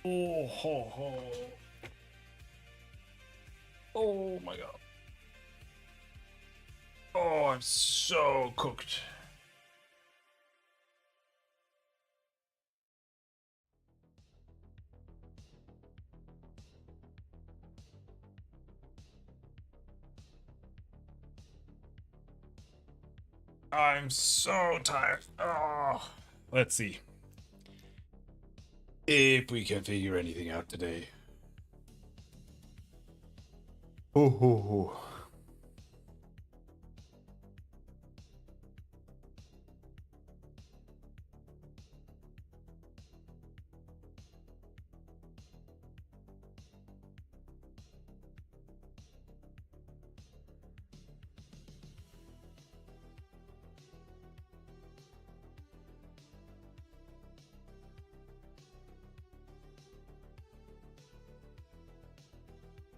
Oh, ho, ho. Oh my god. Oh, I'm so cooked. I'm so tired. Oh, let's see if we can figure anything out today. Oh, ho, ho.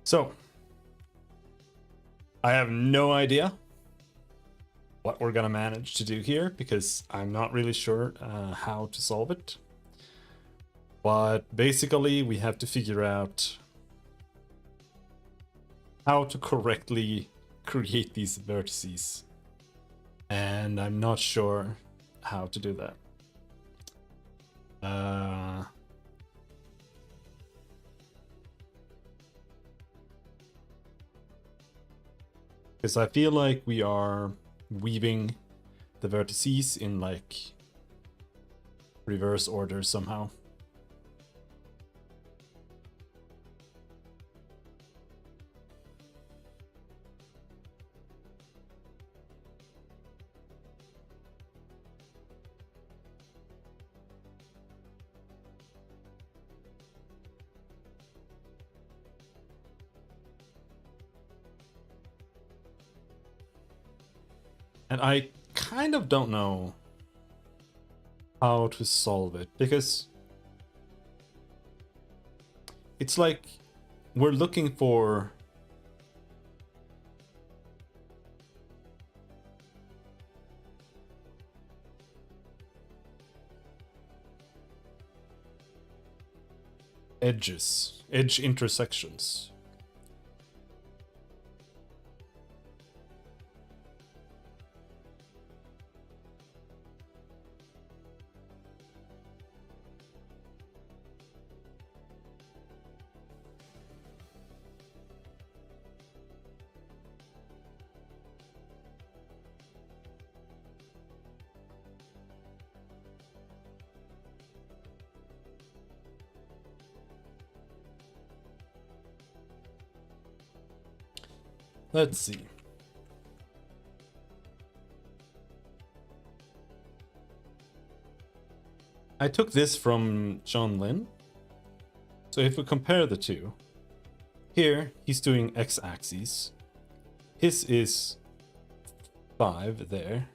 So, I have no idea what we're gonna manage to do here because I'm not really sure how to solve it. But basically, we have to figure out how to correctly create these vertices. And I'm not sure how to do that. Because I feel like we are weaving the vertices in like reverse order somehow. And I kind of don't know how to solve it because it's like we're looking for edge intersections. Let's see. I took this from John Lynn. So if we compare the two, here he's doing x-axis. His is 5 there.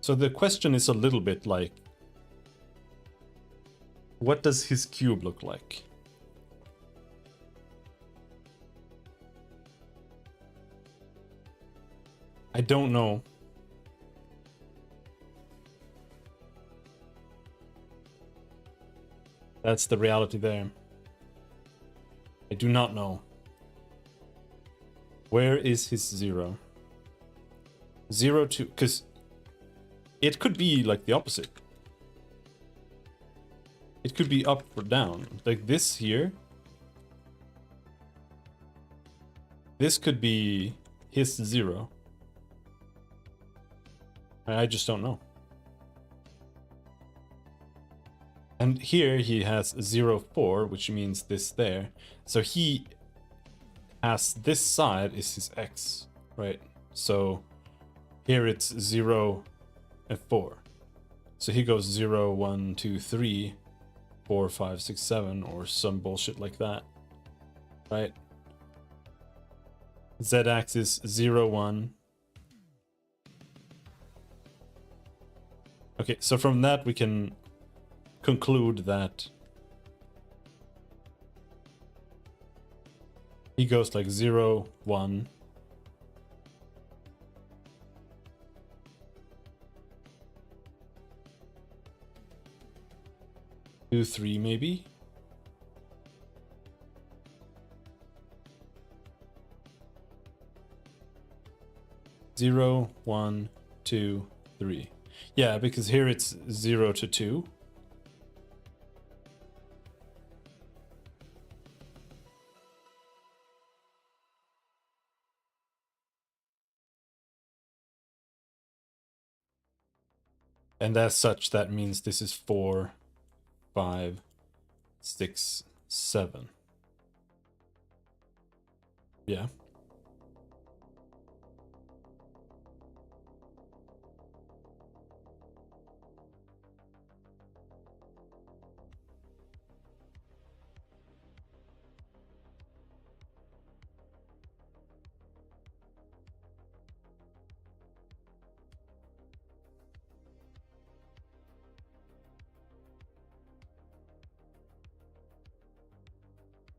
So the question is a little bit like, what does his cube look like? I don't know. That's the reality there. I do not know. Where is his 0? 0 to... Because it could be like the opposite. It could be up or down. Like this here. This could be his 0. I just don't know. And here he has 0, 4, which means this there. So he has this side is his x, right? So here it's 0 and 4. So he goes 0, 1, 2, 3, 4, 5, 6, 7, or some bullshit like that, right? Z-axis 0, 1. Okay, so from that we can conclude that he goes like 0, 1. 2, 3 maybe. Zero, 1, 2, 3. Yeah, because here it's 0 to 2. And as such, that means this is 4, 5, 6, 7. Yeah.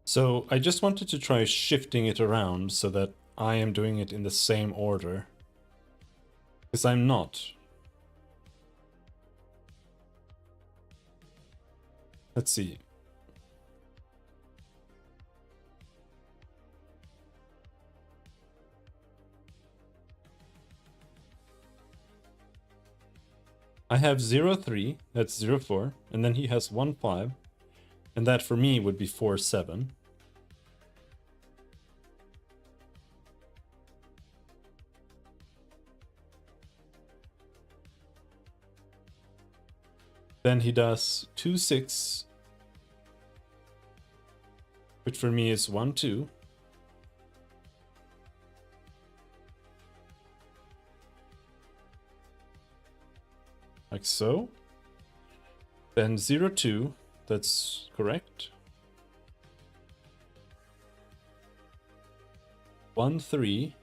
So I just wanted to try shifting it around so that I am doing it in the same order. Because I'm not. Let's see. I have 0, 3, that's 0, 4, and then he has 1, 5, and that for me would be 4, 7. Then he does 2, 6, which for me is 1, 2. Like so. Then 0, 2, that's correct. 1, 3.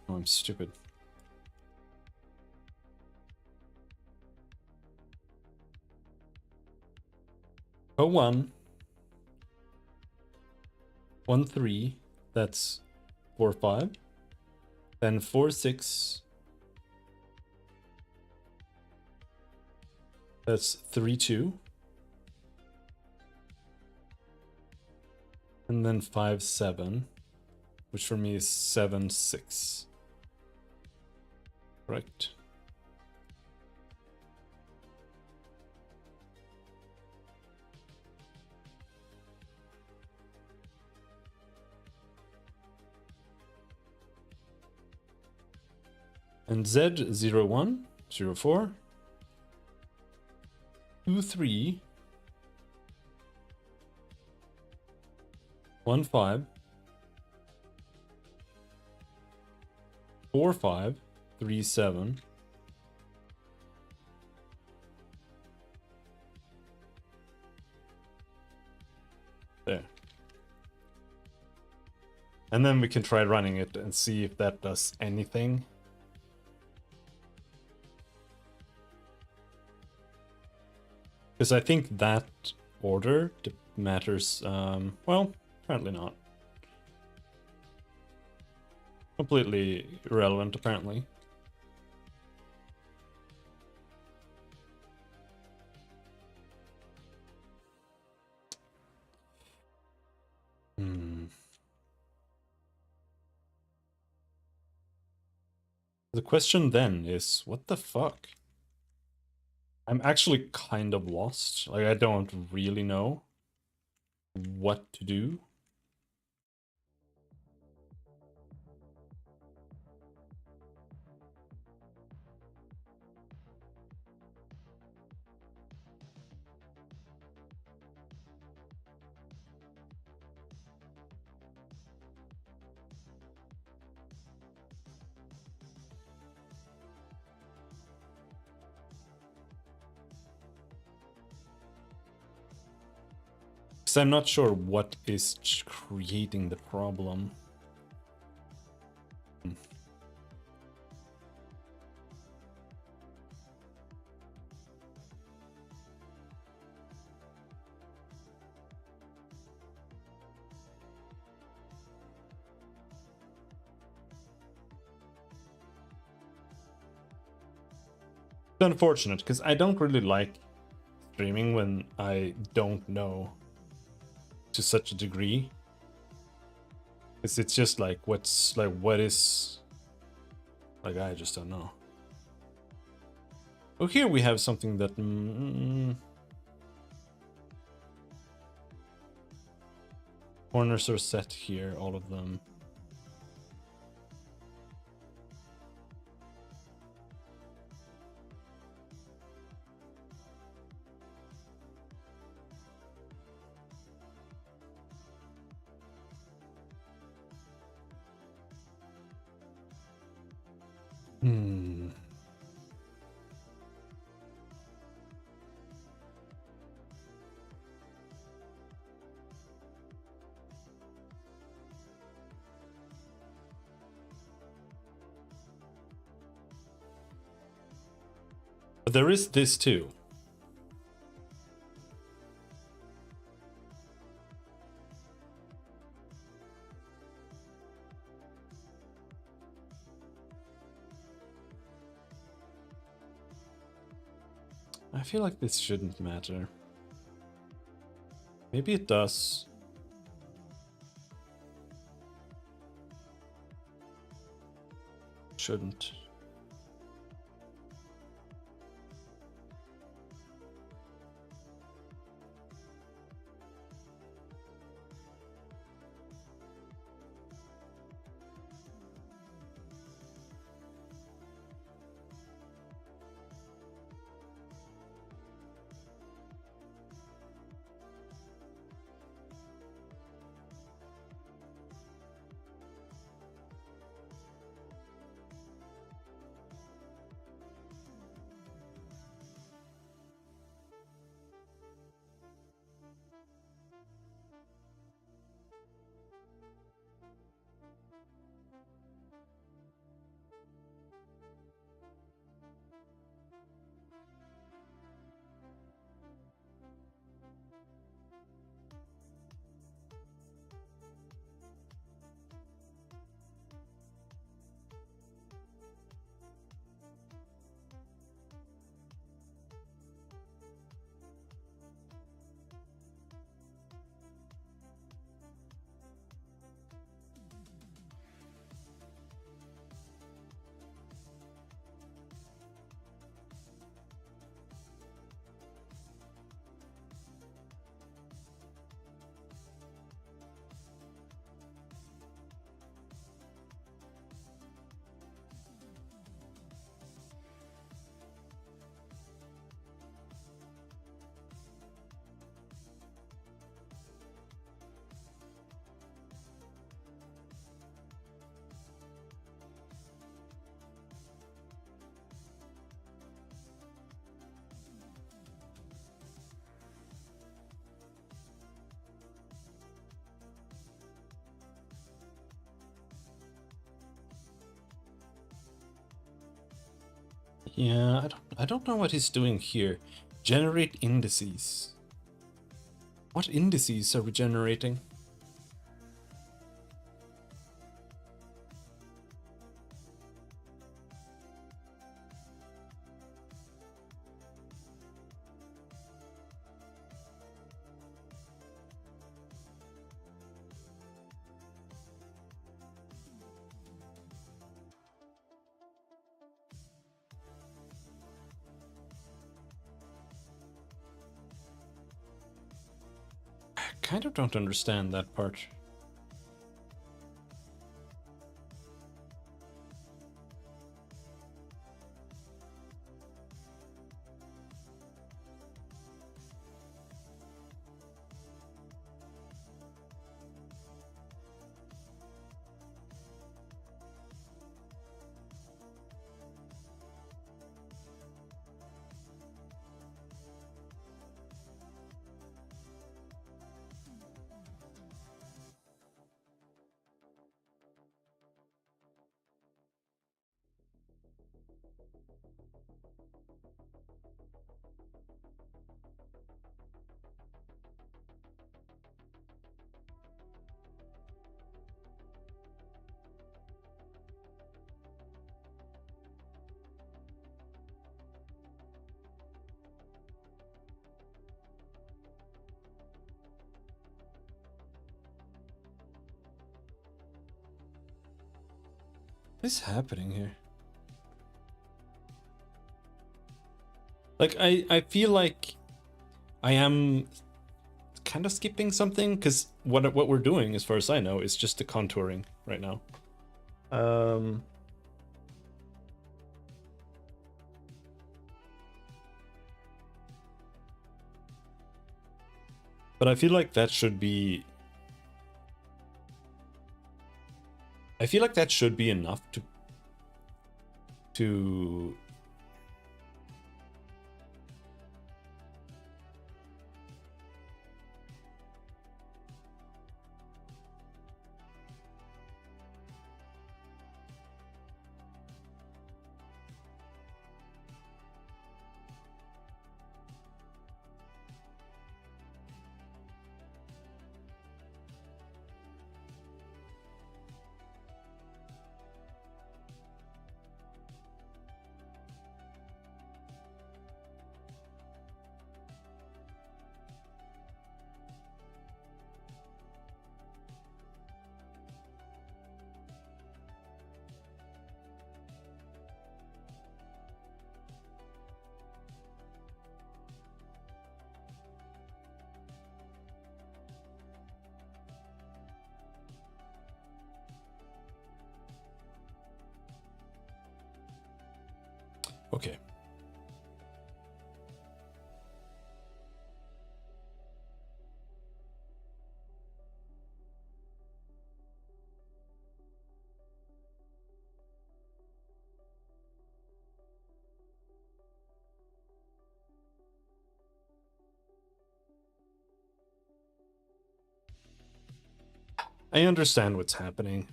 Oh, I'm stupid. Oh, 1. 1, 3, that's 4, 5. Then 4, 6, that's 3, 2. And then 5, 7, which for me is 7, 6. Correct. And Z 0, 1, 0, 4, 2, 3, 1, 5, 4, 5, 3, 7. There. And then we can try running it and see if that does anything. Because I think that order matters. Well, apparently not. Completely irrelevant, apparently. The question then is, what the fuck? I'm actually kind of lost. Like, I don't really know what to do. Because I'm not sure what is creating the problem. unfortunate because I don't really like streaming when I don't know to such a degree. It's just like what is like, I just don't know. Oh, here we have something that corners are set here, all of them. Hmm. But there is this too. I feel like this shouldn't matter. Maybe it does. Shouldn't. Yeah, I don't know what he's doing here. Generate indices. What indices are we generating? I kind of don't understand that part. What is happening here? Like, I feel like I am kind of skipping something, because what we're doing, as far as I know, is just the contouring right now. But I feel like that should be... I feel like that should be enough to Okay. I understand what's happening.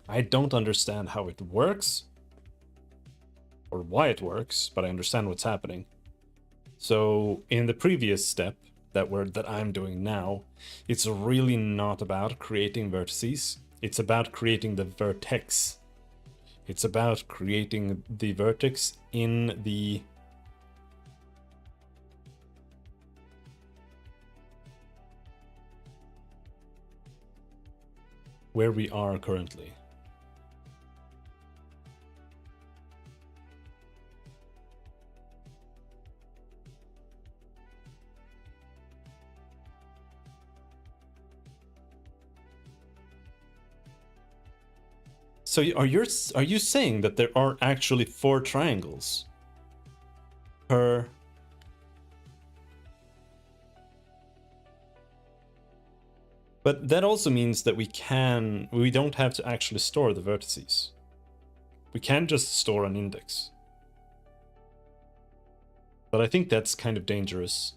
I don't understand how it works or why it works, but I understand what's happening. So in the previous step that I'm doing now, it's really not about creating vertices. It's about creating the vertex. It's about creating the vertex in the where we are currently. So are you saying that there are actually 4 triangles per... But that also means that we don't have to actually store the vertices. We can just store an index. But I think that's kind of dangerous.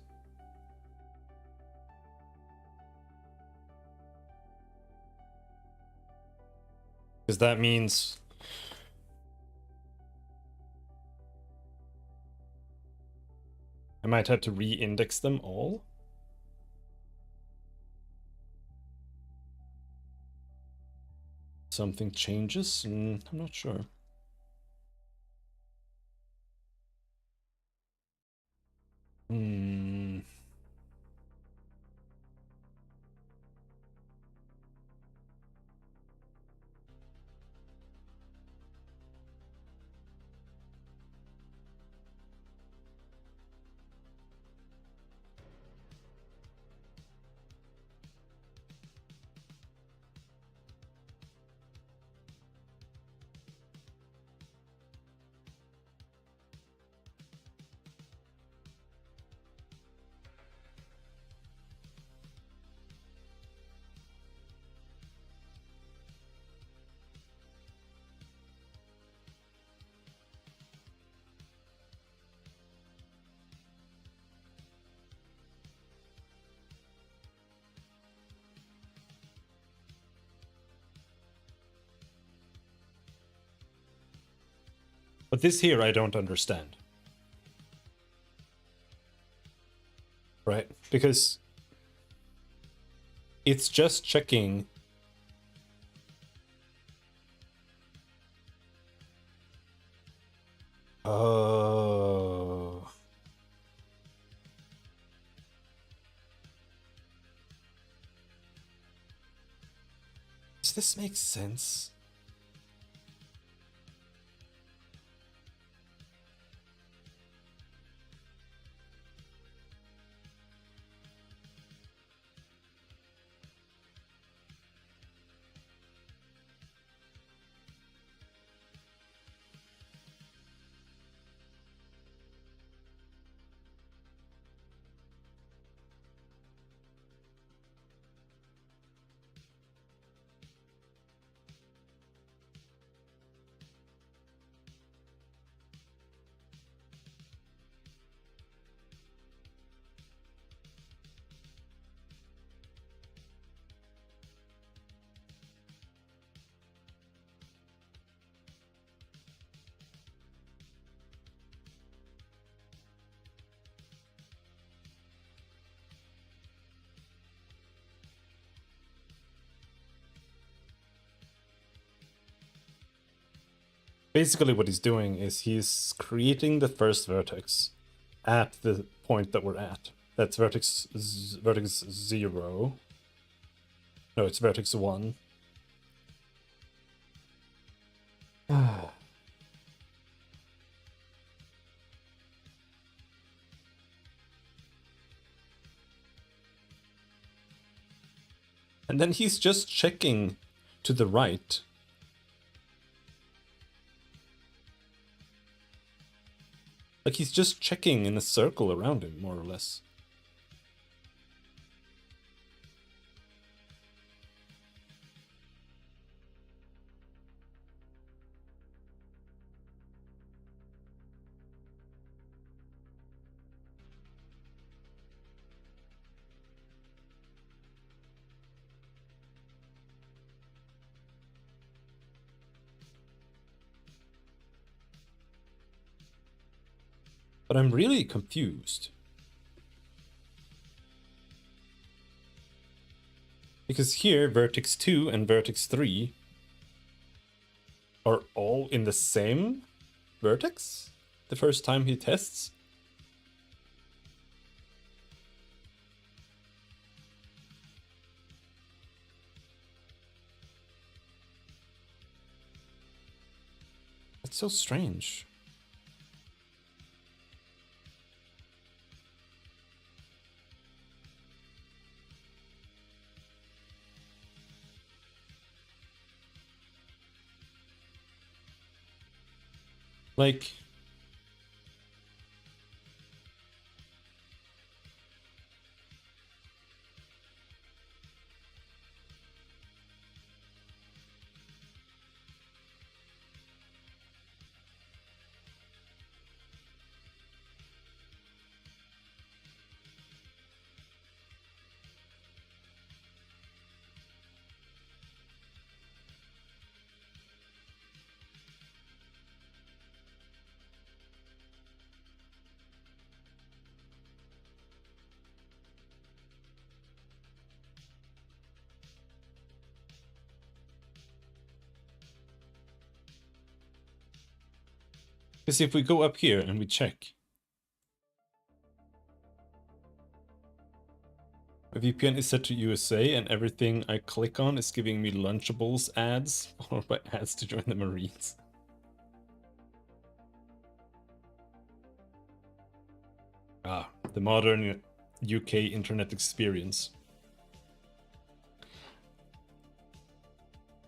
Because that means I might have to re-index them all. Something changes? I'm not sure. But this here I don't understand. Right? Because it's just checking. Oh. Does this make sense? Basically what he's doing is he's creating the first vertex at the point that we're at. That's vertex 0. No, it's vertex 1. And then he's just checking to the right. Like he's just checking in a circle around him, more or less. But I'm really confused. Because here, vertex 2 and vertex 3 are all in the same vertex the first time he tests. That's so strange. Like, because if we go up here and we check, my VPN is set to USA and everything I click on is giving me Lunchables ads, followed by ads to join the Marines. Ah, the modern UK internet experience.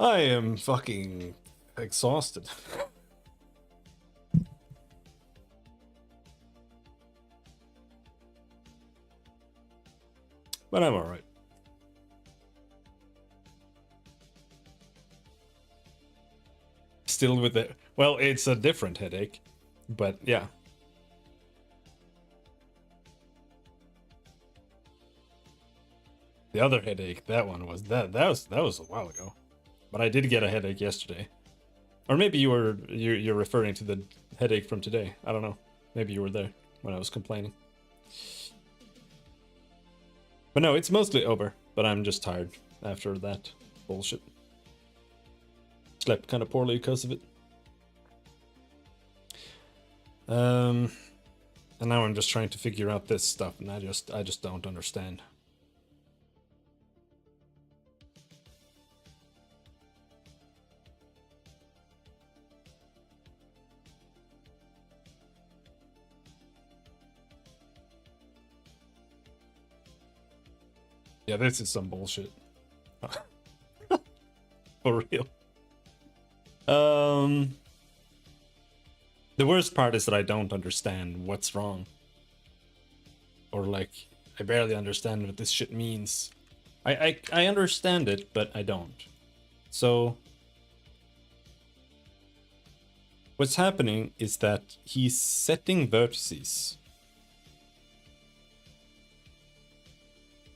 I am fucking exhausted. But I'm alright. Still with it. Well, it's a different headache, but yeah. The other headache, that one was that was a while ago. But I did get a headache yesterday. Or maybe you're referring to the headache from today. I don't know. Maybe you were there when I was complaining. But no, it's mostly over. But I'm just tired after that bullshit. Slept kind of poorly because of it. And now I'm just trying to figure out this stuff, and I just don't understand. Yeah, this is some bullshit. For real. The worst part is that I don't understand what's wrong. Or like, I barely understand what this shit means. I understand it, but I don't. So what's happening is that he's setting vertices.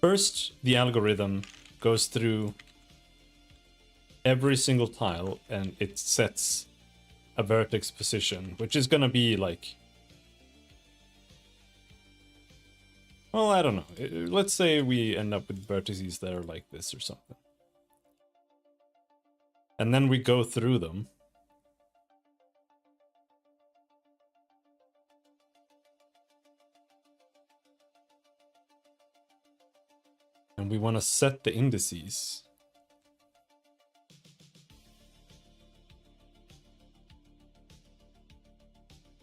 First, the algorithm goes through every single tile and it sets a vertex position, which is gonna be like, well, I don't know. Let's say we end up with vertices that are like this or something. And then we go through them. And we want to set the indices.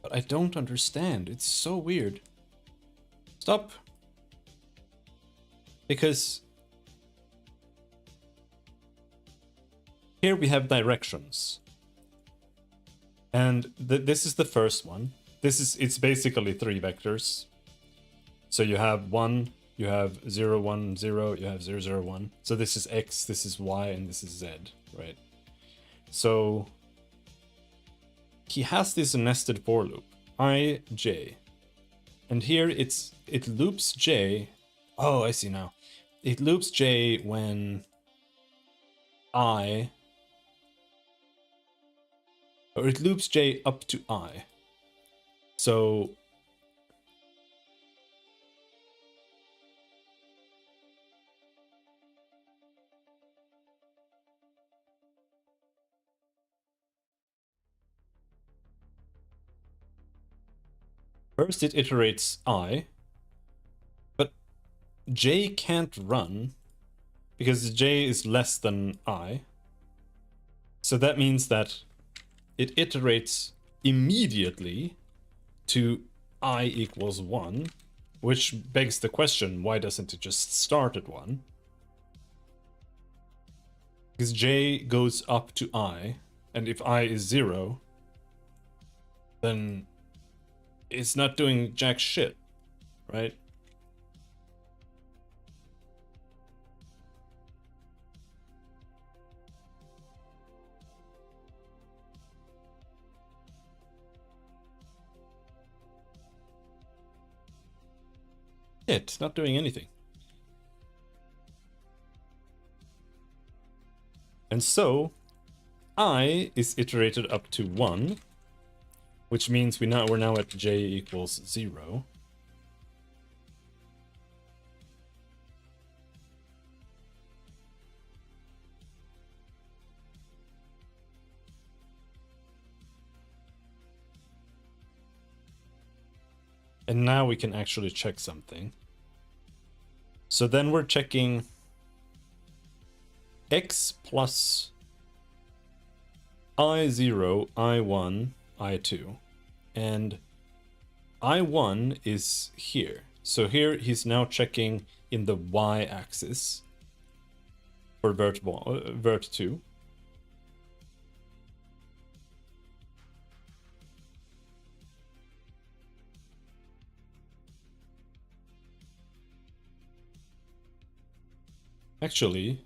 But I don't understand. It's so weird. Stop. Because here we have directions. And this is the first one. It's basically 3 vectors. So you have 1, you have 0, 1, 0, you have 0, 0, 1. So this is X, this is Y, and this is Z, right? So he has this nested for loop, I, J. And here it loops J. Oh, I see now. It loops J when I, or it loops J up to I. So first it iterates I, but J can't run because J is less than I. So that means that it iterates immediately to I equals 1, which begs the question, why doesn't it just start at 1? Because J goes up to I, and if I is 0, then it's not doing jack shit, right? It's not doing anything. And so I is iterated up to 1, which means we're now at J equals 0. And now we can actually check something. So then we're checking X plus I0, I1, I2. And I1 is here. So here he's now checking in the y-axis for vert2. Actually,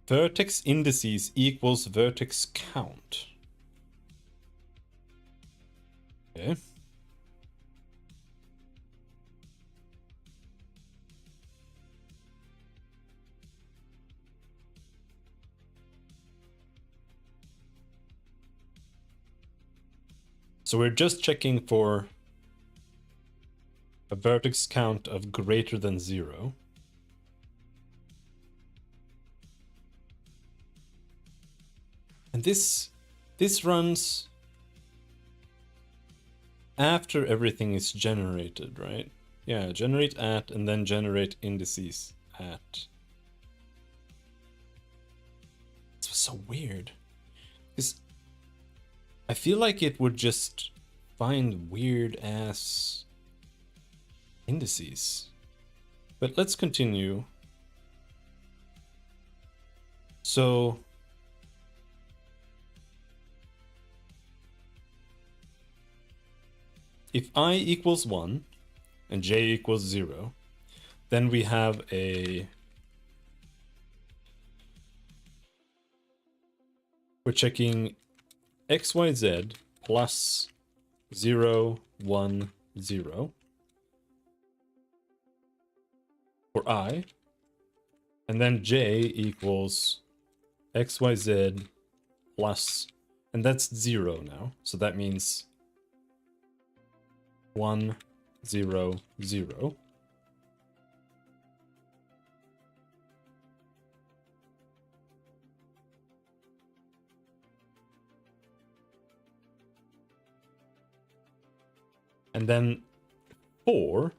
vertex indices equals vertex count. Okay. So we're just checking for a vertex count of greater than 0. And this runs after everything is generated, right? Yeah, generate at and then generate indices at. This was so weird. Because I feel like it would just find weird ass indices. But let's continue. So if I equals 1 and J equals 0, then we have we're checking XYZ plus 0, 1, 0 for I, and then J equals XYZ plus, and that's 0 now, so that means 1, 0, 0. And then 4,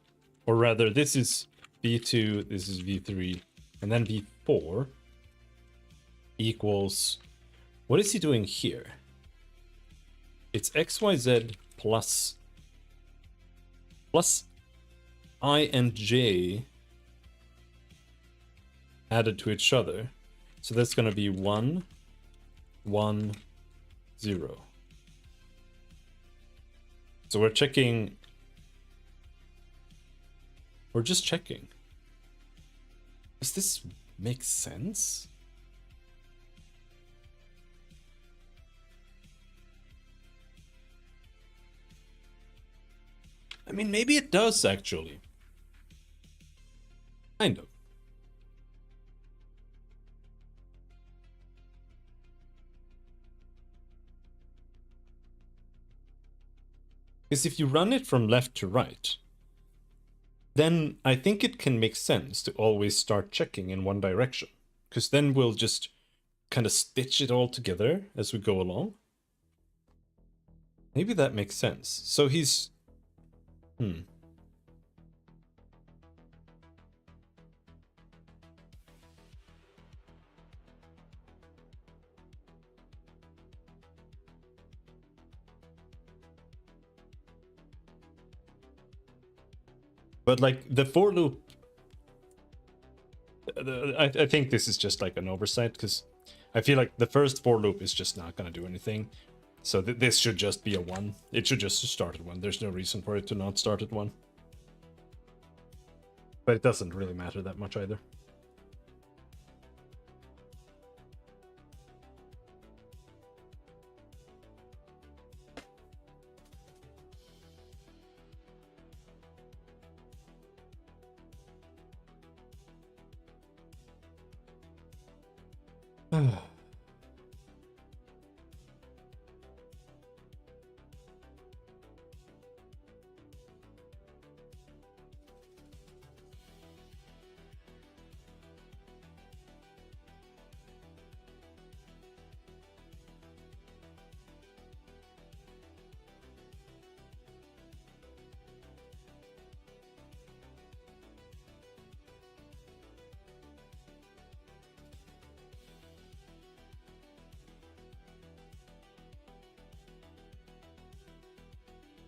or rather this is v2, this is v3, and then v4 equals, what is he doing here? It's xyz plus I and j added to each other. So that's going to be 1, 1, 0. So we're checking. We're just checking. Does this make sense? I mean, maybe it does actually. Kind of. Because if you run it from left to right, then I think it can make sense to always start checking in one direction. Because then we'll just kind of stitch it all together as we go along. Maybe that makes sense. So he's... But like the for loop, I think this is just like an oversight, because I feel like the first for loop is just not going to do anything. So this should just be a 1. It should just start at 1. There's no reason for it to not start at 1. But it doesn't really matter that much either.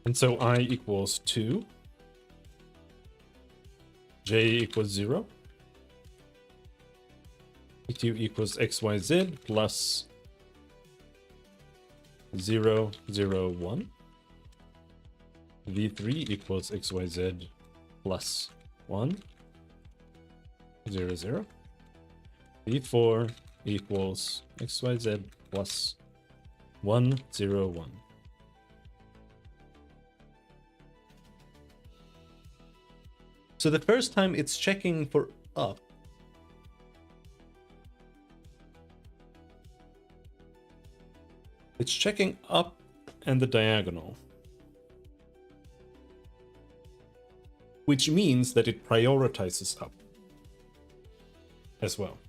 And so I equals 2. J equals 0. V2 equals xyz plus 0, 0, 1. V3 equals xyz plus 1, 0, 0. V4 equals xyz plus 1, 0, 1. So the first time it's checking for up. It's checking up and the diagonal. Which means that it prioritizes up as well.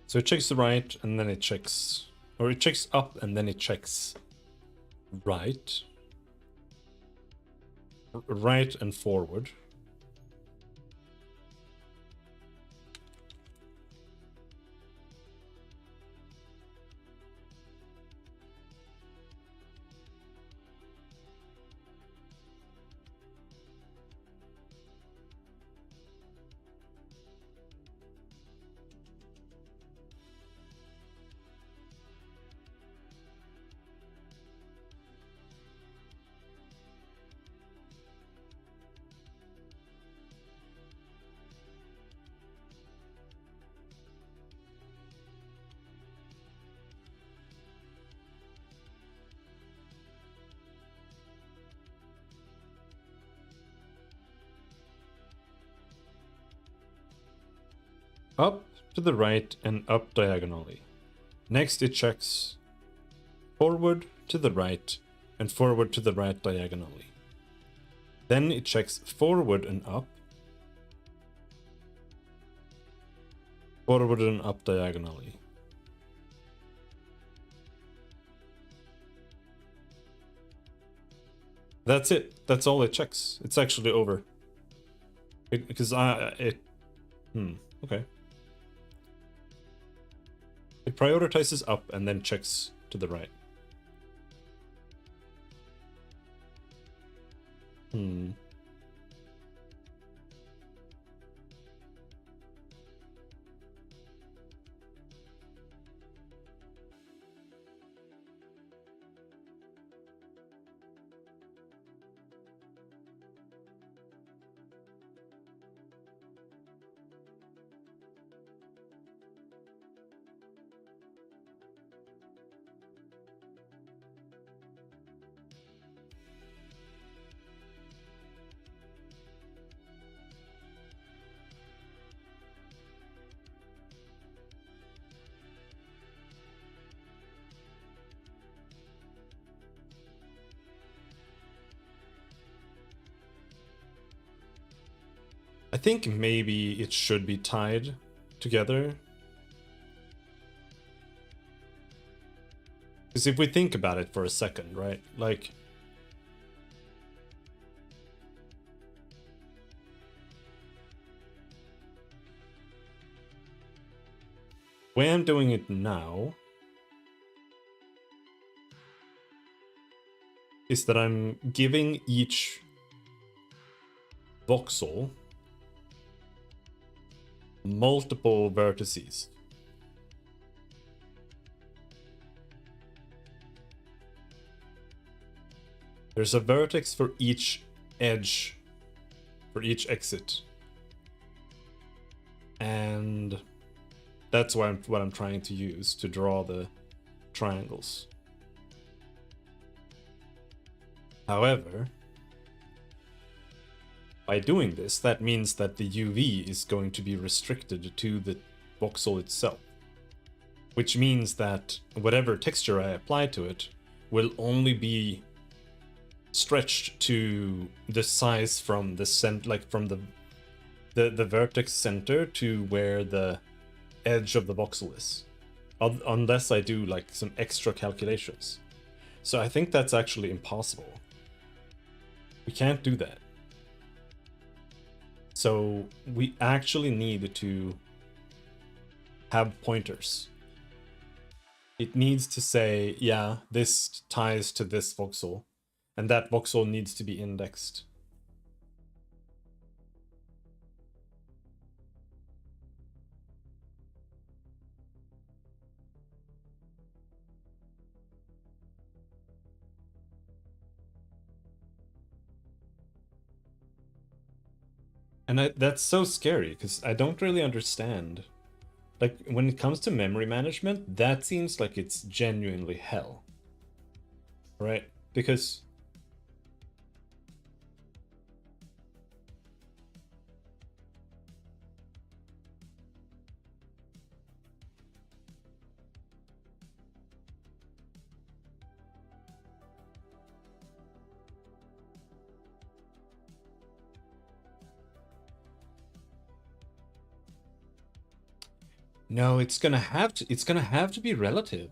So it checks the right, and then it checks, or it checks up, and then it checks right. Right and forward. Up to the right and up diagonally. Next it checks forward to the right and forward to the right diagonally. Then it checks forward and up, forward and up diagonally. That's it. That's all it checks. It's actually over. Because okay. It prioritizes up and then checks to the right. I think maybe it should be tied together. Because if we think about it for a second, right? Like, the way I'm doing it now is that I'm giving each voxel multiple vertices. There's a vertex for each edge, for each exit. And that's what I'm trying to use to draw the triangles. However, by doing this, that means that the UV is going to be restricted to the voxel itself. Which means that whatever texture I apply to it will only be stretched to the size from the from the vertex center to where the edge of the voxel is, unless I do like some extra calculations. So I think that's actually impossible. We can't do that. So we actually need to have pointers. It needs to say, yeah, this ties to this voxel, and that voxel needs to be indexed. And that's so scary, because I don't really understand. Like, when it comes to memory management, that seems like it's genuinely hell. Right? Because No, it's gonna have to be relative.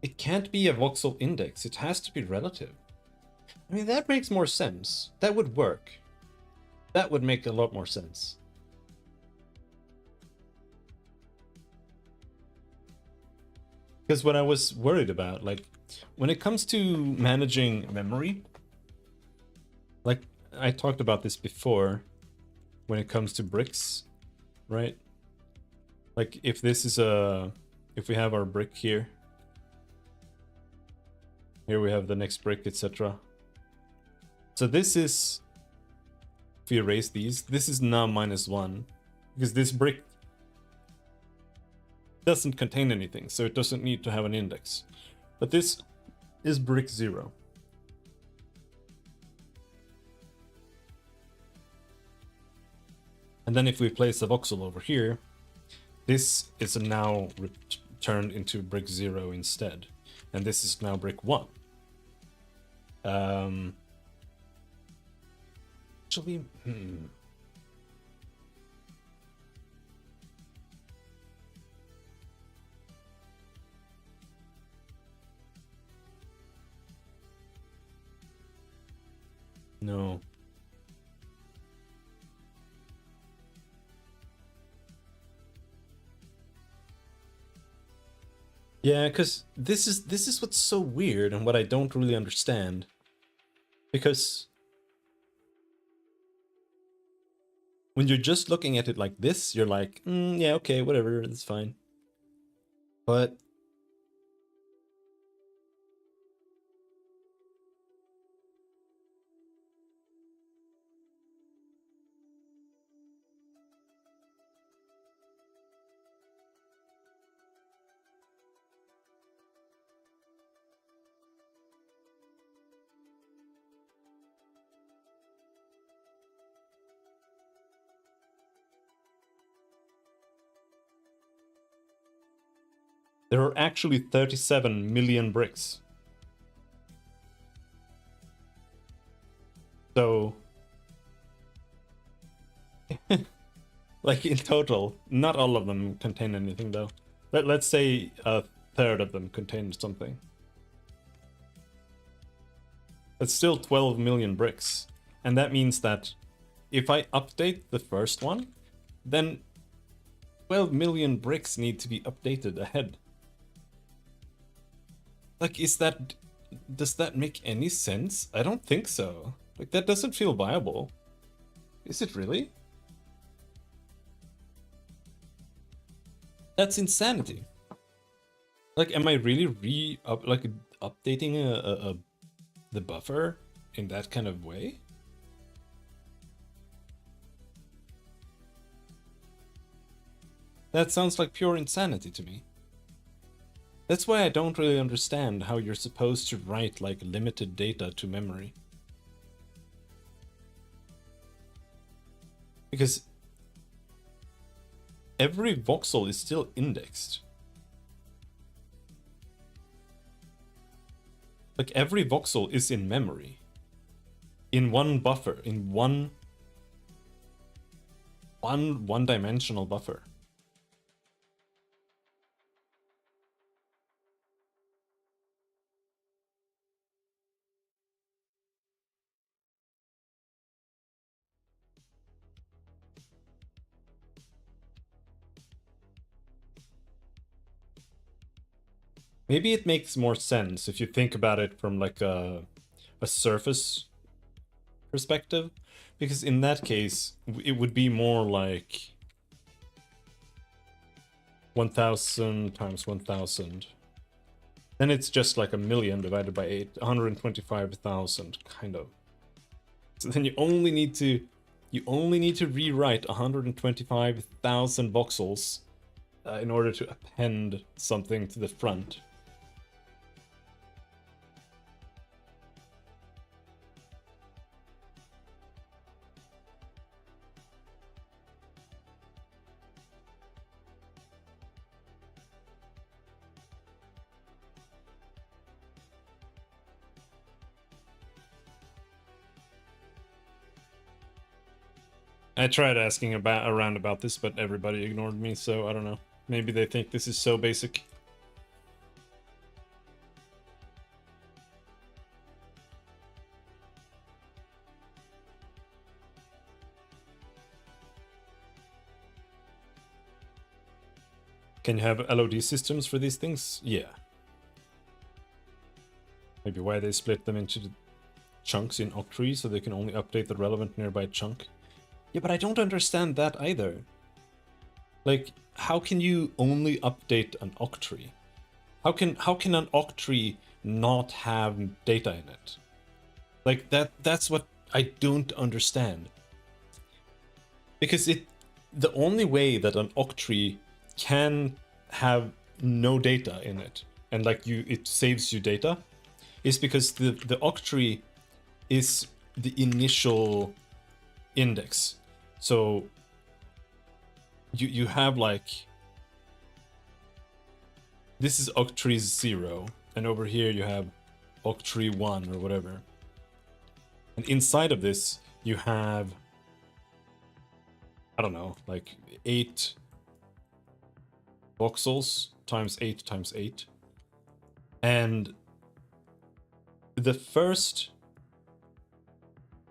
It can't be a voxel index. It has to be relative. I mean, that makes more sense. That would work. That would make a lot more sense. Because what I was worried about, like, when it comes to managing memory, like I talked about this before, when it comes to bricks, right? Like if this is if we have our brick here we have the next brick, etc. So this is, if we erase these, this is now -1, because this brick doesn't contain anything, so it doesn't need to have an index. But this is brick 0. And then if we place a voxel over here, this is now turned into brick 0 instead. And this is now brick 1. Actually, no. Yeah, because this is what's so weird and what I don't really understand. Because when you're just looking at it like this, you're like, yeah, okay, whatever, it's fine. But there are actually 37 million bricks. So, like in total, not all of them contain anything though. Let's say a third of them contain something. That's still 12 million bricks. And that means that if I update the first one, then 12 million bricks need to be updated ahead. Like, does that make any sense? I don't think so. Like, that doesn't feel viable. Is it really? That's insanity. Like, am I really updating the buffer in that kind of way? That sounds like pure insanity to me. That's why I don't really understand how you're supposed to write like limited data to memory. Because every voxel is still indexed. Like every voxel is in memory. In one buffer, in one-dimensional buffer. Maybe it makes more sense if you think about it from like a surface perspective, because in that case it would be more like 1000 times 1000. Then it's just like a million divided by 8, 125,000 kind of. So then you only need to rewrite 125,000 voxels in order to append something to the front. I tried asking around about this, but everybody ignored me, so I don't know. Maybe they think this is so basic. Can you have LOD systems for these things? Yeah. Maybe why they split them into the chunks in octree so they can only update the relevant nearby chunk. Yeah, but I don't understand that either. Like, how can you only update an octree? How can an octree not have data in it? Like that's what I don't understand. Because the only way that an octree can have no data in it and like it saves you data is because the octree is the initial index. So you have like, this is octree 0, and over here you have octree 1 or whatever. And inside of this you have, I don't know, like 8 voxels times 8 times 8. And the first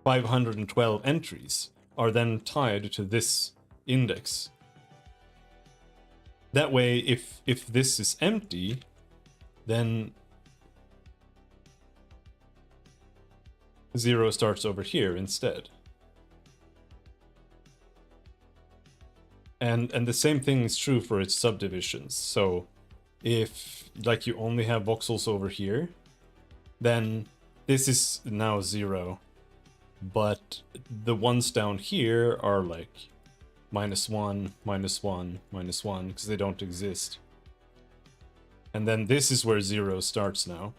512 entries are then tied to this index. That way, if this is empty, then 0 starts over here instead. And the same thing is true for its subdivisions. So if like you only have voxels over here, then this is now 0. But the ones down here are like -1, -1, -1, because they don't exist. And then this is where 0 starts now.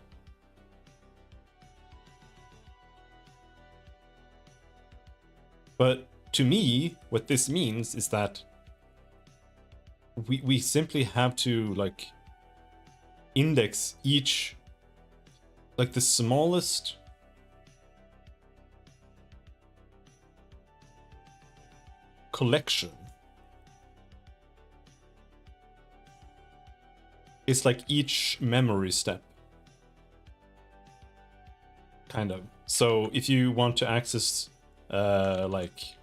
But to me, what this means is that we simply have to like index each, like the smallest collection is like each memory step, kind of. So if you want to access like,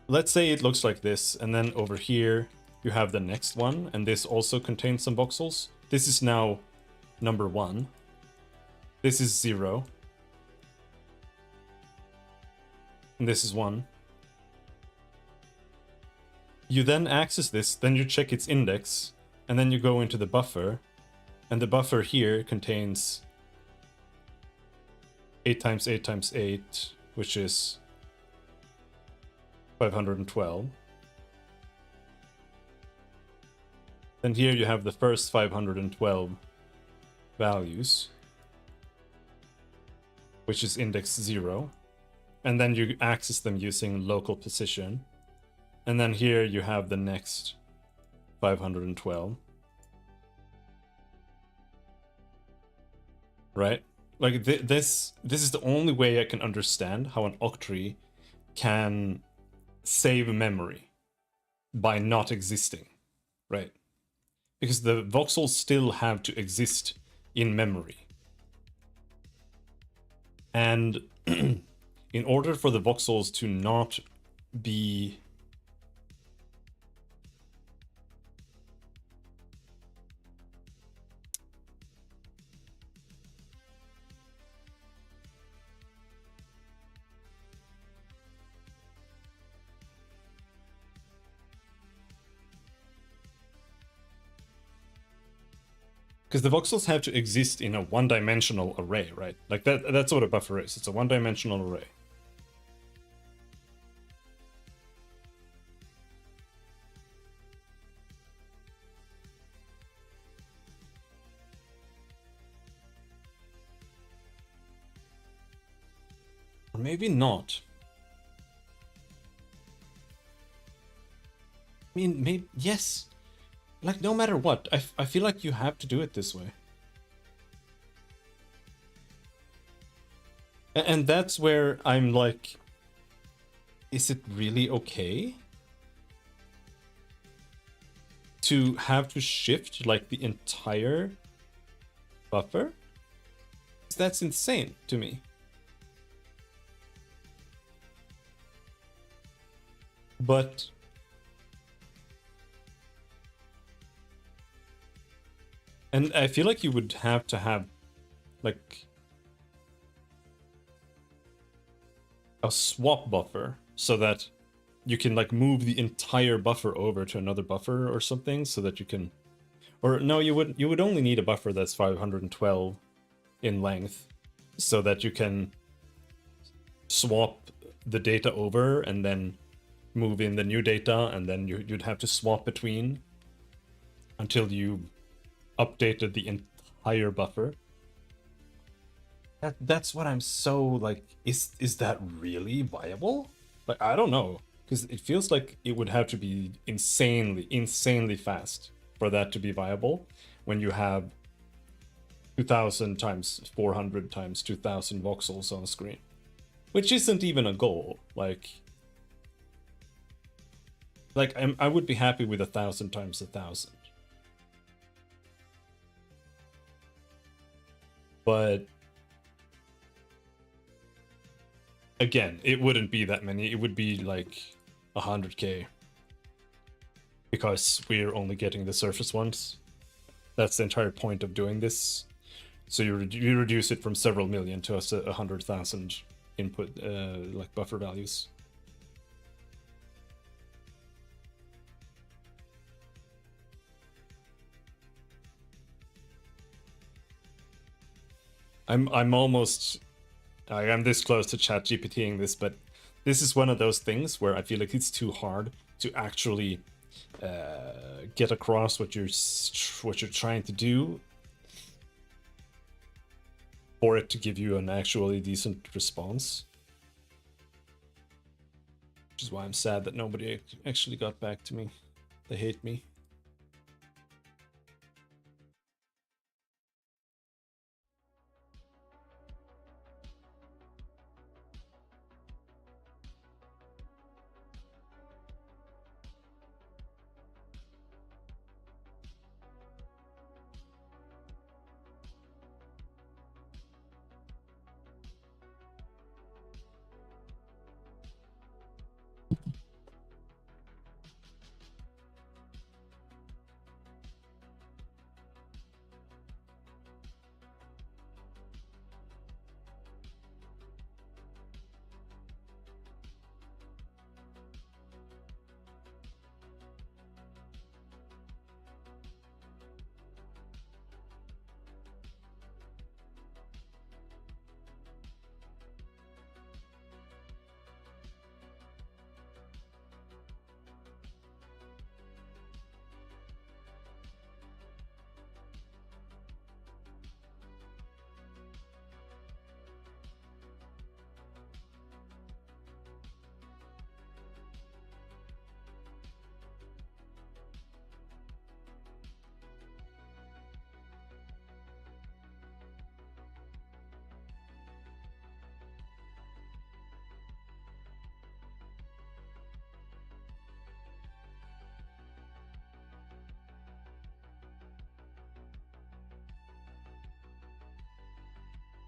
let's say it looks like this, and then over here you have the next one, and this also contains some voxels. This is now number 1. This is 0. And this is 1. You then access this, then you check its index, and then you go into the buffer, and the buffer here contains 8 times 8 times 8, which is 512. Then here you have the first 512 values, which is index 0. And then you access them using local position. And then here you have the next 512. Right? Like this is the only way I can understand how an octree can save memory by not existing, right? Because the voxels still have to exist in memory. And in order for the voxels to not be because the voxels have to exist in a one-dimensional array, right? Like that's what a buffer is. It's a one-dimensional array. Or maybe not. I mean, maybe, yes. Like, no matter what, I feel like you have to do it this way. And that's where I'm like, is it really okay to have to shift like the entire buffer? That's insane to me. But and I feel like you would have to have like a swap buffer so that you can like move the entire buffer over to another buffer or something so that you can, or no, you would only need a buffer that's 512 in length so that you can swap the data over and then move in the new data, and then you'd have to swap between until you updated the entire buffer. That's what I'm so like, is that really viable? Like, I don't know, because it feels like it would have to be insanely fast for that to be viable when you have 2000 times 400 times 2000 voxels on the screen, which isn't even a goal. Like I would be happy with 1000 times 1000, but again, it wouldn't be that many. It would be like 100k because we're only getting the surface ones. That's the entire point of doing this. So you reduce it from several million to 100,000 input like buffer values. I'm almost, I'm this close to ChatGPTing this, but this is one of those things where I feel like it's too hard to actually get across what you're trying to do for it to give you an actually decent response. Which is why I'm sad that nobody actually got back to me. They hate me.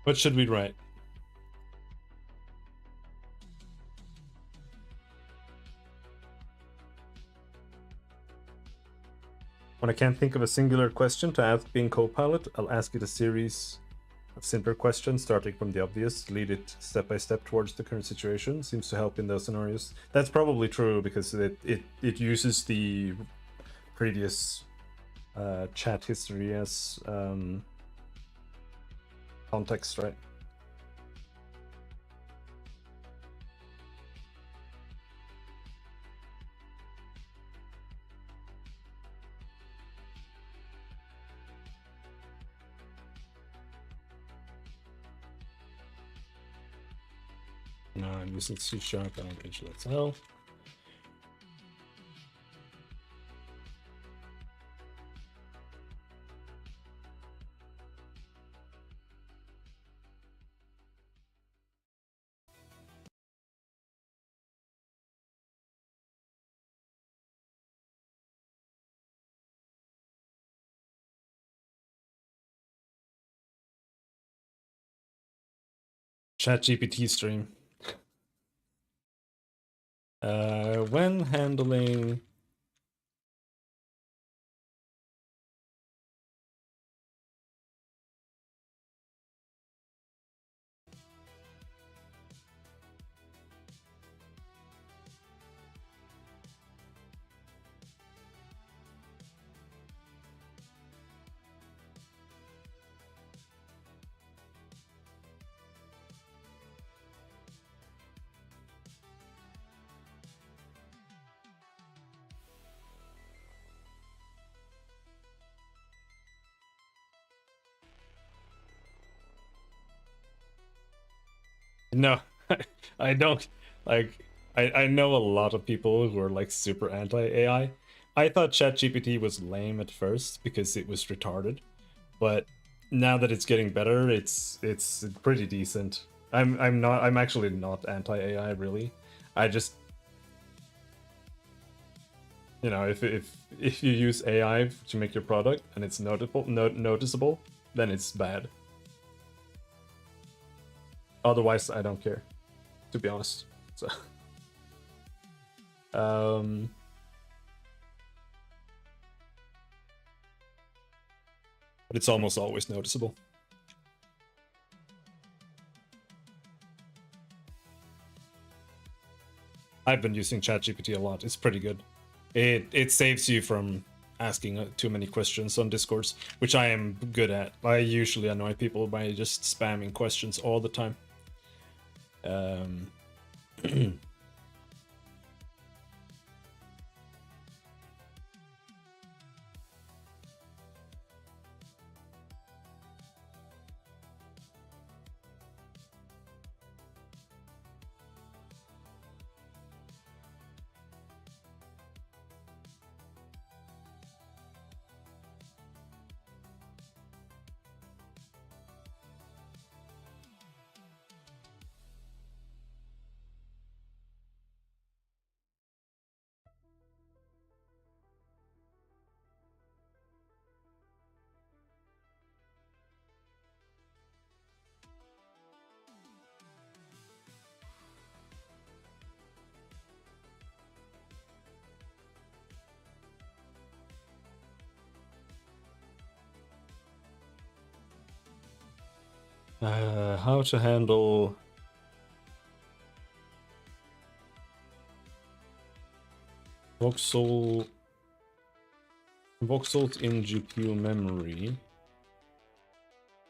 What should we write? When I can't think of a singular question to ask Bing Copilot, I'll ask it a series of simpler questions, starting from the obvious, lead it step by step towards the current situation. Seems to help in those scenarios. That's probably true because it uses the previous chat history as context, right? No, I'm using C#. I don't think that's hell. ChatGPT stream. When handling No, I don't. Like, I know a lot of people who are like super anti-AI. I thought ChatGPT was lame at first because it was retarded, but now that it's getting better, it's pretty decent. I'm actually not anti-AI really. I just, you know, if you use AI to make your product and it's noticeable, then it's bad. Otherwise, I don't care, to be honest. So, um, but it's almost always noticeable. I've been using ChatGPT a lot. It's pretty good. It saves you from asking too many questions on Discords, which I am good at. I usually annoy people by just spamming questions all the time. How to handle voxels in GPU memory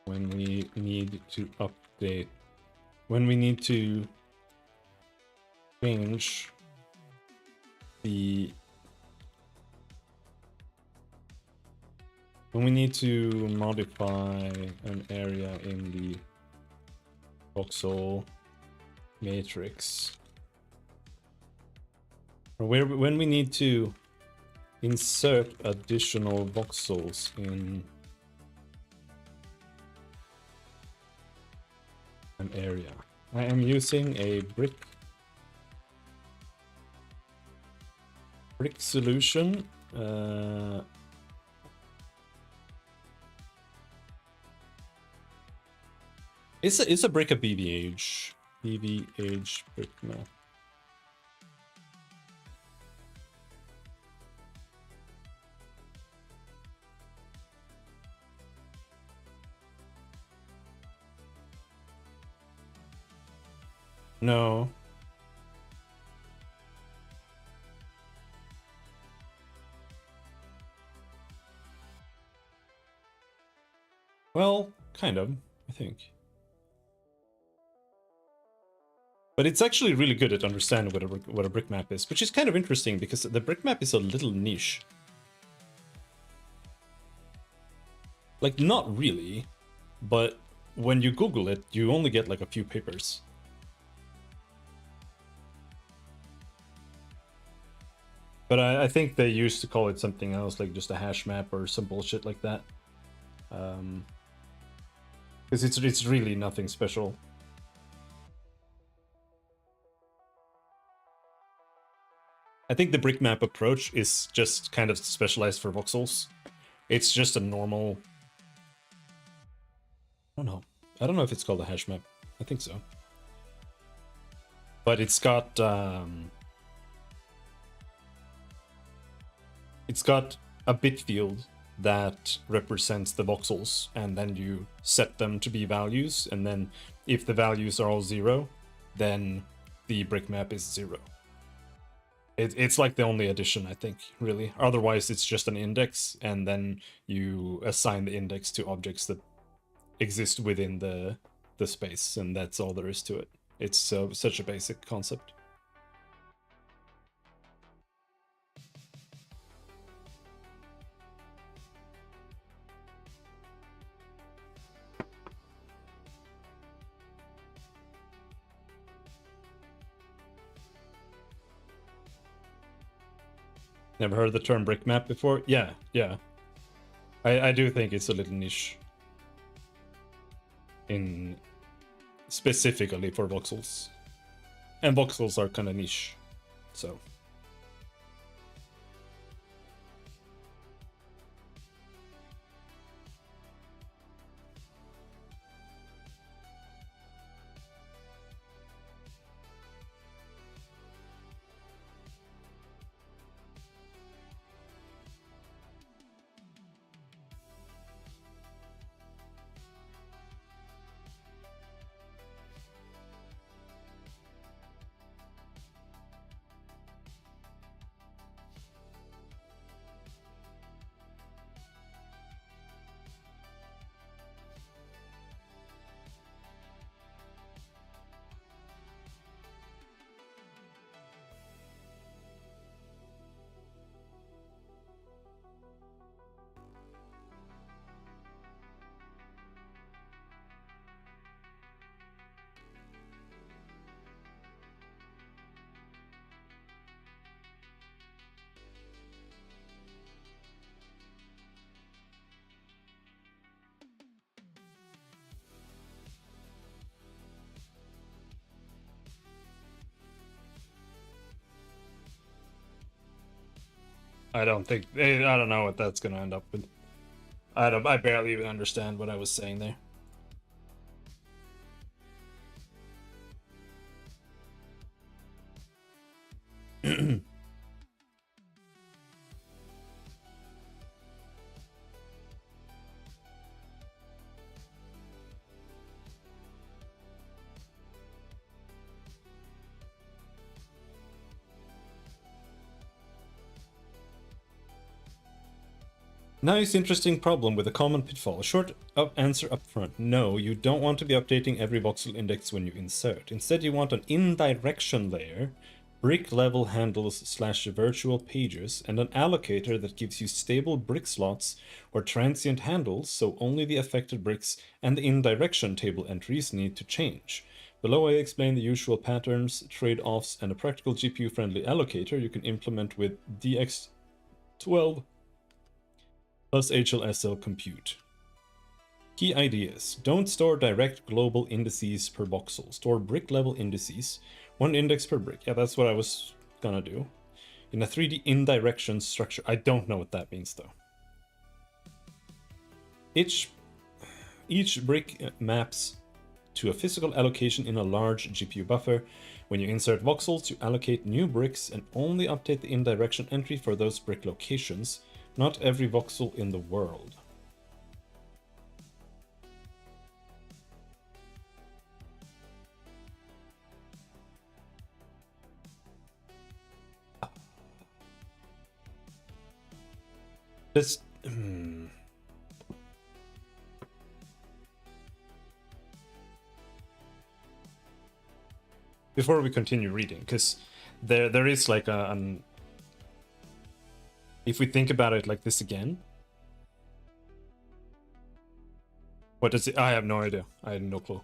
when we need to update, when we need to change the, when we need to modify an area in the voxel matrix, or when we need to insert additional voxels in an area. I am using a brick solution. It's a brick of BVH brick map. No. Well, kind of, I think. But it's actually really good at understanding what a brick map is, which is kind of interesting because the brick map is a little niche. Like, not really, but when you Google it, you only get like a few papers. But I think they used to call it something else, like just a hash map or some bullshit like that. Because it's really nothing special. I think the brick map approach is just kind of specialized for voxels. It's just a normal... I don't know. I don't know if it's called a hash map. I think so. but it's got a bit field that represents the voxels, and then you set them to be values, and then if the values are all 0, then the brick map is 0. It's like the only addition, I think, really. Otherwise, it's just an index, and then you assign the index to objects that exist within the space, and that's all there is to it. It's such a basic concept. Never heard the term brick map before? Yeah. I do think it's a little niche. In specifically for voxels. And voxels are kind of niche. So. I don't think I don't know what that's gonna end up with. I barely even understand what I was saying there. Nice, interesting problem with a common pitfall. A short answer up front. No, you don't want to be updating every voxel index when you insert. Instead, you want an indirection layer, brick level handles / virtual pages, and an allocator that gives you stable brick slots or transient handles, so only the affected bricks and the indirection table entries need to change. Below I explain the usual patterns, trade-offs, and a practical GPU-friendly allocator you can implement with DX12 plus HLSL compute. Key ideas. Don't store direct global indices per voxel. Store brick level indices. One index per brick. Yeah, that's what I was gonna do. In a 3D indirection structure. I don't know what that means though. Each brick maps to a physical allocation in a large GPU buffer. When you insert voxels, you allocate new bricks and only update the indirection entry for those brick locations. Not every voxel in the world. This... Before we continue reading, because there is like an... If we think about it like this again, what does it? I have no idea. I have no clue.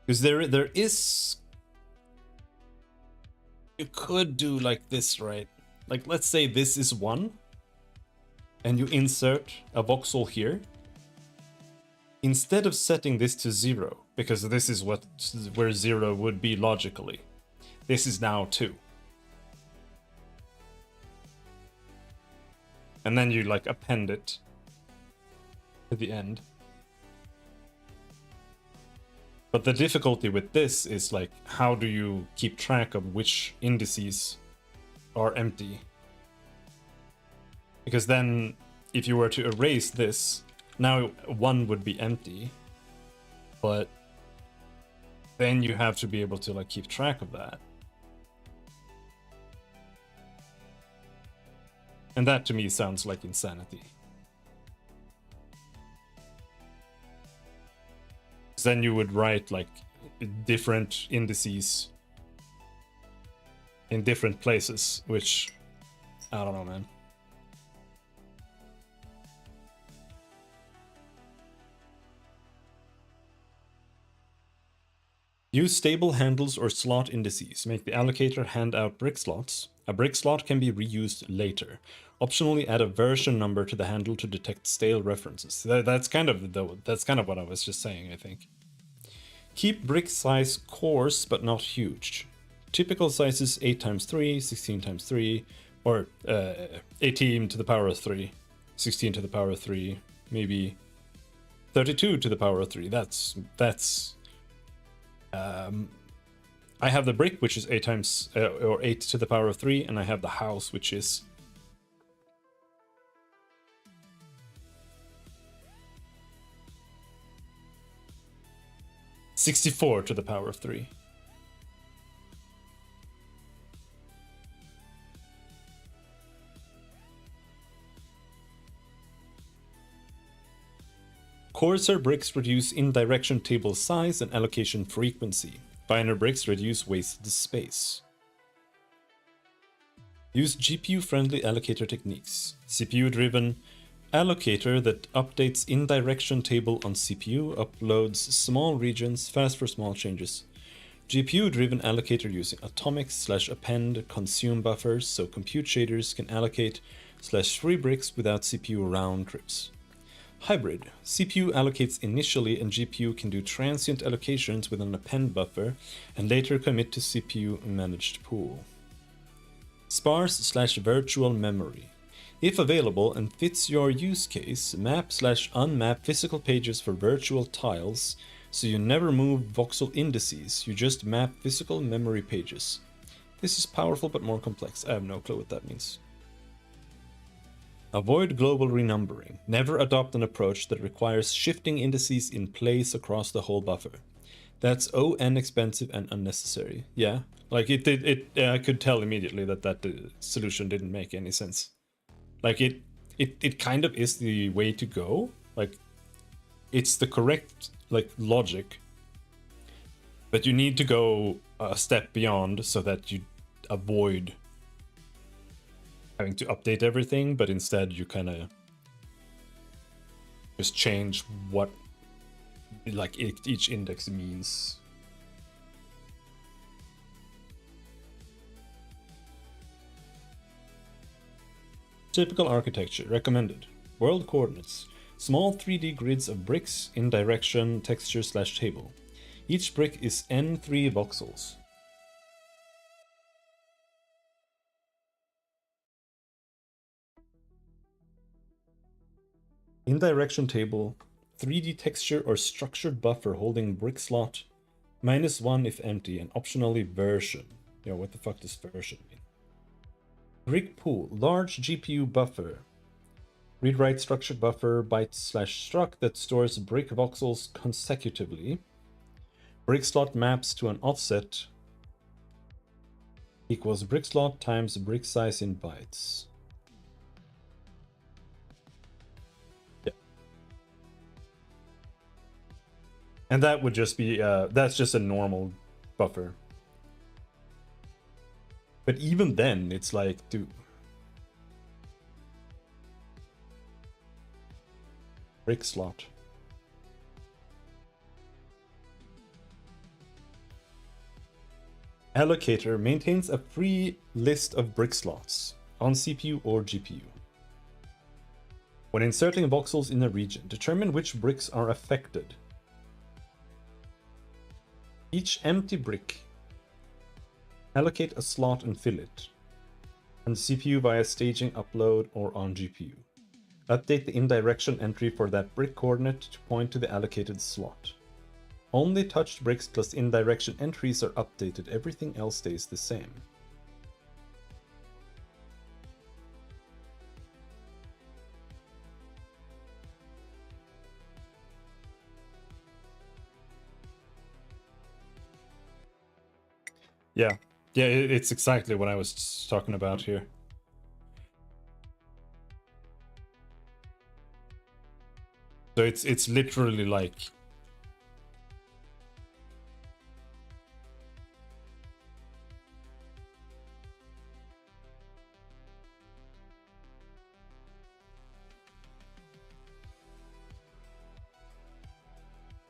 Because there is, you could do like this, right? Like let's say this is 1, and you insert a voxel here. Instead of setting this to 0, because this is where 0 would be logically, this is now 2. And then you like append it to the end. But the difficulty with this is like, how do you keep track of which indices are empty? Because then if you were to erase this, now one would be empty, but then you have to be able to like keep track of that. And that to me sounds like insanity. Then you would write like different indices in different places, which I don't know, man. Use stable handles or slot indices. Make the allocator hand out brick slots. A brick slot can be reused later. Optionally add a version number to the handle to detect stale references. That's kind of what I was just saying, I think. Keep brick size coarse but not huge. Typical sizes 8x3, 16x3, or 18 to the power of 3, 16 to the power of 3, maybe 32 to the power of 3. That's I have the brick, which is 8 to the power of 3, and I have the house, which is 64 to the power of 3. Coarser bricks reduce indirection table size and allocation frequency. Finer bricks reduce wasted space. Use GPU-friendly allocator techniques. CPU-driven allocator that updates indirection table on CPU, uploads small regions, fast for small changes. GPU-driven allocator using atomic/append consume buffers so compute shaders can allocate/free bricks without CPU round trips. Hybrid. CPU allocates initially and GPU can do transient allocations with an append buffer and later commit to CPU managed pool. Sparse/virtual memory. If available and fits your use case, map/unmap physical pages for virtual tiles so you never move voxel indices, you just map physical memory pages. This is powerful but more complex. I have no clue what that means. Avoid global renumbering. Never adopt an approach that requires shifting indices in place across the whole buffer. That's ON expensive and unnecessary. Yeah, like I could tell immediately that solution didn't make any sense. Like it kind of is the way to go. Like it's the correct like logic, but you need to go a step beyond so that you avoid having to update everything, but instead you kind of just change what like each index means. Typical architecture recommended. World coordinates. Small 3D grids of bricks in direction texture/table. Each brick is n3 voxels. In direction table, 3D texture or structured buffer holding brick slot -1 if empty and optionally version. Yo, what the fuck does version mean? Brick pool, large GPU buffer. Read-write structured buffer byte/struct that stores brick voxels consecutively. Brick slot maps to an offset equals brick slot times brick size in bytes. And that would just be, that's just a normal buffer. But even then, it's like, dude. Brick slot. Allocator maintains a free list of brick slots on CPU or GPU. When inserting voxels in a region, determine which bricks are affected. Each empty brick, allocate a slot and fill it, on CPU via staging, upload, or on GPU. Update the indirection entry for that brick coordinate to point to the allocated slot. Only touched bricks plus indirection entries are updated. Everything else stays the same. Yeah, it's exactly what I was talking about here. So it's literally like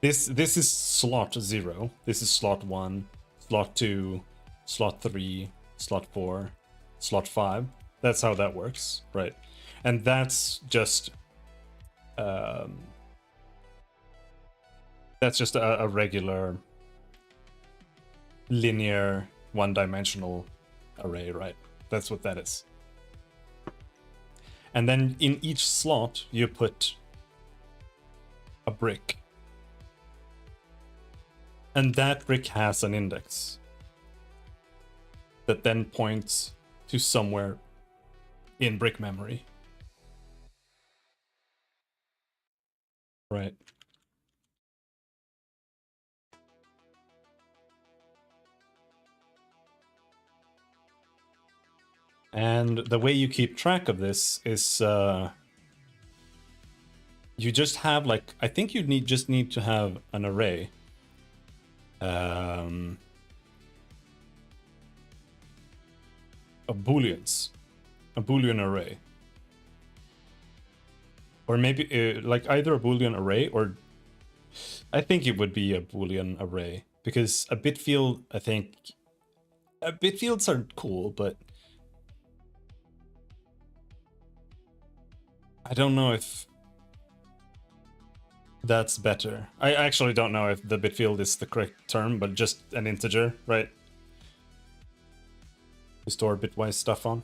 this is slot 0, this is slot 1, slot 2, slot 3, slot 4, slot 5. That's how that works, right? And that's just a regular linear one-dimensional array, right? That's what that is. And then in each slot you put a brick, and that brick has an index that then points to somewhere in brick memory, right? And the way you keep track of this is you just have like, I think you just need to have an array. Of booleans, a boolean array, or maybe like either a boolean array, or I think it would be a boolean array, because a bit field, I think bit fields are cool, but I don't know if that's better. I actually don't know if the bit field is the correct term, but just an integer, right? To store bitwise stuff on.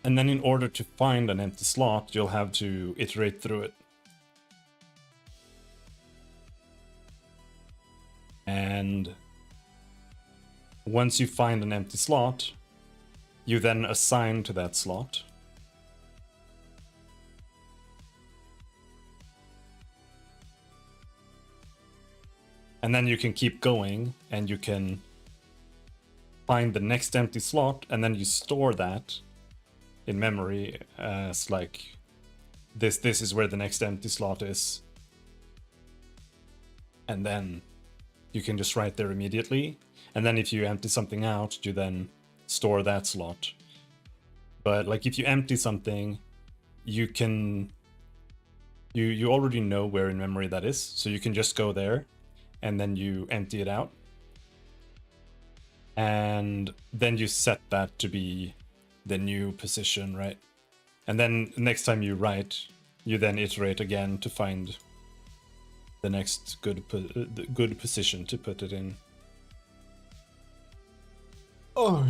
And then in order to find an empty slot, you'll have to iterate through it. And once you find an empty slot, you then assign to that slot. And then you can keep going, and you can find the next empty slot, and then you store that in memory as like, this is where the next empty slot is. And then you can just write there immediately. And then if you empty something out, you then store that slot. But like if you empty something, you can, you already know where in memory that is. So you can just go there and then you empty it out. And then you set that to be the new position, right? And then next time you write, you then iterate again to find the next good position to put it in. Oh,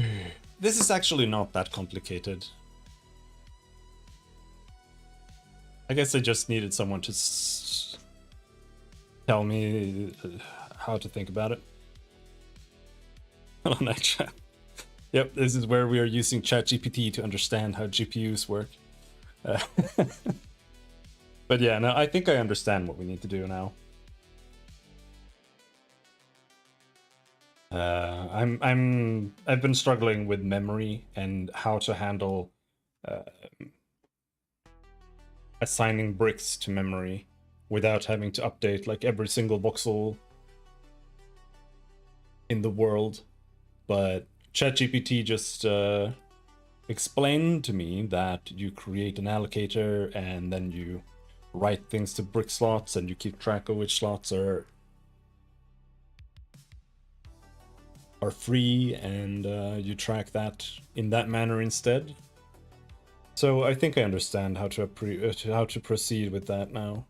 this is actually not that complicated. I guess I just needed someone to tell me how to think about it. Hello, Nightchat. Yep, this is where we are using ChatGPT to understand how GPUs work. But yeah, no, I think I understand what we need to do now. I've been struggling with memory and how to handle assigning bricks to memory without having to update like every single voxel in the world. But ChatGPT just explained to me that you create an allocator and then you write things to brick slots and you keep track of which slots are free, and you track that in that manner instead. So I think I understand how to proceed with that now.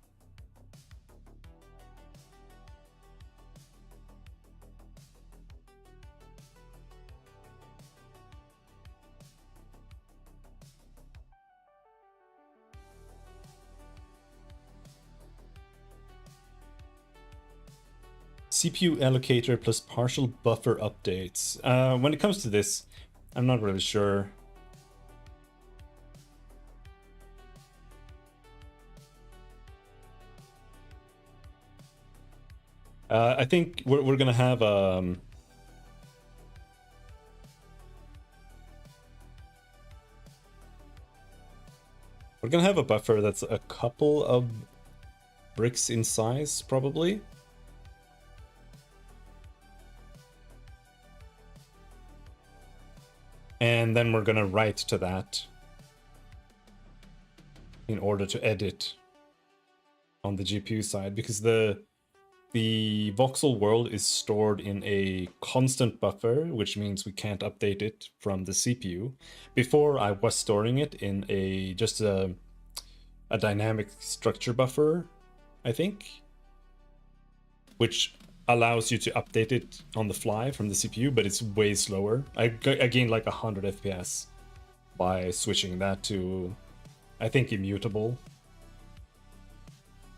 CPU allocator plus partial buffer updates. When it comes to this, I'm not really sure. I think we're gonna have we're gonna have a buffer that's a couple of bricks in size, probably. And then we're gonna write to that in order to edit on the GPU side, because the voxel world is stored in a constant buffer, which means we can't update it from the CPU. Before, I was storing it in just a dynamic structure buffer, I think, which allows you to update it on the fly from the CPU, but it's way slower. I gained like 100 FPS by switching that to, I think, immutable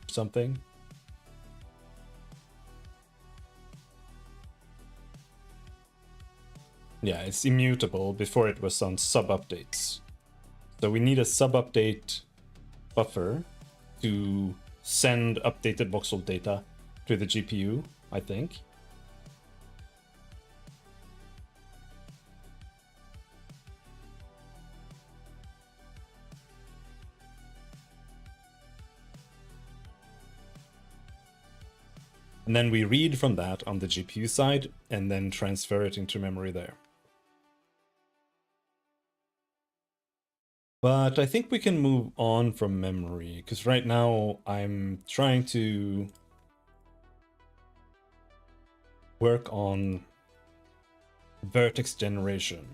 something. Yeah, it's immutable. Before it was on sub-updates. So we need a sub-update buffer to send updated voxel data to the GPU, I think. And then we read from that on the GPU side and then transfer it into memory there. But I think we can move on from memory, because right now I'm trying to work on vertex generation.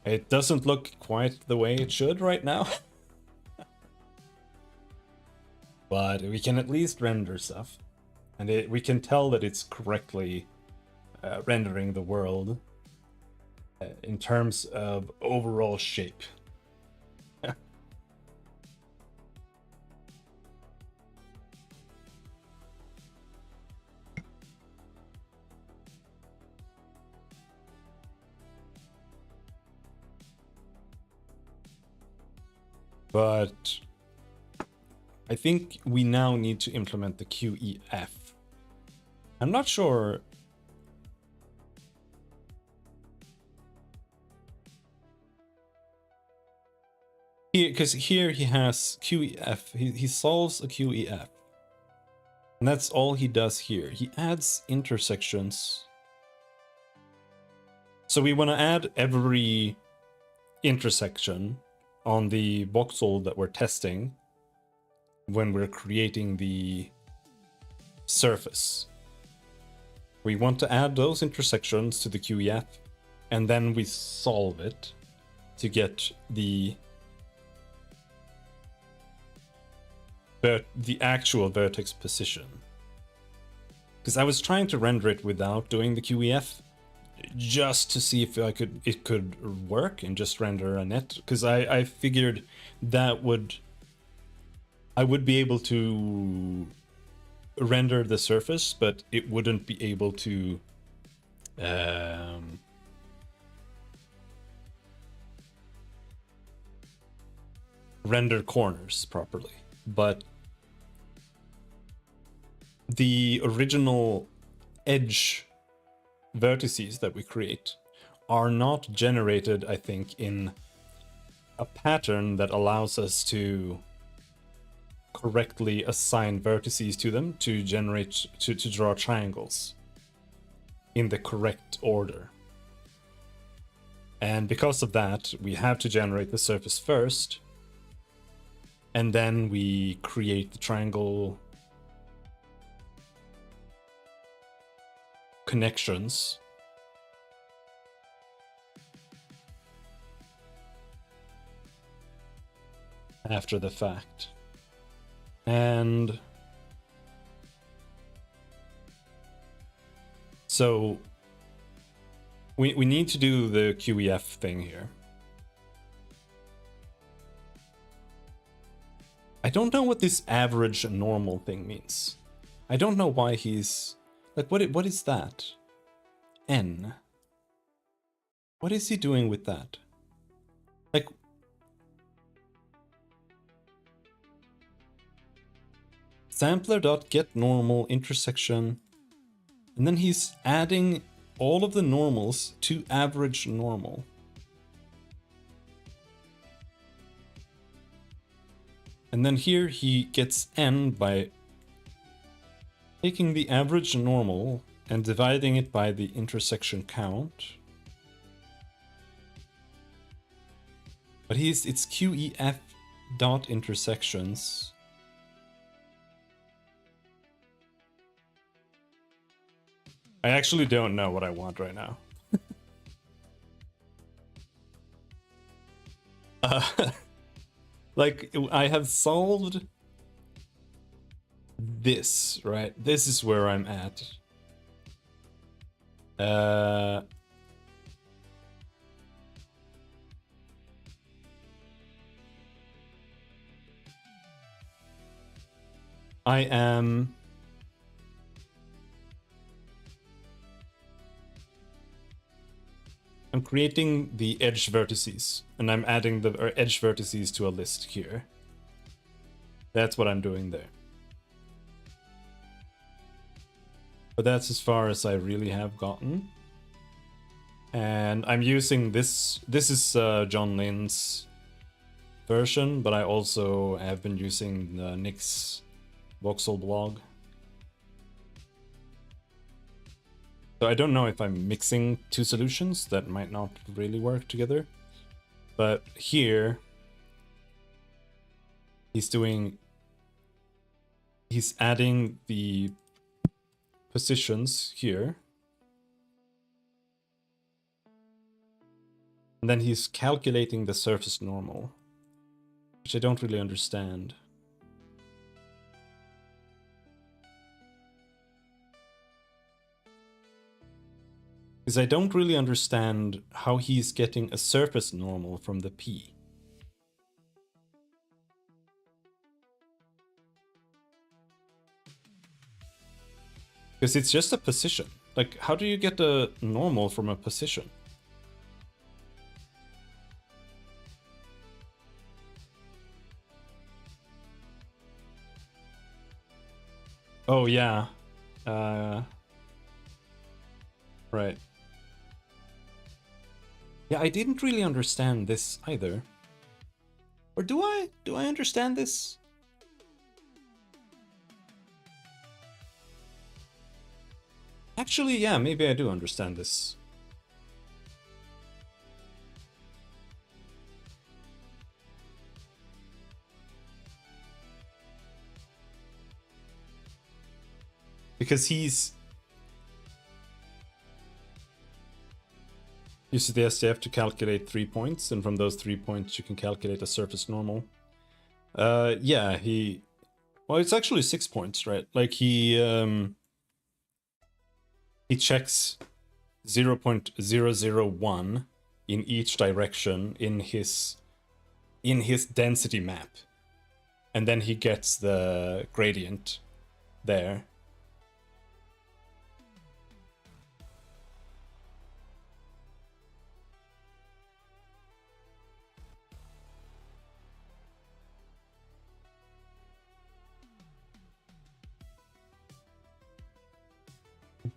It doesn't look quite the way it should right now. But we can at least render stuff. And we can tell that it's correctly rendering the world in terms of overall shape. But I think we now need to implement the QEF. I'm not sure. Because here he has QEF. He solves a QEF. And that's all he does here. He adds intersections. So we want to add every intersection on the voxel that we're testing when we're creating the surface. We want to add those intersections to the QEF, and then we solve it to get the actual vertex position. Because I was trying to render it without doing the QEF, just to see if it could work and just render a net, because I figured that I would be able to render the surface, but it wouldn't be able to render corners properly. But the original edge vertices that we create are not generated, I think, in a pattern that allows us to correctly assign vertices to them to generate to draw triangles in the correct order. And because of that, we have to generate the surface first, and then we create the triangle connections after the fact. And so we need to do the QEF thing here. I don't know what this average and normal thing means. I don't know why he's Like, what is that? N. What is he doing with that? Like, sampler.getNormal intersection, and then he's adding all of the normals to average normal. And then here he gets n by taking the average normal and dividing it by the intersection count. But it's QEF dot intersections. I actually don't know what I want right now. Like, I have solved this, right? This is where I'm at. I'm creating the edge vertices, and I'm adding the edge vertices to a list here. That's what I'm doing there. But that's as far as I really have gotten. And I'm using this. This is John Lynn's version, but I also have been using Nick's voxel blog. So I don't know if I'm mixing two solutions that might not really work together. But here, he's adding the positions here. And then he's calculating the surface normal, which I don't really understand. Because I don't really understand how he's getting a surface normal from the P. Because it's just a position. Like, how do you get a normal from a position? Oh, yeah. Right. Yeah, I didn't really understand this either. Or do I? Do I understand this? Actually, yeah, maybe I do understand this. Because he's... Uses the SDF to calculate 3 points, and from those 3 points you can calculate a surface normal. Yeah, he... Well, it's actually 6 points, right? Like, he checks 0.001 in each direction in his density map. And then he gets the gradient there.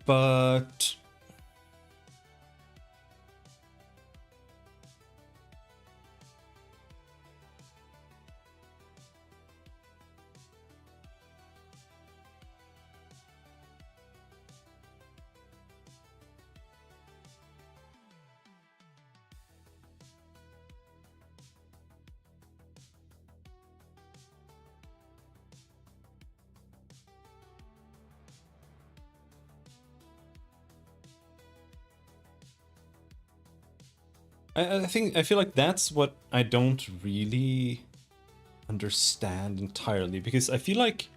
But I feel like that's what I don't really understand entirely, because I feel like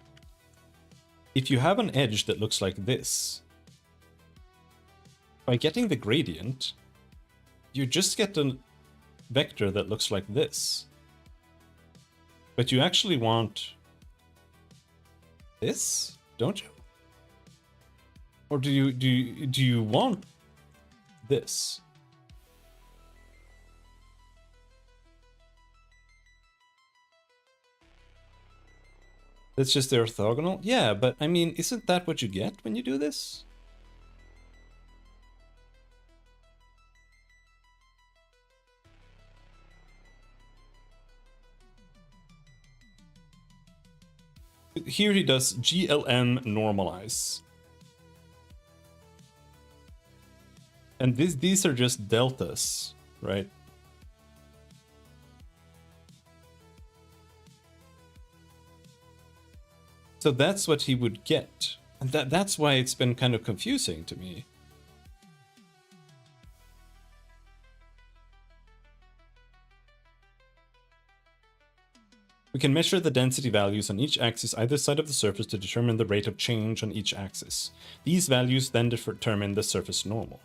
if you have an edge that looks like this, by getting the gradient, you just get a vector that looks like this. But you actually want this, don't you? Or do you want this? That's just the orthogonal? Yeah, but I mean, isn't that what you get when you do this? Here he does GLM normalize. And these are just deltas, right? So that's what he would get. And that's why it's been kind of confusing to me. We can measure the density values on each axis either side of the surface to determine the rate of change on each axis. These values then determine the surface normal.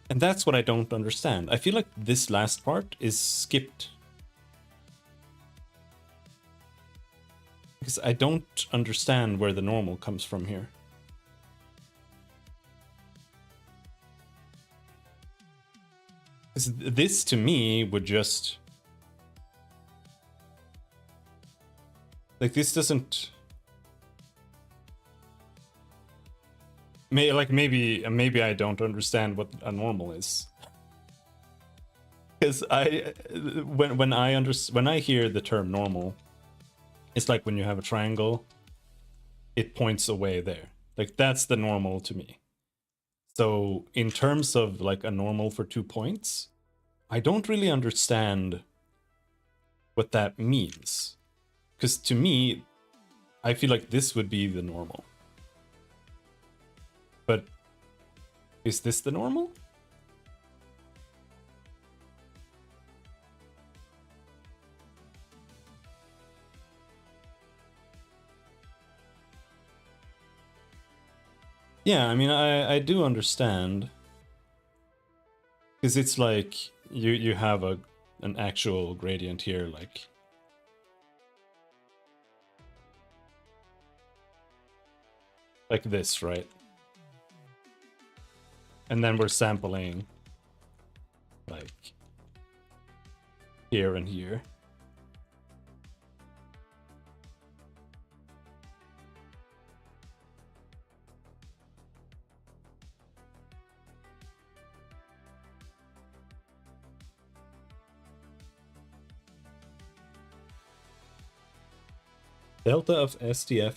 And that's what I don't understand. I feel like this last part is skipped. Because I don't understand where the normal comes from here. Because this to me would just... Like, this doesn't... Maybe I don't understand what a normal is. Because when I hear the term normal, it's like when you have a triangle, it points away there. Like, that's the normal to me. So in terms of like a normal for 2 points, I don't really understand what that means. Because to me, I feel like this would be the normal. But is this the normal? Yeah, I mean, I do understand. Because it's like you have an actual gradient here, like this, right? And then we're sampling like here and here. Delta of SDF.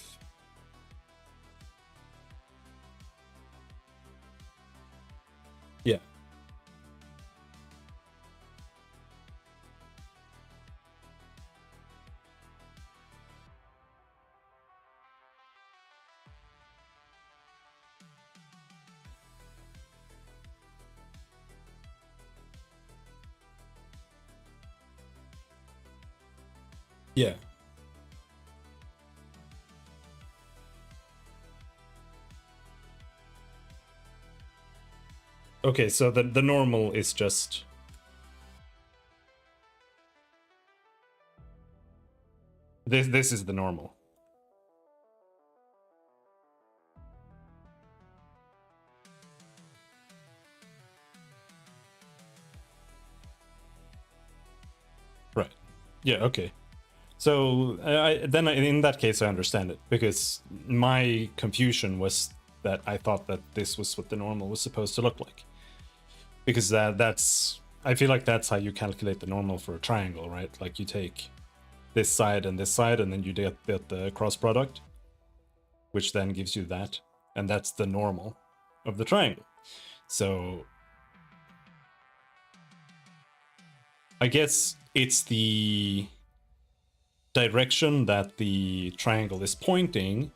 Yeah. Yeah. Okay, so the normal is just... This is the normal. Right. Yeah, okay. So in that case I understand it, because my confusion was that I thought that this was what the normal was supposed to look like. Because that's... I feel like that's how you calculate the normal for a triangle, right? Like you take this side, and then you get the cross product, which then gives you that, and that's the normal of the triangle. So I guess it's the direction that the triangle is pointing,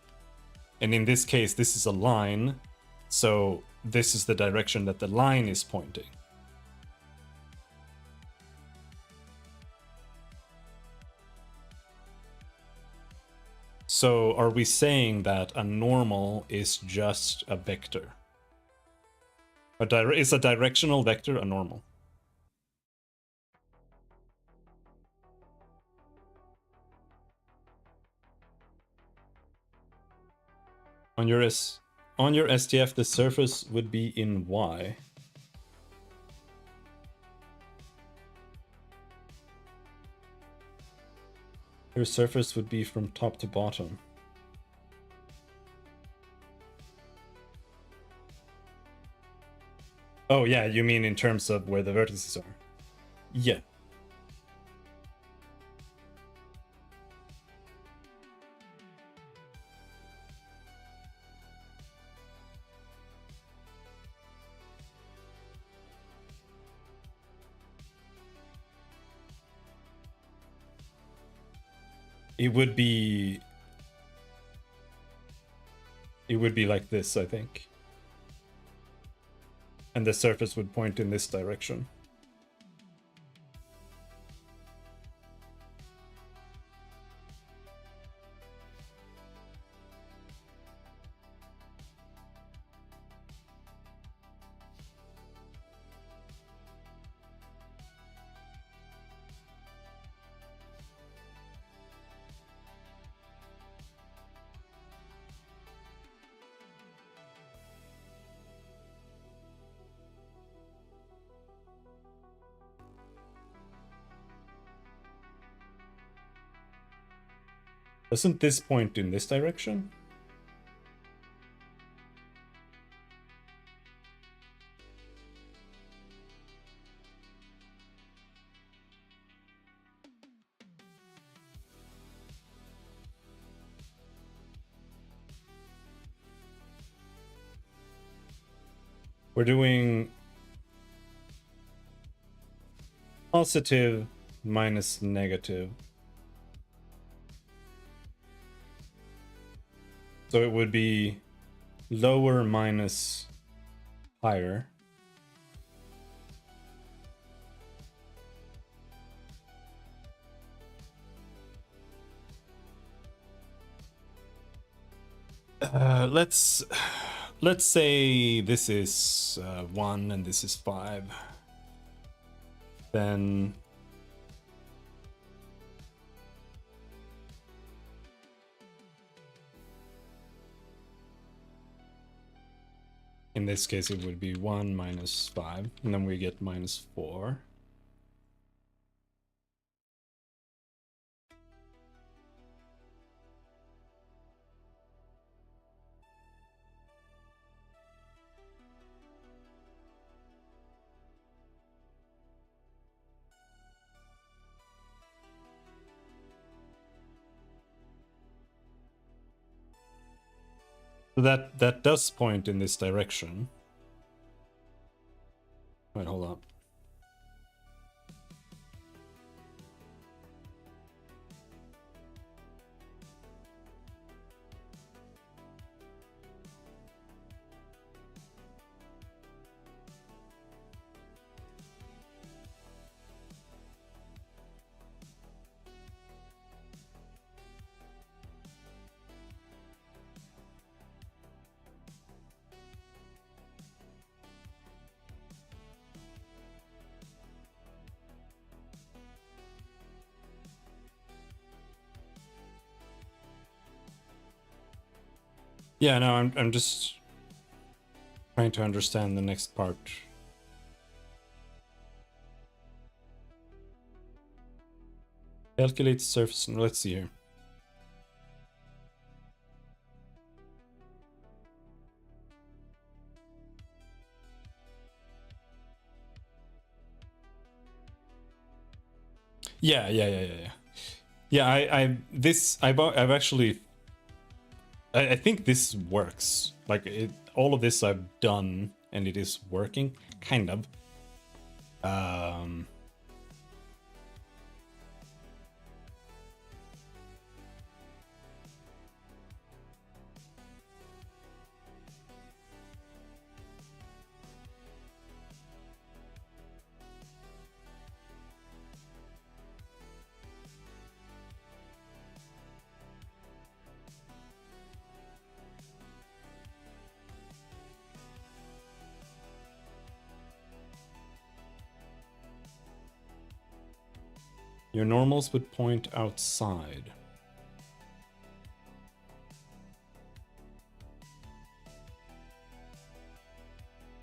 and in this case this is a line, so this is the direction that the line is pointing. So are we saying that a normal is just a vector? Is a directional vector a normal? On your STF, the surface would be in Y. Your surface would be from top to bottom. Oh yeah, you mean in terms of where the vertices are? Yeah. It would be like this, I think. And the surface would point in this direction. Doesn't this point in this direction? We're doing positive minus negative. So it would be lower minus higher. Let's say this is 1 and this is 5. Then in this case it would be 1 minus 5, and then we get minus 4. So that does point in this direction. Wait, hold up. Yeah, no, I'm just trying to understand the next part. Calculate surface. Let's see here. Yeah. Yeah, I've actually I think this works. Like all of this I've done and it is working, kind of. Your normals would point outside.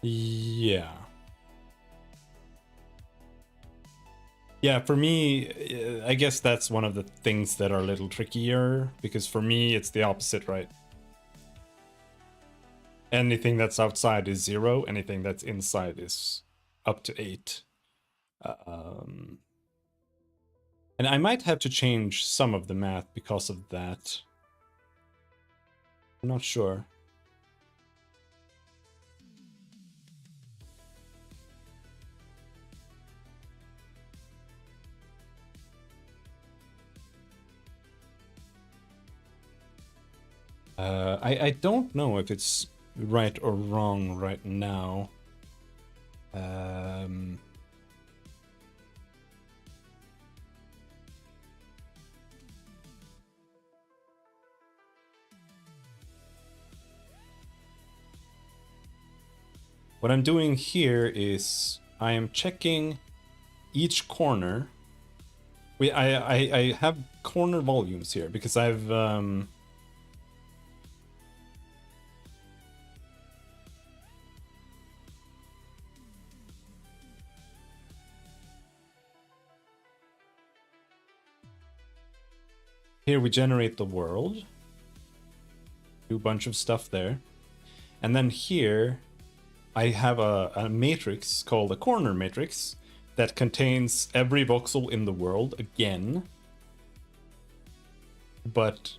Yeah. Yeah, for me, I guess that's one of the things that are a little trickier, because for me, it's the opposite, right? Anything that's outside is 0, anything that's inside is up to 8. And I might have to change some of the math because of that. I'm not sure. I don't know if it's right or wrong right now. What I'm doing here is I am checking each corner. I have corner volumes here because I've here we generate the world, do a bunch of stuff there, and then here I have a matrix called a corner matrix that contains every voxel in the world again, but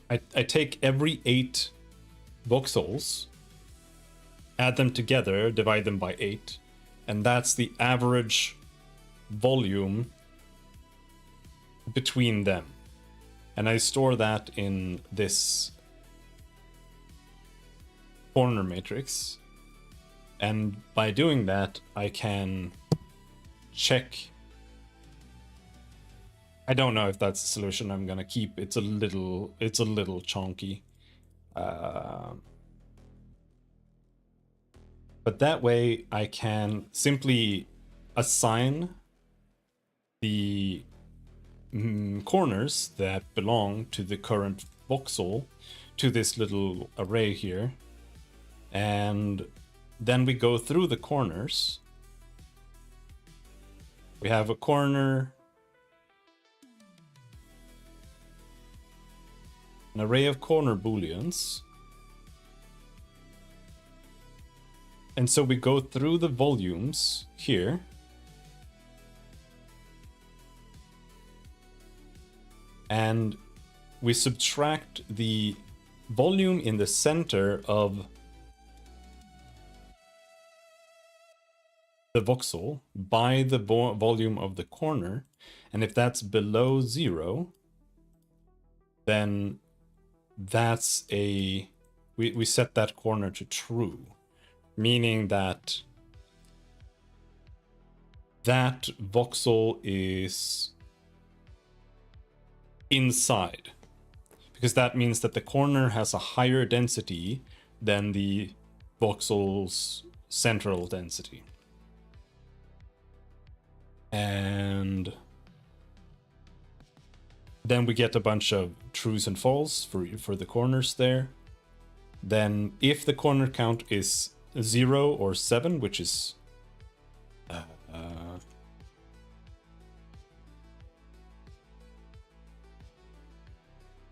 I take every 8 voxels, add them together, divide them by 8, and that's the average volume between them. And I store that in this corner matrix. And by doing that, I can check. I don't know if that's a solution I'm gonna keep. It's a little chonky. But that way I can simply assign the corners that belong to the current voxel to this little array here. And then we go through the corners. We have a corner, an array of corner booleans. And so we go through the volumes here. And we subtract the volume in the center of the voxel by the volume of the corner. And if that's below 0, then that's we set that corner to true, meaning that that voxel is inside, because that means that the corner has a higher density than the voxel's central density. And then we get a bunch of trues and false for the corners there. Then if the corner count is 0 or 7, which is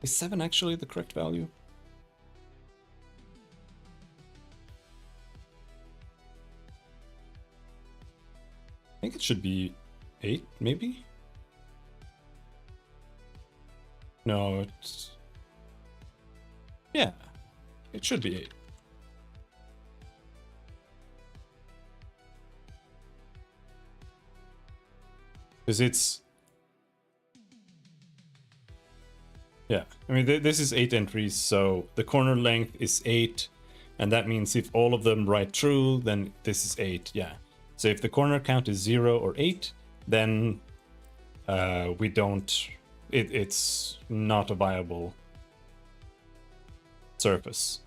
is 7 actually the correct value? I think it should be 8, maybe? No, it's... yeah, it should be 8. Because it's... yeah, I mean, this is 8 entries, so the corner length is 8, and that means if all of them write true, then this is 8, yeah. So if the corner count is 0 or 8, then we don't... it's not a viable surface.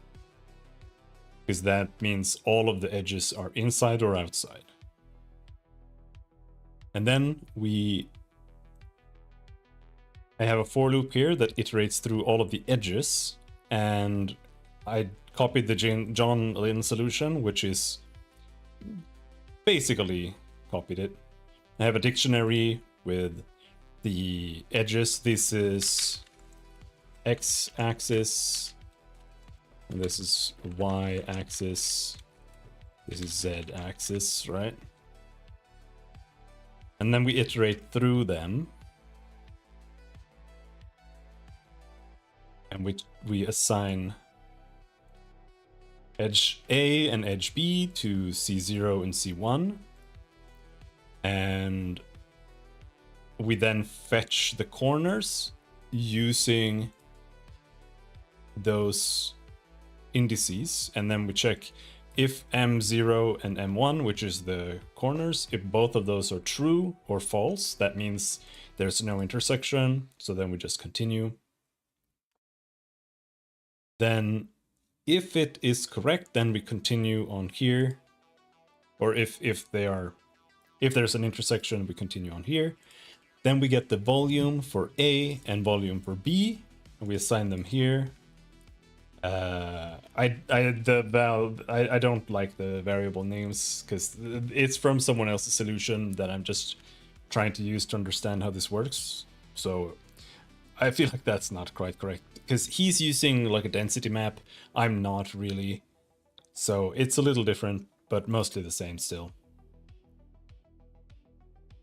Because that means all of the edges are inside or outside. And then I have a for loop here that iterates through all of the edges, and I copied the John Lynn solution, which is basically copied it. I have a dictionary with the edges. This is x-axis, and this is y-axis. This is z-axis, right? And then we iterate through them. And we assign edge A and edge B to C0 and C1. And we then fetch the corners using those indices. And then we check if M0 and M1, which is the corners, if both of those are true or false, that means there's no intersection. So then we just continue. Then if it is correct, then we continue on here. Or if there's an intersection, we continue on here. Then we get the volume for A and volume for B, and we assign them here. I don't like the variable names because it's from someone else's solution that I'm just trying to use to understand how this works. So I feel like that's not quite correct because he's using like a density map. I'm not really. So it's a little different, but mostly the same still.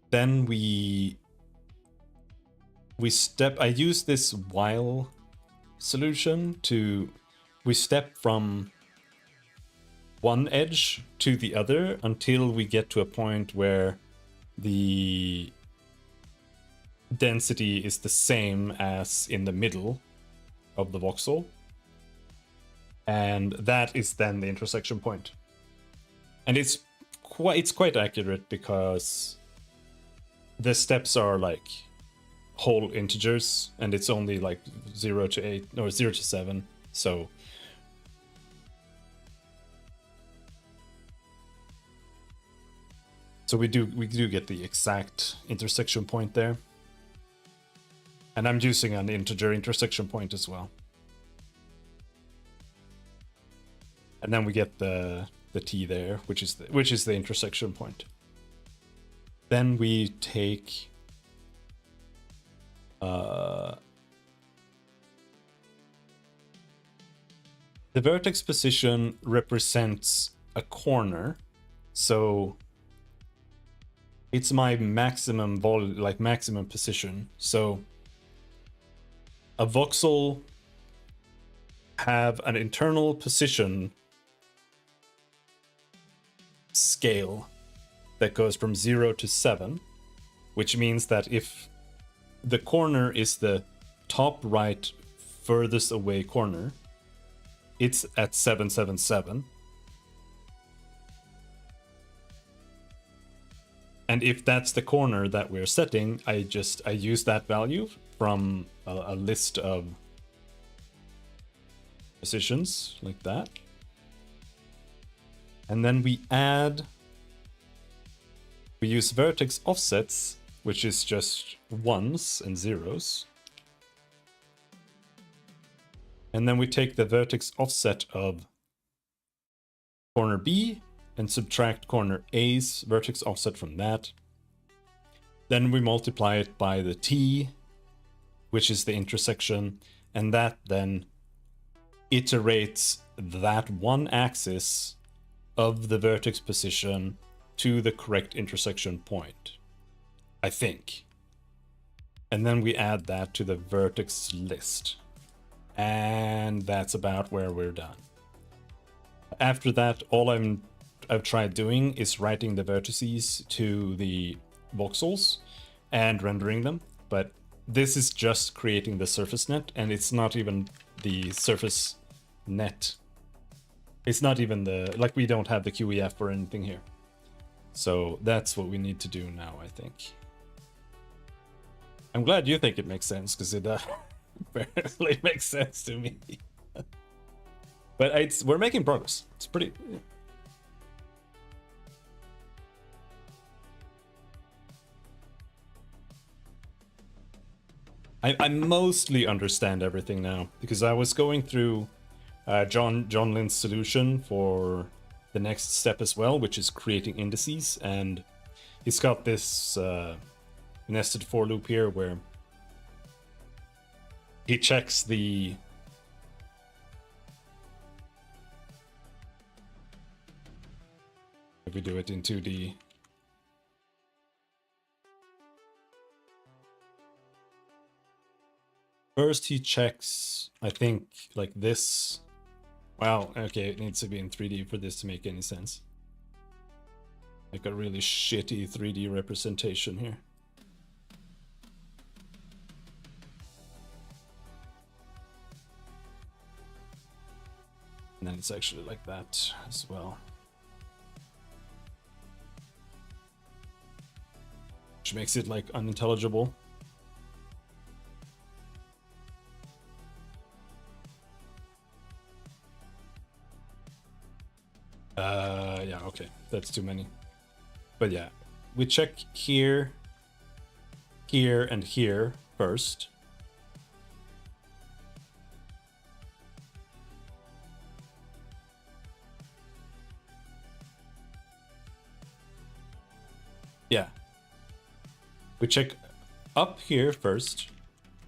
Then I use this while solution we step from one edge to the other until we get to a point where the density is the same as in the middle of the voxel. And that is then the intersection point. And it's quite accurate because the steps are like whole integers and it's only like 0 to 8 or 0 to 7. So we do get the exact intersection point there. And I'm using an integer intersection point as well. And then we get the t there, which is the intersection point. Then we take the vertex position represents a corner, so it's my maximum maximum position. So a voxel have an internal position scale that goes from 0 to 7, which means that if the corner is the top right furthest away corner, it's at 777. And if that's the corner that we're setting, I use that value from a list of positions like that. And then we use vertex offsets, which is just ones and zeros. And then we take the vertex offset of corner B and subtract corner A's vertex offset from that. Then we multiply it by the t, which is the intersection, and that then iterates that one axis of the vertex position to the correct intersection point, I think. And then we add that to the vertex list. And that's about where we're done. After that, all I've tried doing is writing the vertices to the voxels and rendering them, but this is just creating the surface net, and it's not even the surface net. It's not even we don't have the QEF or anything here. So that's what we need to do now, I think. I'm glad you think it makes sense, because it barely makes sense to me. But we're making progress. It's pretty... Yeah. I mostly understand everything now, because I was going through John Lynn's solution for the next step as well, which is creating indices, and he's got this nested for loop here where he checks the if we do it in 2D. First he checks, I think, like this. Wow, okay, it needs to be in 3D for this to make any sense. Like a really shitty 3D representation here. And then it's actually like that as well. Which makes it like unintelligible. Yeah, okay, that's too many. But yeah, we check here, here, and here first. Yeah. We check up here first,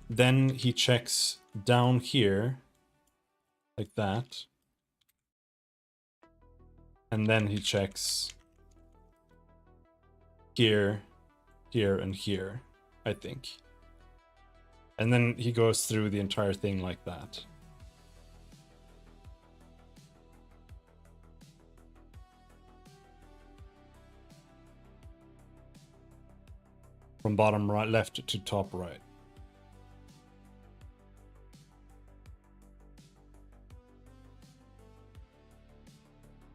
then he checks down here, like that. And then he checks here, here, and here, I think. And then he goes through the entire thing like that. From bottom right, left to top right.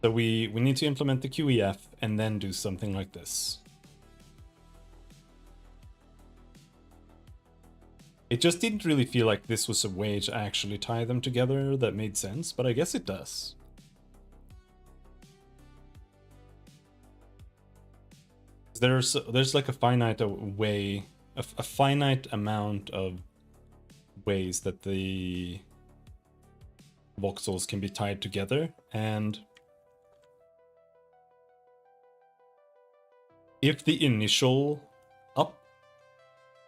So we need to implement the QEF and then do something like this. It just didn't really feel like this was a way to actually tie them together that made sense, but I guess it does. There's like a finite way, a finite amount of ways that the voxels can be tied together, and if the initial up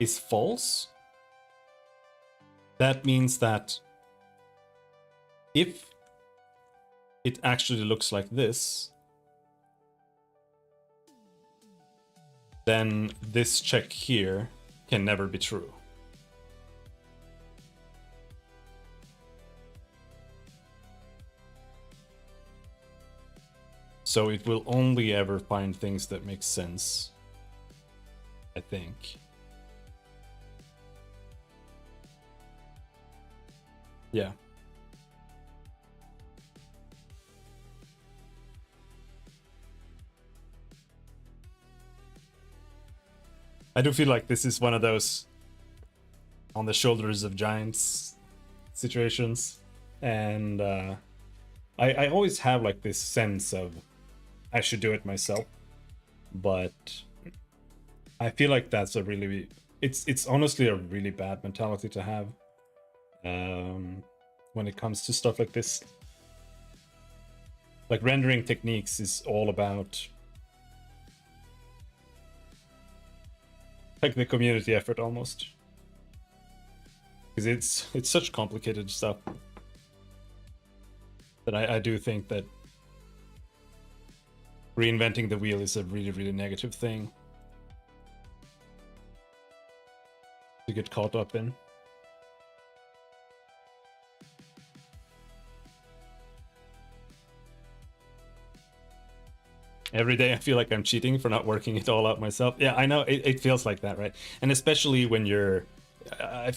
is false, that means that if it actually looks like this, then this check here can never be true. So it will only ever find things that make sense, I think. Yeah. I do feel like this is one of those on the shoulders of giants situations, and I always have like this sense of I should do it myself, but I feel like that's a really it's honestly a really bad mentality to have when it comes to stuff like this. Like rendering techniques is all about like the community effort almost, because it's such complicated stuff that I do think that reinventing the wheel is a really negative thing to get caught up in. Every day I feel like I'm cheating for not working it all out myself. Yeah, I know, it feels like that, right? And especially when you're... I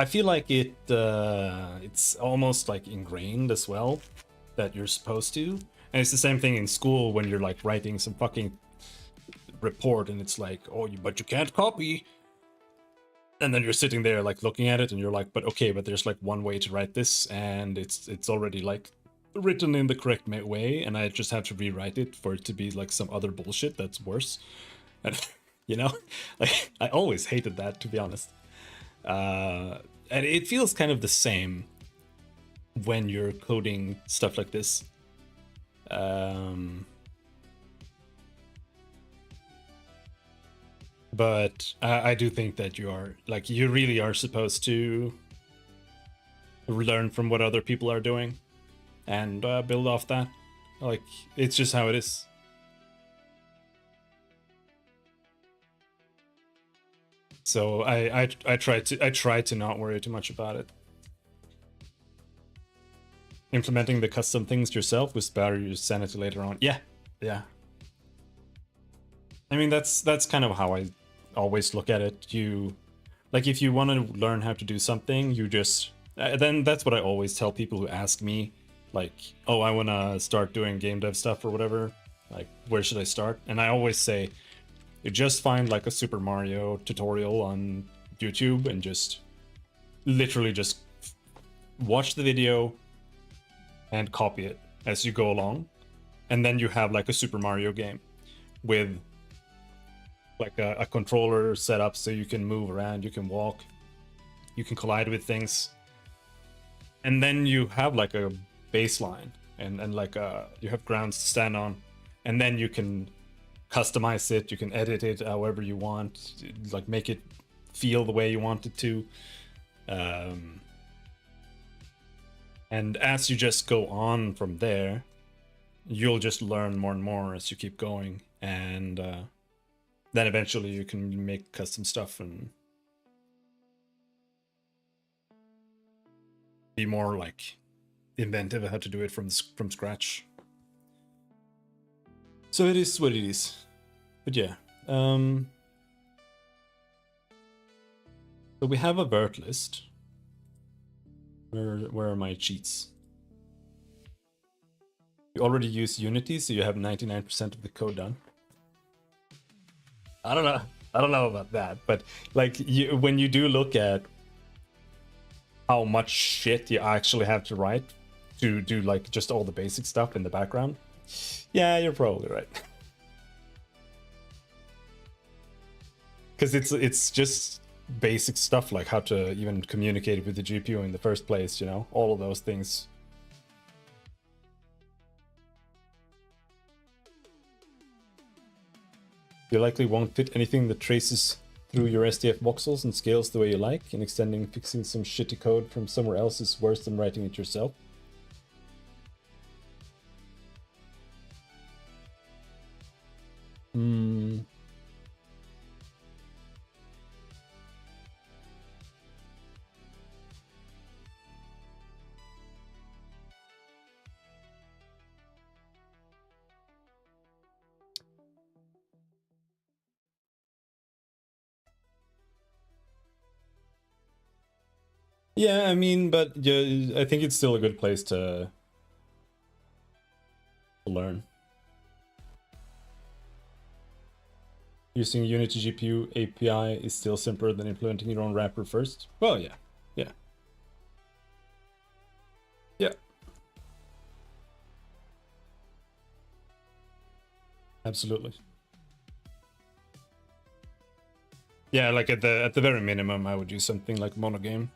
feel like it's almost like ingrained as well that you're supposed to. And it's the same thing in school when you're like writing some fucking report and it's like, oh, but you can't copy. And then you're sitting there like looking at it and you're like, but okay, but there's like one way to write this and it's already like written in the correct way, and I just have to rewrite it for it to be like some other bullshit that's worse. And you know, like I always hated that, to be honest. And it feels kind of the same when you're coding stuff like this. But I do think that you are, like, you really are supposed to learn from what other people are doing and build off that. Like, it's just how it is. So I try to not worry too much about it. Implementing the custom things yourself will spare your sanity later on. Yeah, yeah. I mean, that's kind of how I always look at it. You, like, if you want to learn how to do something, you just then that's what I always tell people who ask me, like, oh, I want to start doing game dev stuff or whatever. Like, where should I start? And I always say, you just find like a Super Mario tutorial on YouTube and just literally just watch the video and copy it as you go along. And then you have like a Super Mario game with like a controller set up so you can move around, you can walk, you can collide with things. And then you have like a baseline and like you have grounds to stand on. And then you can customize it, you can edit it however you want, like make it feel the way you want it to. And as you just go on from there, you'll just learn more and more as you keep going, and then eventually you can make custom stuff and be more like inventive how to do it from scratch. So it is what it is. But yeah, so we have a vert list. Where are my cheats? You already use Unity, so you have 99% of the code done. I don't know about that, but like when you do look at how much shit you actually have to write to do like just all the basic stuff in the background, yeah, you're probably right. Because it's just basic stuff like how to even communicate with the GPU in the first place, you know, all of those things. You likely won't fit anything that traces through your SDF voxels and scales the way you like, and extending fixing some shitty code from somewhere else is worse than writing it yourself. Yeah, I mean, but yeah, I think it's still a good place to learn. Using Unity GPU API is still simpler than implementing your own wrapper first. Well, yeah, yeah, yeah. Absolutely. Yeah, like at the very minimum, I would use something like Monogame.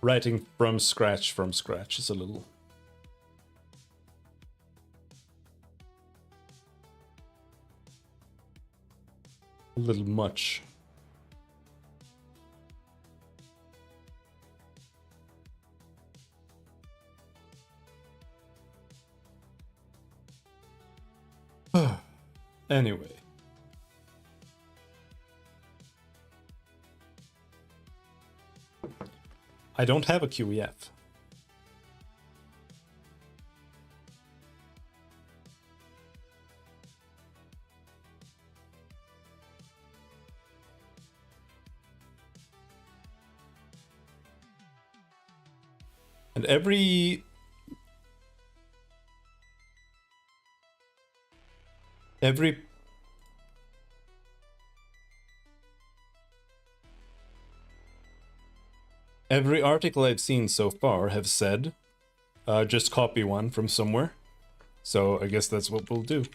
Writing from scratch is a little much. Anyway. I don't have a QEF. And every article I've seen so far have said just copy one from somewhere. So I guess that's what we'll do.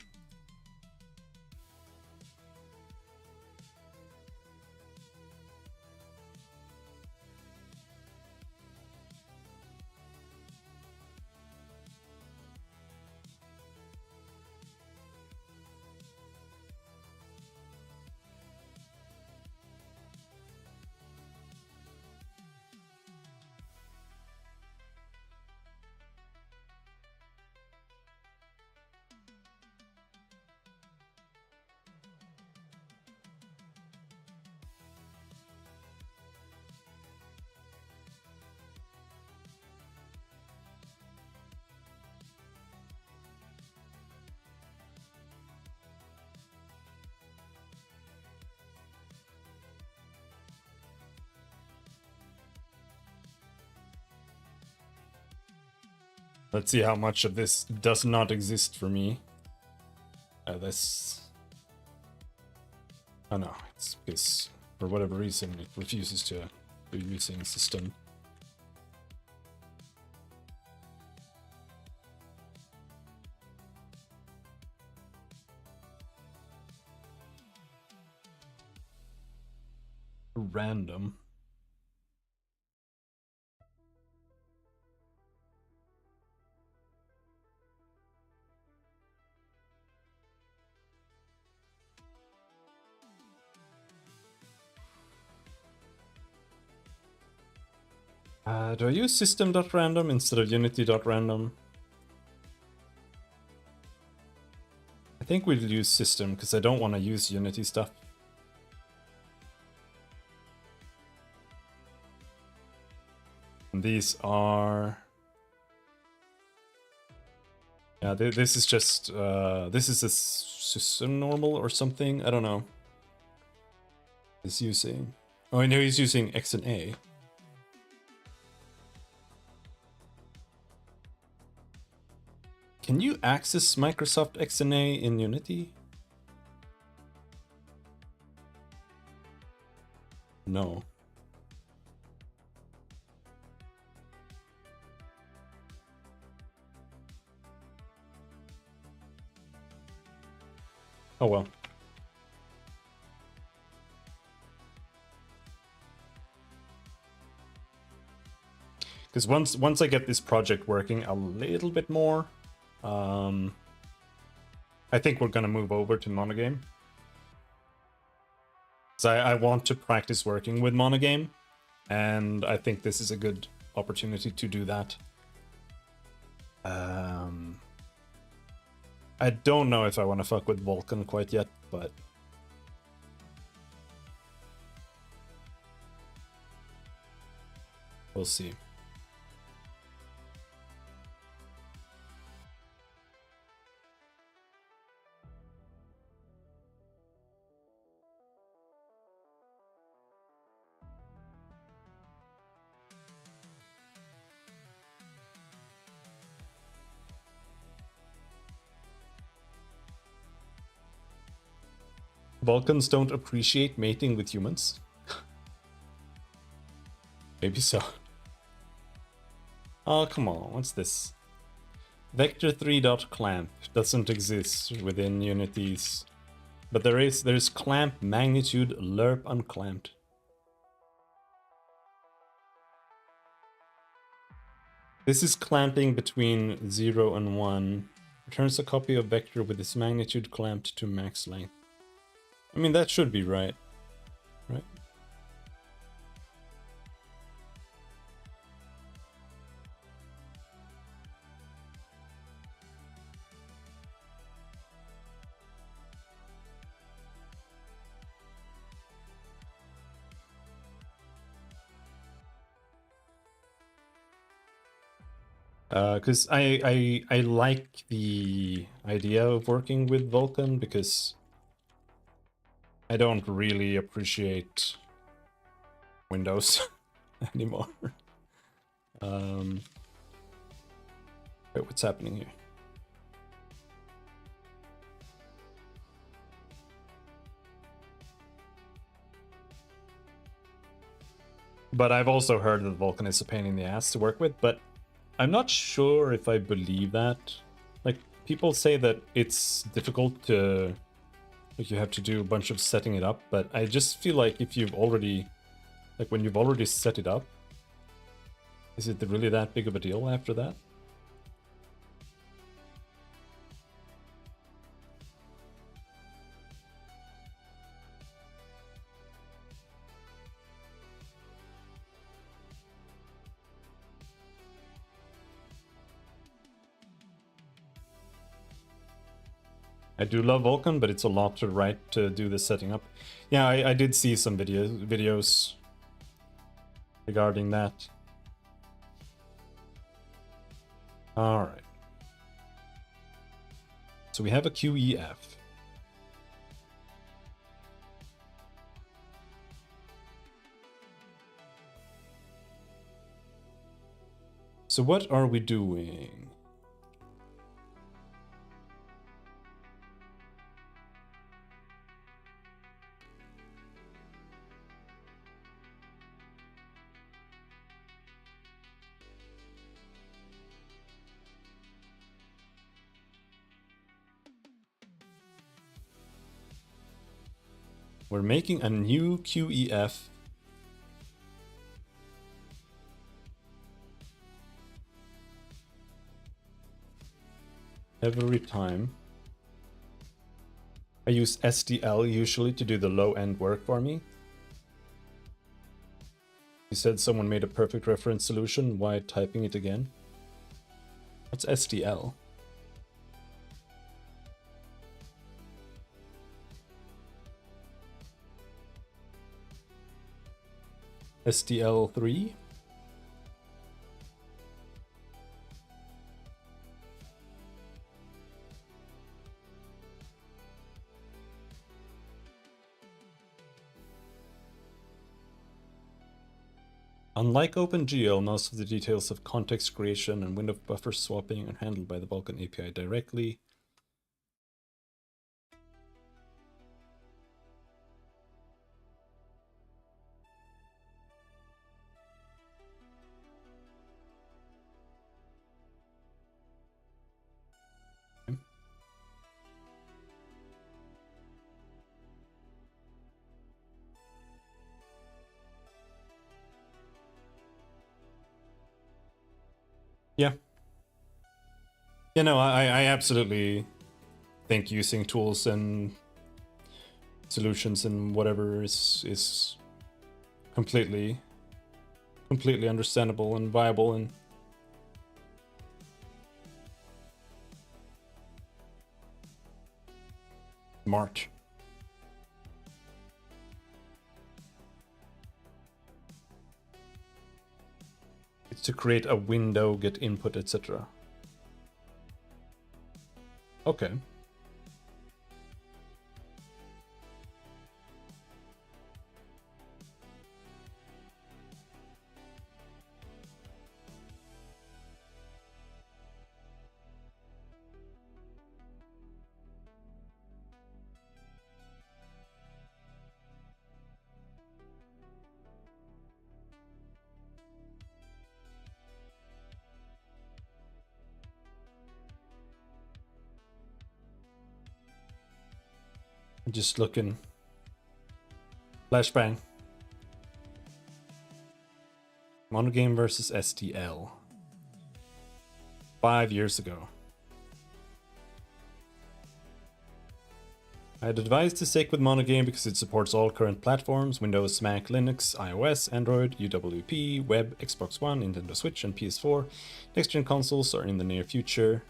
Let's see how much of this does not exist for me. This... Oh no, it's because for whatever reason it refuses to do using system. Random. Do I use system.random instead of unity.random? I think we'll use system because I don't want to use unity stuff. And these are... Yeah, this is just... this is a system normal or something? I don't know. He's using... Oh, I know he's using X and A. Can you access Microsoft XNA in Unity? No. Oh well. Because once I get this project working a little bit more, I think we're gonna move over to Monogame. So I want to practice working with Monogame, and I think this is a good opportunity to do that. I don't know if I want to fuck with Vulkan quite yet, but we'll see. Vulcans don't appreciate mating with humans. Maybe so. Oh, come on, what's this? Vector3.clamp doesn't exist within Unity's, but there's clamp magnitude lerp unclamped. This is clamping between 0 and 1. Returns a copy of vector with its magnitude clamped to max length. I mean, that should be right. Right? Because I like the idea of working with Vulkan because I don't really appreciate Windows anymore. Wait, what's happening here? But I've also heard that Vulkan is a pain in the ass to work with, but I'm not sure if I believe that. Like, people say that it's difficult to, like, you have to do a bunch of setting it up, but I just feel like if you've already, like, when you've already set it up, is it really that big of a deal after that? I do love Vulkan, but it's a lot to write to do the setting up. Yeah, I did see some videos regarding that. All right. So we have a QEF. So what are we doing? We're making a new QEF. Every time. I use SDL usually to do the low-end work for me. You said someone made a perfect reference solution. Why typing it again? What's SDL? SDL3? Unlike OpenGL, most of the details of context creation and window buffer swapping are handled by the Vulkan API directly. Yeah. Yeah, no, I absolutely think using tools and solutions and whatever is completely understandable and viable and smart. It's to create a window, get input, etc. Okay. Just looking. Flashbang. Monogame versus STL. 5 years ago. I'd advise to stick with Monogame because it supports all current platforms: Windows, Mac, Linux, iOS, Android, UWP, Web, Xbox One, Nintendo Switch, and PS4. Next-gen consoles are in the near future.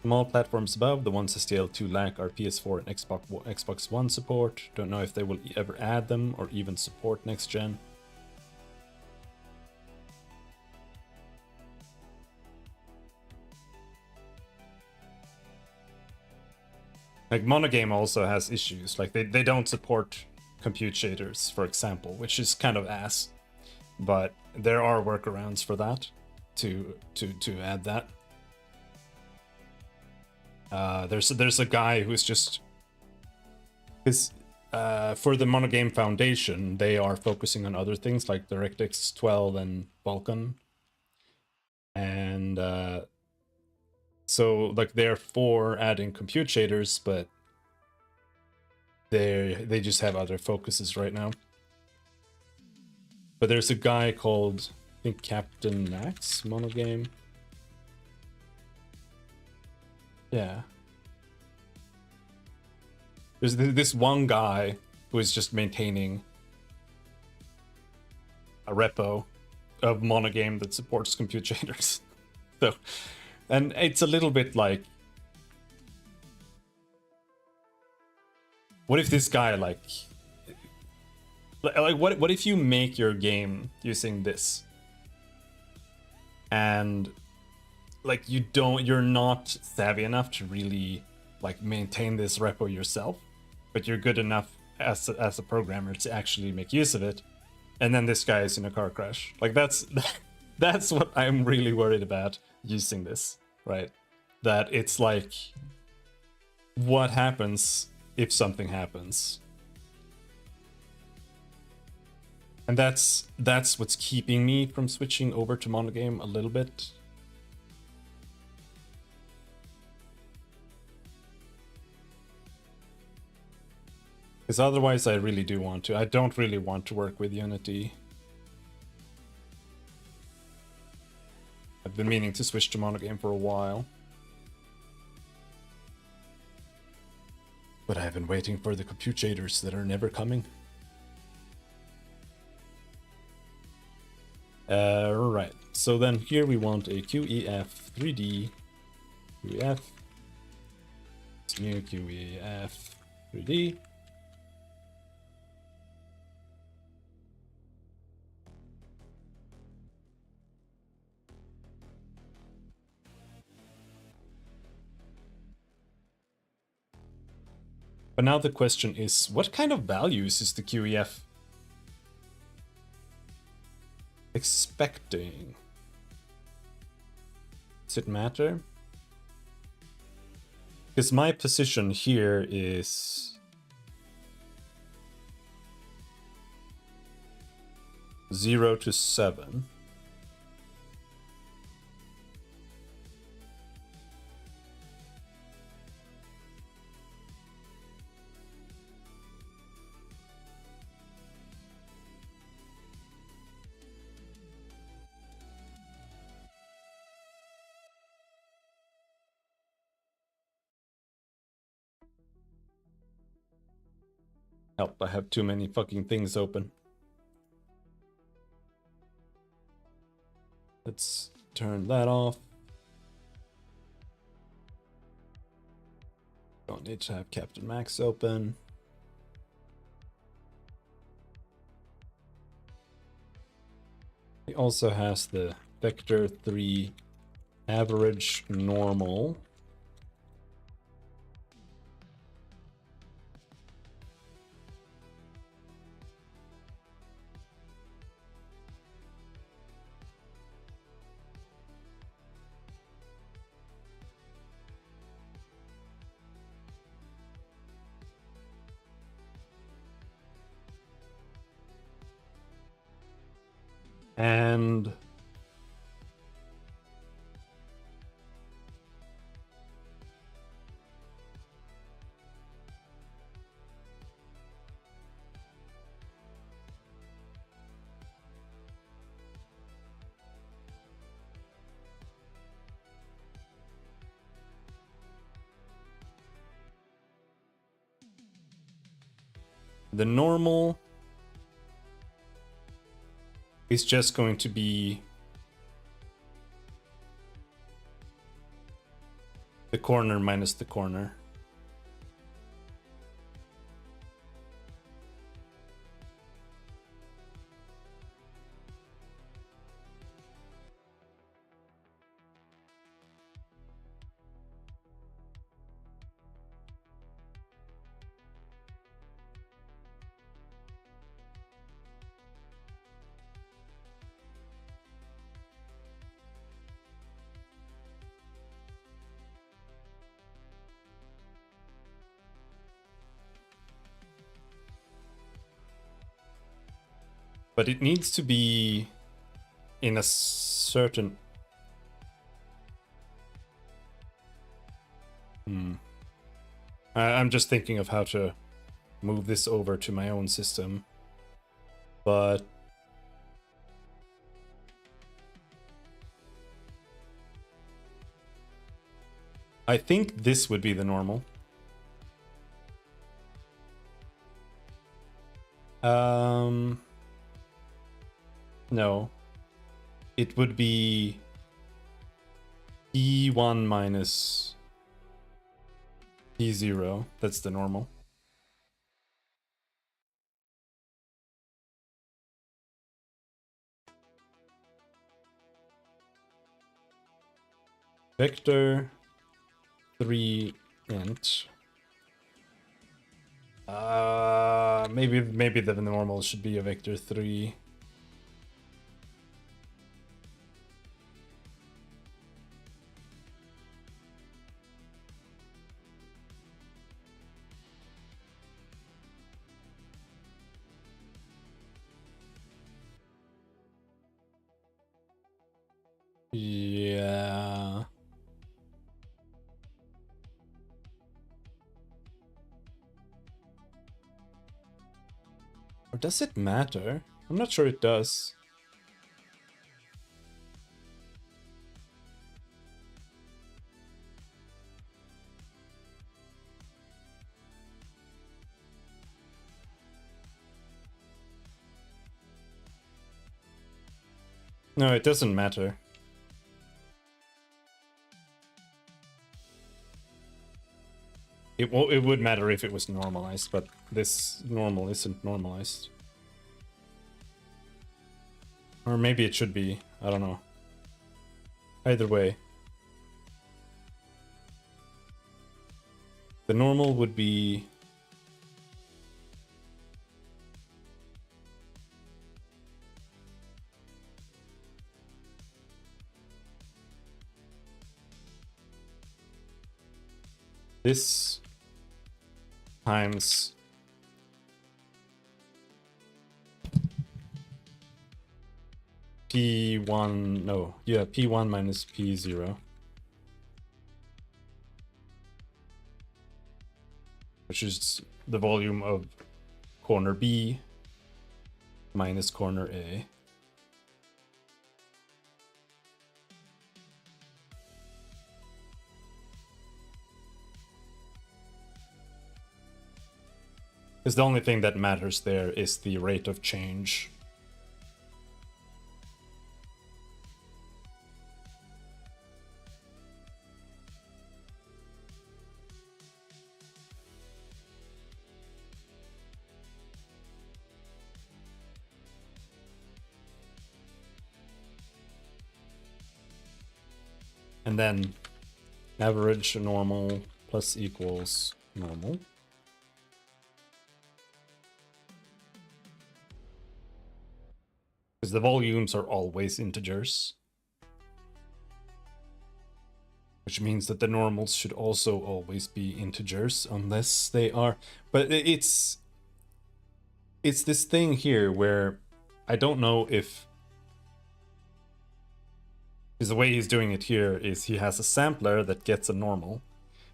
From all platforms above, the ones STL2 lack are PS4 and Xbox One support. Don't know if they will ever add them or even support next-gen. Like, Monogame also has issues. Like, they don't support compute shaders, for example, which is kind of ass. But there are workarounds for that, to add that. There's a guy who's just... Because for the Monogame Foundation, they are focusing on other things like DirectX 12 and Vulkan. And so like they're for adding compute shaders, but they just have other focuses right now. But there's a guy called, I think, Captain Max Monogame. Yeah. There's this one guy who is just maintaining a repo of Monogame that supports compute shaders. So, and it's a little bit like, what if this guy like what if you make your game using this, and like you're not savvy enough to really like maintain this repo yourself, but you're good enough as a programmer to actually make use of it, and then this guy is in a car crash. Like that's what I'm really worried about using this, right? That it's like, what happens if something happens? And that's what's keeping me from switching over to Monogame a little bit. Because otherwise I really do want to. I don't really want to work with Unity. I've been meaning to switch to Monogame for a while. But I've been waiting for the compute shaders that are never coming. Right, so then here we want a QEF 3D, QEF, it's new QEF 3D. But now the question is, what kind of values is the QEF expecting? Does it matter? Because my position here is 0 to 7. Help, I have too many fucking things open. Let's turn that off. Don't need to have Captain Max open. He also has the Vector 3 average normal. And the normal is just going to be the corner minus the corner. But it needs to be in a certain... I'm just thinking of how to move this over to my own system. But... I think this would be the normal. No. It would be P1 minus P0. That's the normal. Vector 3 int. Maybe the normal should be a vector 3. Yeah. Or does it matter? I'm not sure it does. No, it doesn't matter. It would matter if it was normalized, but this normal isn't normalized. Or maybe it should be, I don't know. Either way. The normal would be... this times P1, no, yeah, P1 minus P0. Which is the volume of corner B minus corner A. Because the only thing that matters there is the rate of change. And then average normal plus equals normal. Because the volumes are always integers. Which means that the normals should also always be integers, unless they are... But it's this thing here where I don't know if... Because the way he's doing it here is he has a sampler that gets a normal.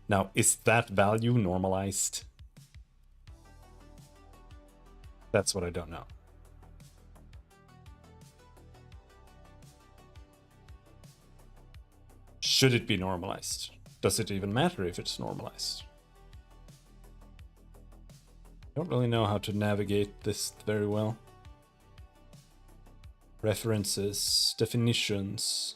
Now, is that value normalized? That's what I don't know. Should it be normalized? Does it even matter if it's normalized? I don't really know how to navigate this very well. References, definitions.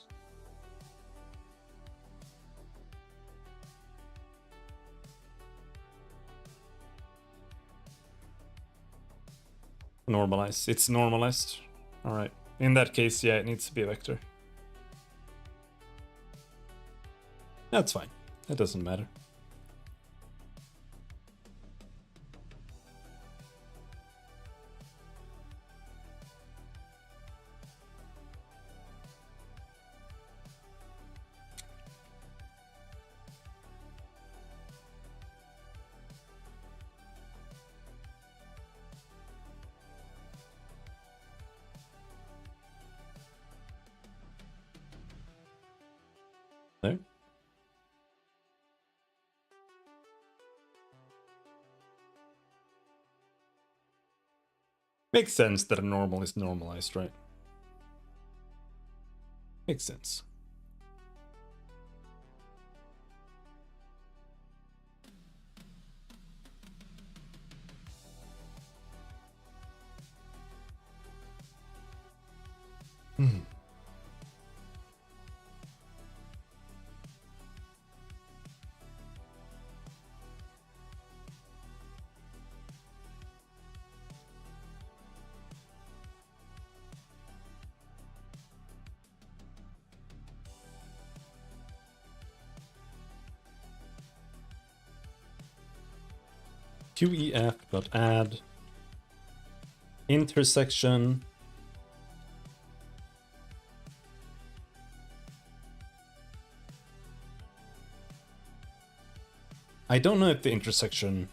Normalized. It's normalized. All right. In that case, yeah, it needs to be a vector. That's fine. That doesn't matter. There. Makes sense that a normal is normalized, right? Makes sense. Hmm. QEF.add intersection I don't know if the intersection.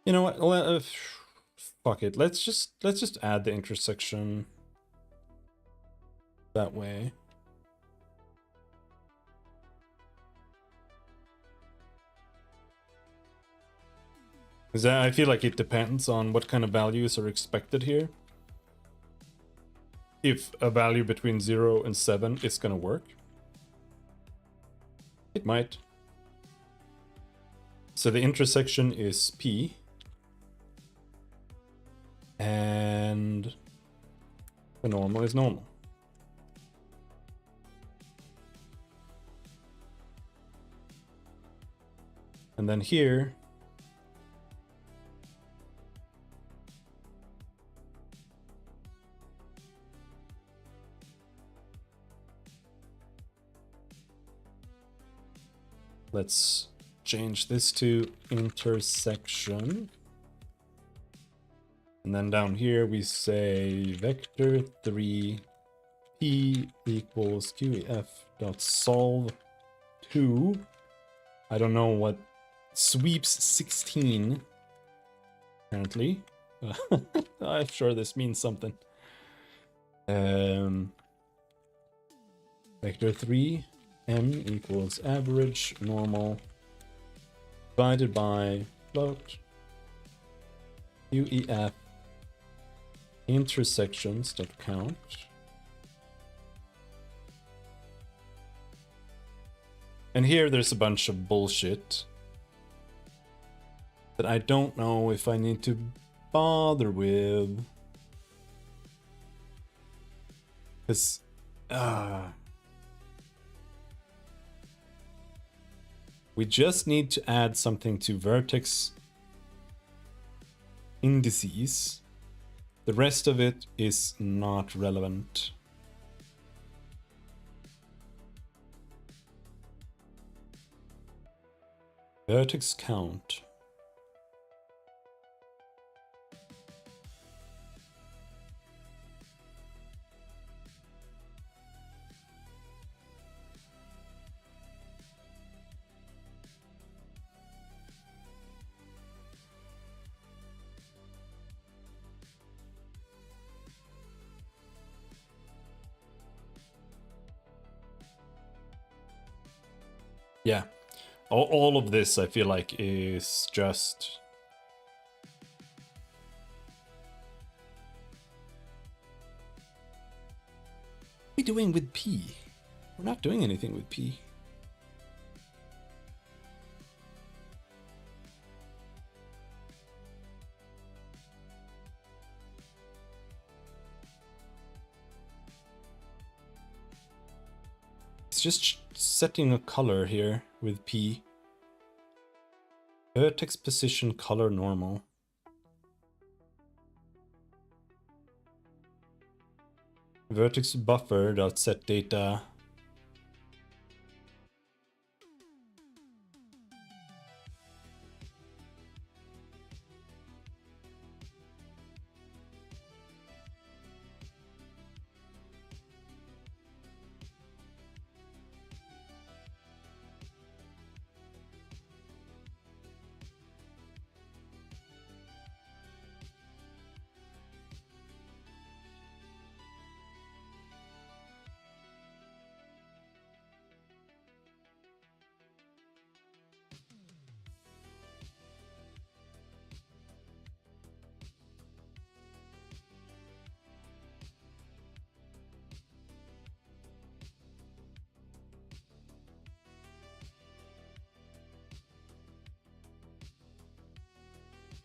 You know what? Fuck it. Let's just add the intersection that way. Because I feel like it depends on what kind of values are expected here. If a value between 0 and 7 is gonna work. It might. So the intersection is P. And the normal is normal. And then here, let's change this to intersection. And then down here we say vector 3 p equals qef.solve 2. I don't know what sweeps 16 apparently. I'm sure this means something. Vector 3 m equals average normal divided by float UEF intersections.count. And here there's a bunch of bullshit that I don't know if I need to bother with. Because, we just need to add something to vertex indices. The rest of it is not relevant. Vertex count. Yeah, all of this I feel like is just what are we doing with P? We're not doing anything with P. It's just setting a color here with P. Vertex position color normal. Vertex buffer dot set data.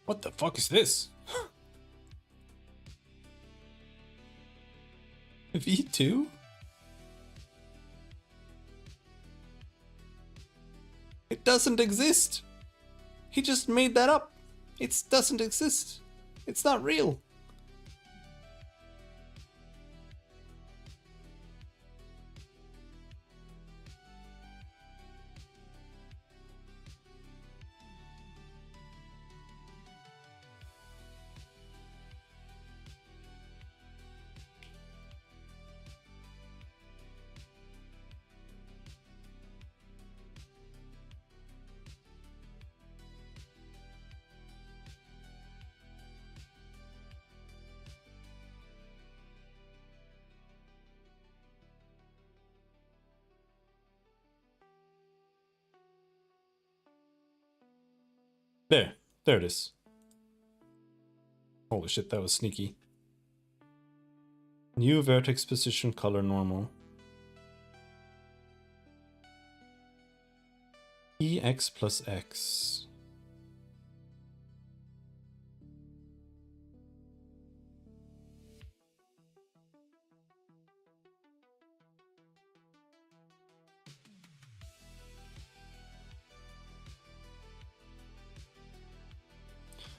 What the fuck is this? V2? It doesn't exist. He just made that up. It doesn't exist. It's not real. There it is. Holy shit, that was sneaky. New vertex position, color normal. EX plus X.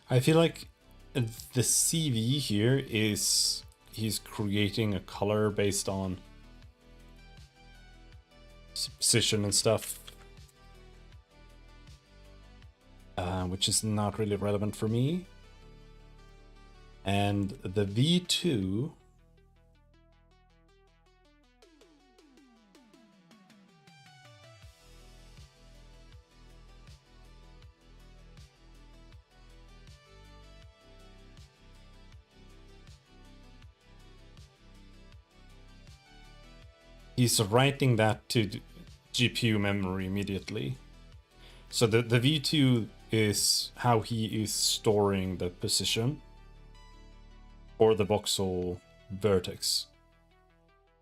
I feel like the CV here is he's creating a color based on position and stuff, which is not really relevant for me. And the V2 he's writing that to GPU memory immediately. So the V2 is how he is storing the position or the voxel vertex.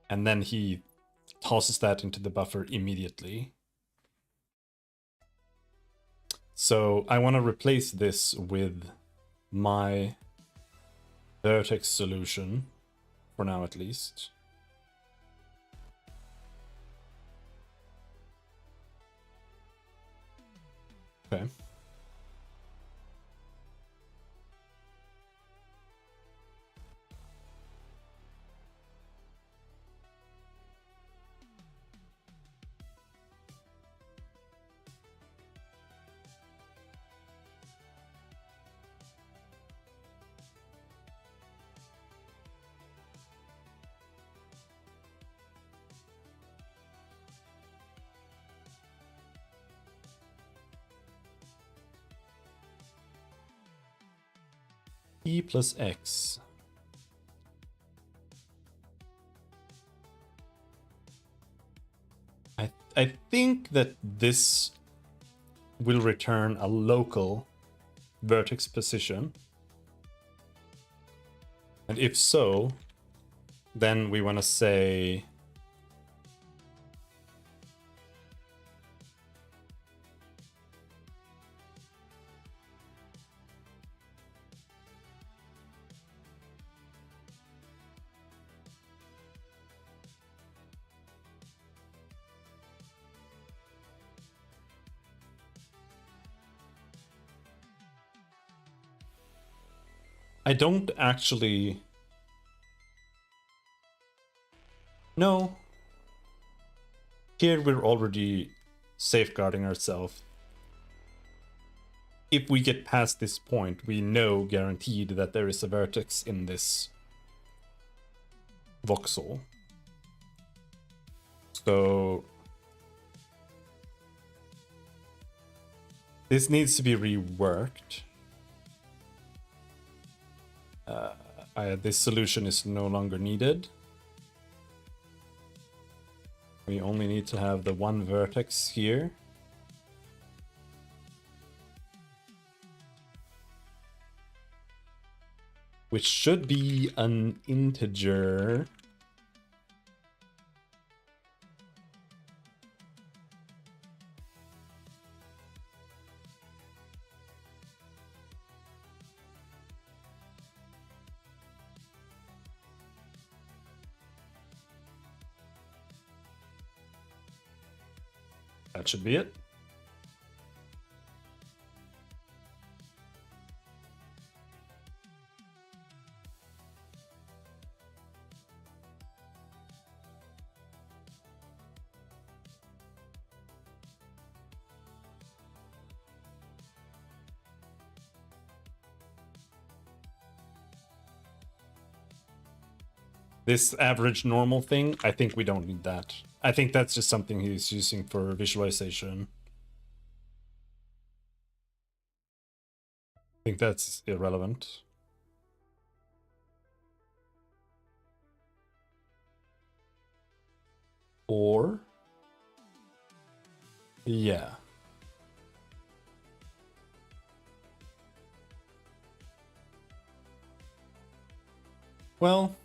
And then he tosses that into the buffer immediately. So I want to replace this with my vertex solution, for now at least. Okay. E plus X. I think that this will return a local vertex position. And if so, then we want to say I don't actually... No. Here we're already safeguarding ourselves. If we get past this point, we know guaranteed that there is a vertex in this voxel. So this needs to be reworked. This solution is no longer needed. We only need to have the one vertex here. Which should be an integer. That should be it. This average normal thing, I think we don't need that. I think that's just something he's using for visualization. I think that's irrelevant. Or... yeah. Well...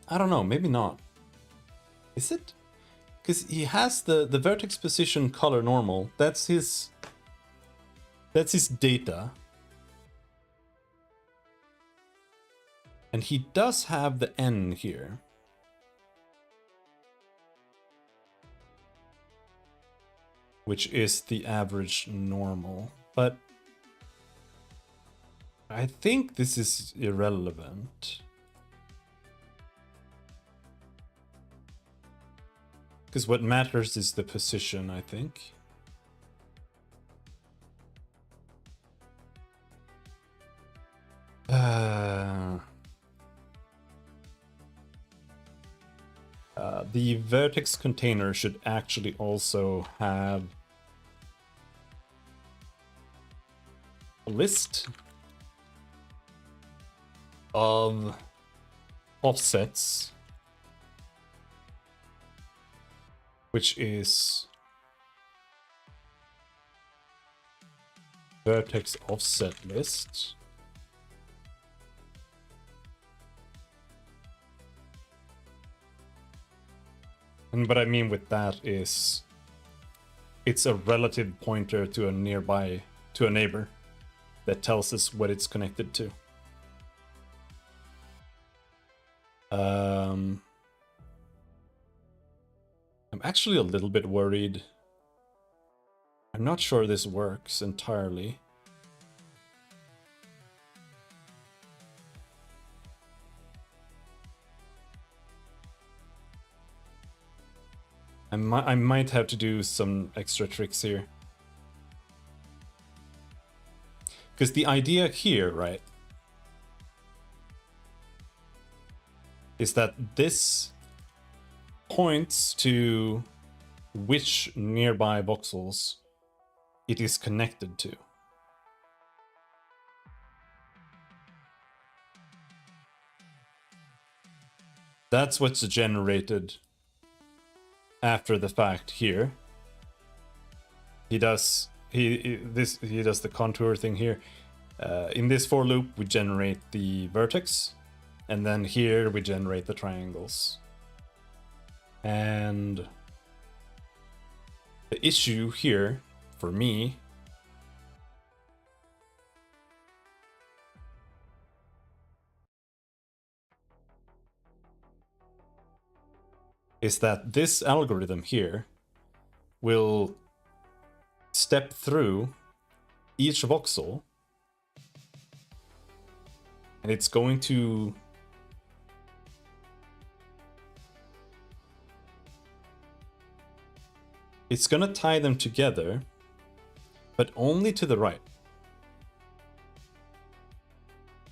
I don't know, maybe not. Is it? Because he has the vertex position color normal. That's his data. And he does have the N here. Which is the average normal. But I think this is irrelevant. Because what matters is the position, I think. The vertex container should actually also have a list of offsets, which is vertex offset list. And what I mean with that is it's a relative pointer to a nearby, to a neighbor that tells us what it's connected to. I'm actually a little bit worried. I'm not sure this works entirely. I might have to do some extra tricks here. Because the idea here, right, is that this points to which nearby voxels it is connected to. That's what's generated after the fact here. He does the contour thing here. In this for loop we generate the vertex, and then here we generate the triangles. And the issue here for me is that this algorithm here will step through each voxel, and it's going to tie them together, but only to the right.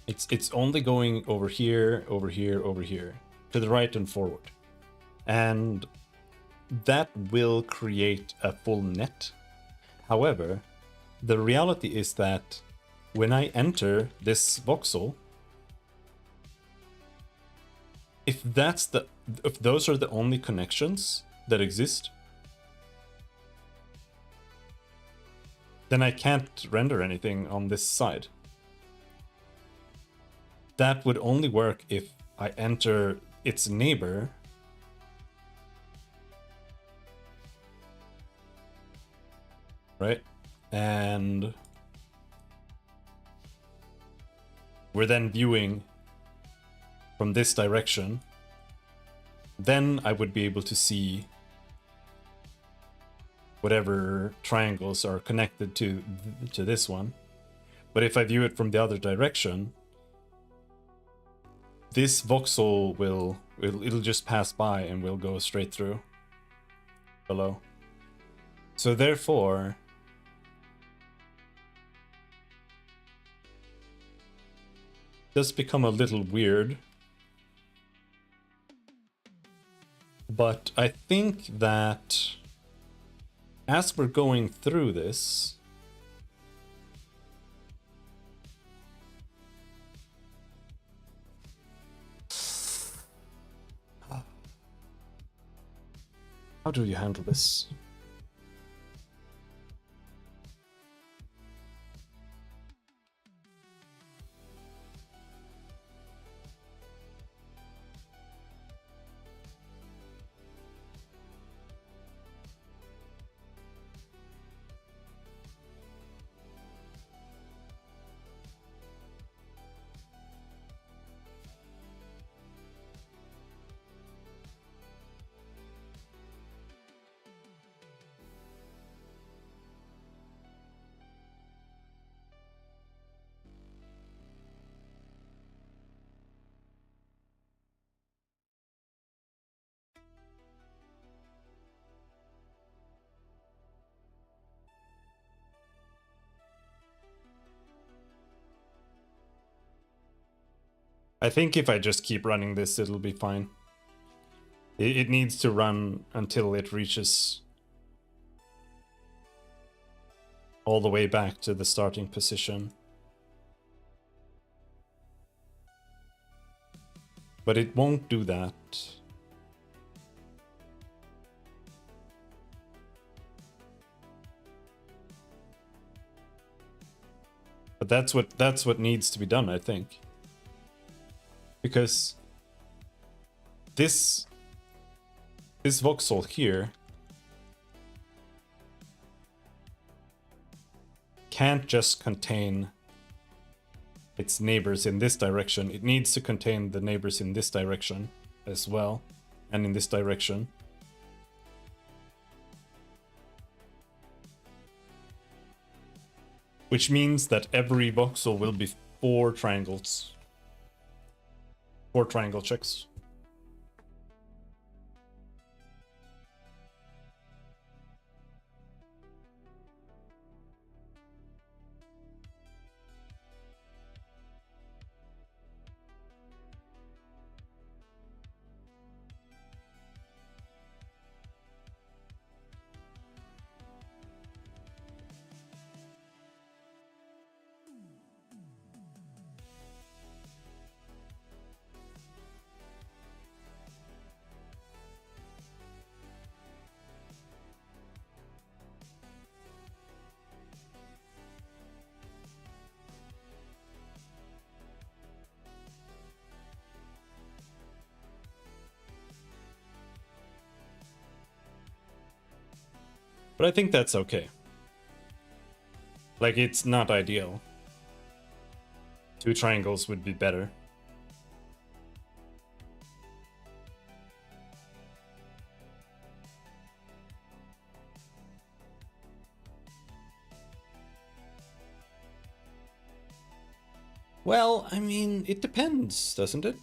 It's only going over here, over here, over here, to the right and forward. And that will create a full net. However, the reality is that when I enter this voxel, if those are the only connections that exist, then I can't render anything on this side. That would only work if I enter its neighbor right? And we're then viewing from this direction. Then I would be able to see whatever triangles are connected to this one. But if I view it from the other direction, this voxel it'll just pass by and will go straight through below. So therefore, it does become a little weird. But I think that as we're going through this, how do you handle this? I think if I just keep running this, it'll be fine. It needs to run until it reaches all the way back to the starting position. But it won't do that. But that's what needs to be done, I think. Because this voxel here can't just contain its neighbors in this direction. It needs to contain the neighbors in this direction as well, and in this direction. Which means that every voxel will be 4 triangles. 4 triangle checks. But I think that's okay. Like, it's not ideal. 2 triangles would be better. Well, I mean, it depends, doesn't it?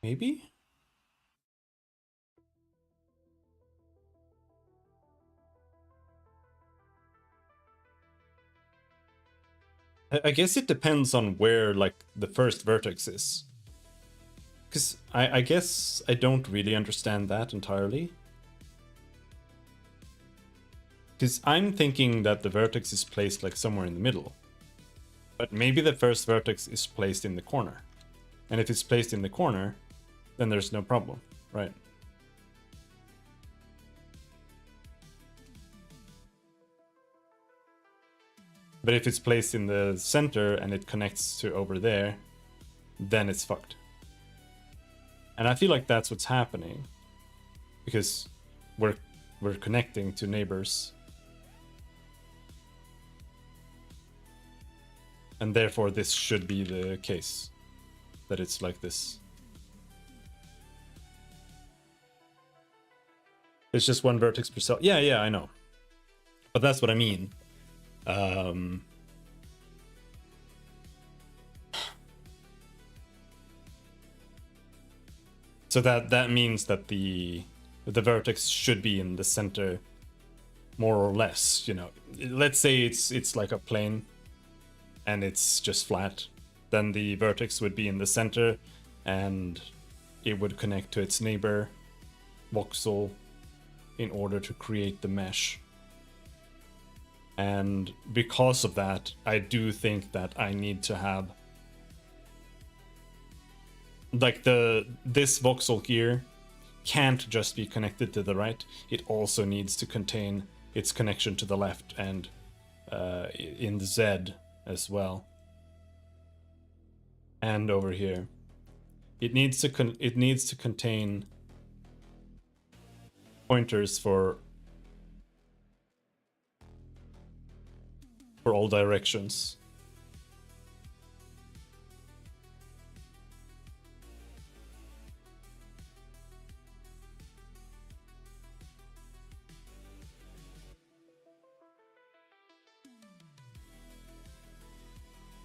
Maybe? I guess it depends on where, like, the first vertex is. Because I guess I don't really understand that entirely. Because I'm thinking that the vertex is placed, like, somewhere in the middle. But maybe the first vertex is placed in the corner. And if it's placed in the corner, then there's no problem, right? But if it's placed in the center and it connects to over there, then it's fucked. And I feel like that's what's happening, because we're connecting to neighbors. And therefore this should be the case, that it's like this. It's just one vertex per cell. Yeah, yeah, I know. But that's what I mean. So that means that the vertex should be in the center, more or less. You know, let's say it's like a plane, and it's just flat. Then the vertex would be in the center, and it would connect to its neighbor voxel in order to create the mesh. And because of that, I do think that I need to have like this voxel here can't just be connected to the right. It also needs to contain its connection to the left and in the Z as well. And over here, it needs to contain pointers for all directions.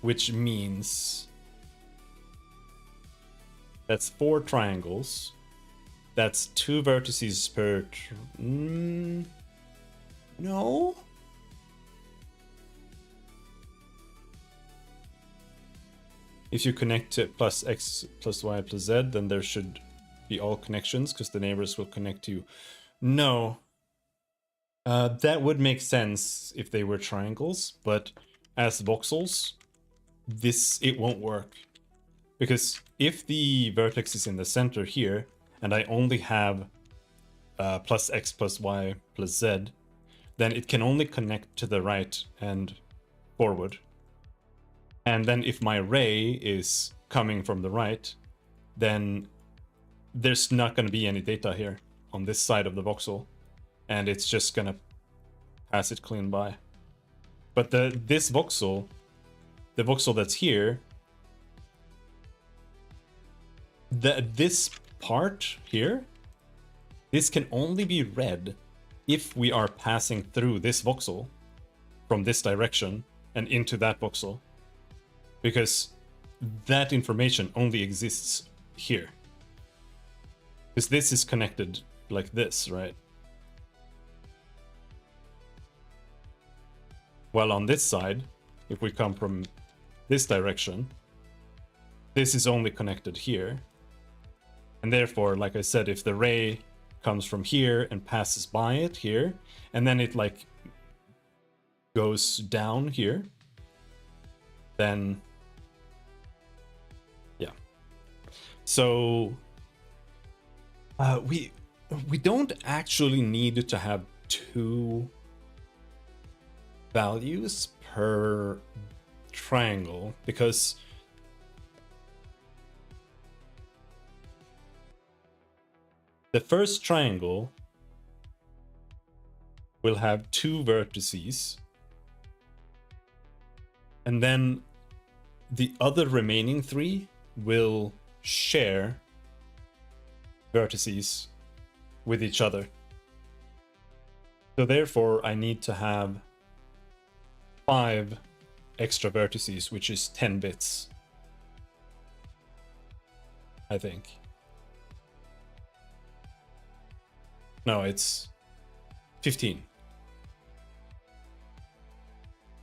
Which means that's 4 triangles. That's 2 vertices per... no? If you connect to plus x plus y plus z, then there should be all connections because the neighbors will connect to you. No. That would make sense if they were triangles, but as voxels, it won't work. Because if the vertex is in the center here, and I only have plus x plus y plus z, then it can only connect to the right and forward. And then if my ray is coming from the right, then there's not going to be any data here on this side of the voxel, and it's just going to pass it clean by. But this voxel, the voxel that's here, this part here, this can only be read if we are passing through this voxel from this direction and into that voxel, because that information only exists here. Because this is connected like this, right? While on this side, if we come from this direction, this is only connected here. And therefore, like I said, if the ray comes from here and passes by it here, and then it like goes down here, then yeah. So we don't actually need to have 2 values per triangle, because the first triangle will have 2 vertices, and then the other remaining 3 will share vertices with each other. So therefore, I need to have 5 extra vertices, which is 10 bits, I think. No, it's 15.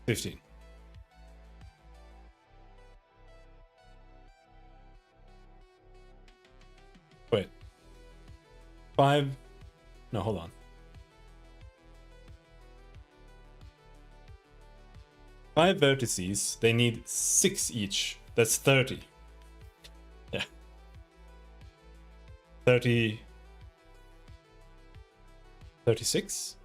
15. Wait. 5. No, hold on. 5 vertices, they need 6 each. That's 30. Yeah. 30. 36?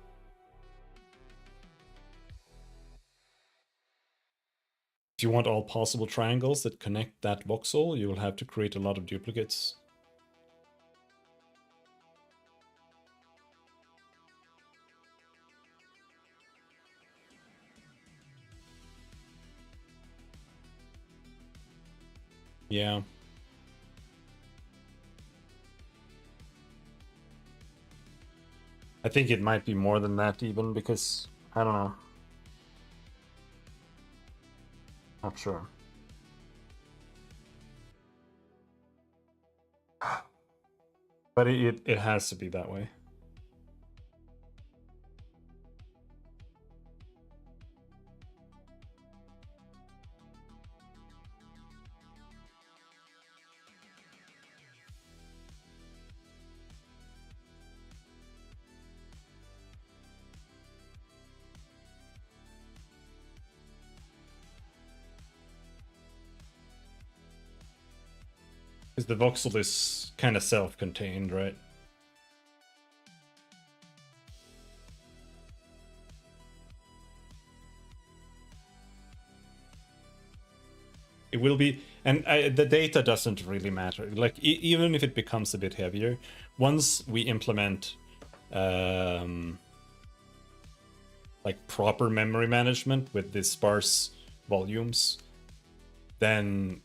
If you want all possible triangles that connect that voxel, you will have to create a lot of duplicates. Yeah. I think it might be more than that even, because I don't know. Not sure. But it has to be that way. Because the voxel is kind of self-contained, right? It will be, and the data doesn't really matter. Like, even if it becomes a bit heavier, once we implement like proper memory management with the sparse volumes, then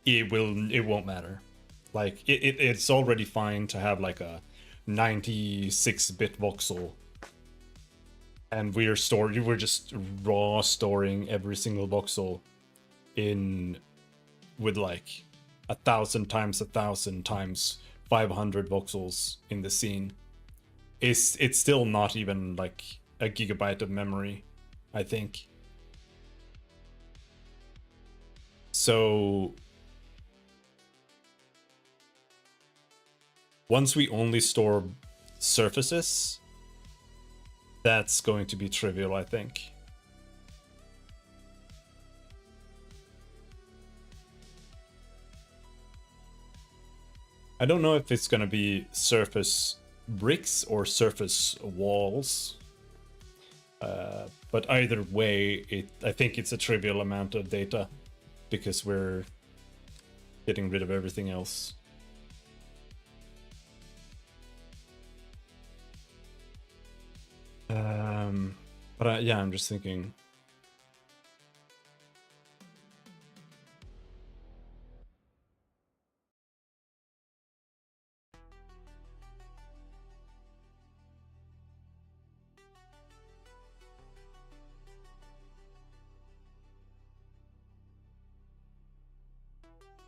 it won't matter. Like, it's already fine to have like a 96-bit voxel, and we're just raw storing every single voxel in with like 1,000 times 1,000 times 500 voxels in the scene. It's still not even like a gigabyte of memory, I think. So once we only store surfaces, that's going to be trivial, I think. I don't know if it's gonna be surface bricks or surface walls. But either way, I think it's a trivial amount of data because we're getting rid of everything else. But yeah, I'm just thinking.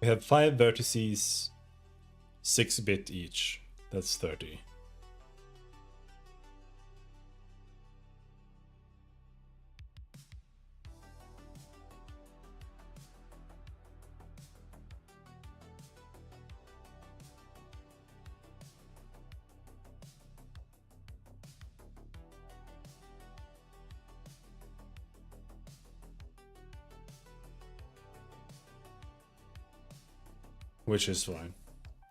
We have 5 vertices, 6-bit each. That's 30. Which is fine.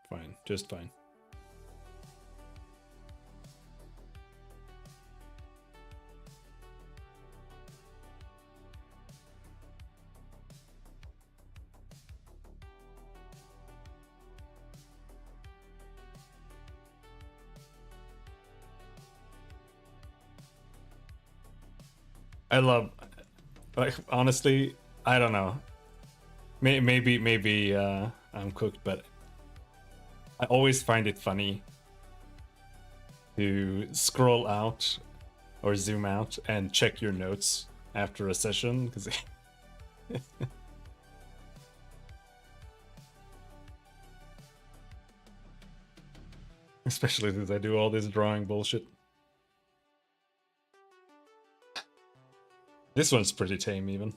Fine. Just fine. I love, like, honestly, I don't know. Maybe I'm cooked, but I always find it funny to scroll out or zoom out and check your notes after a session, because especially since I do all this drawing bullshit. This one's pretty tame, even.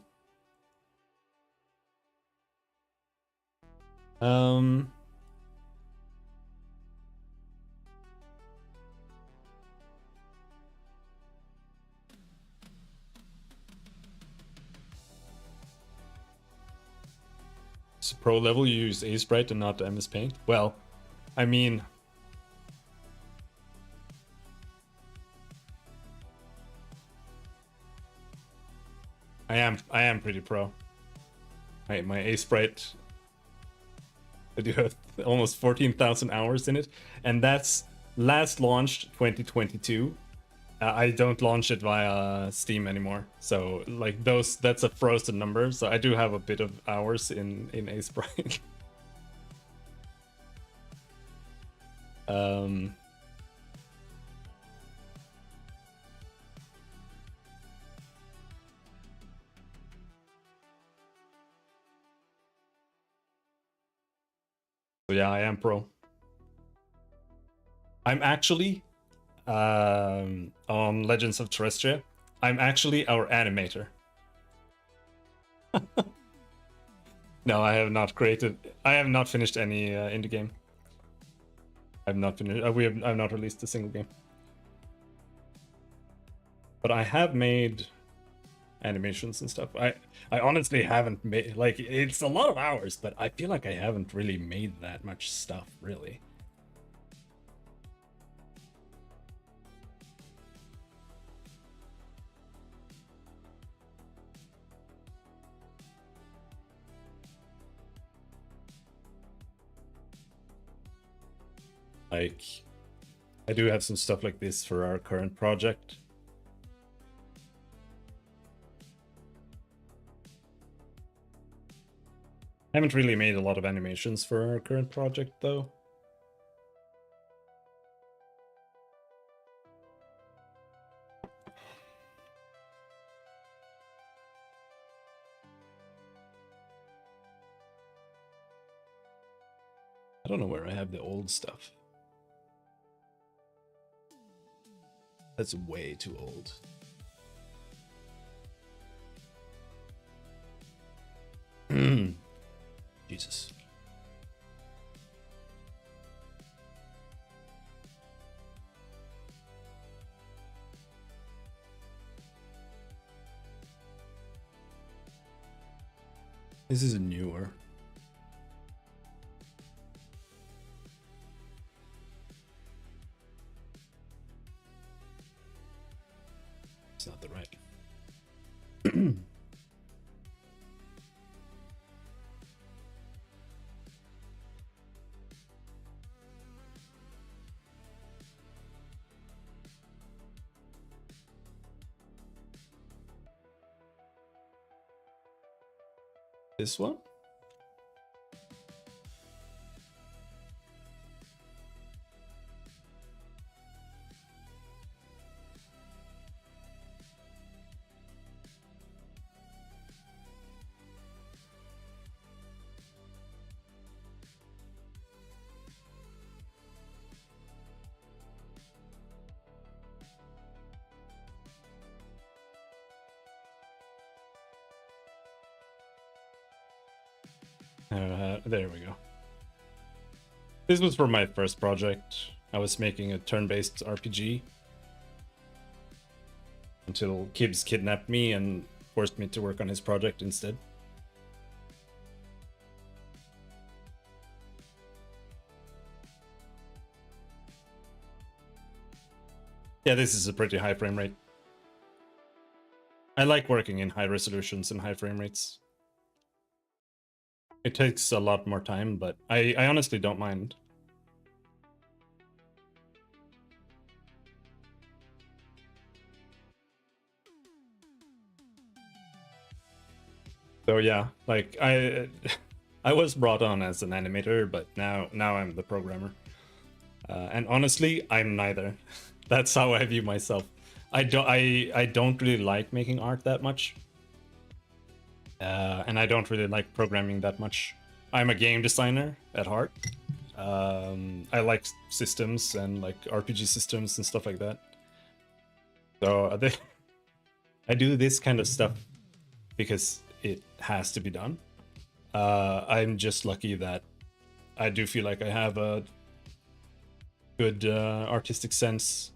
So pro level, you use Aseprite and not MS Paint? Well, I mean, I am pretty pro. My Aseprite, I do have almost 14,000 hours in it, and that's last launched 2022. I don't launch it via Steam anymore, so like that's a frozen number. So I do have a bit of hours in Aseprite. Um, so yeah, I am pro. I'm actually on Legends of Terrestria. I'm actually our animator. No, I have not created. I have not finished any indie game. I've not finished. I've not released a single game. But I have made animations and stuff. I honestly haven't made, like, it's a lot of hours, but I feel like I haven't really made that much stuff, really. Like, I do have some stuff like this for our current project. I haven't really made a lot of animations for our current project, though. I don't know where I have the old stuff. That's way too old. Jesus. This is newer. It's not the right. This one? There we go. This was for my first project. I was making a turn-based RPG until Kibbs kidnapped me and forced me to work on his project instead. Yeah, this is a pretty high frame rate. I like working in high resolutions and high frame rates. It takes a lot more time, but I honestly don't mind. So yeah, like I was brought on as an animator, but now I'm the programmer. And honestly, I'm neither. That's how I view myself. I don't really like making art that much. And I don't really like programming that much. I'm a game designer at heart. I like systems and like RPG systems and stuff like that. So I do this kind of stuff because it has to be done. I'm just lucky that I do feel like I have a good artistic sense.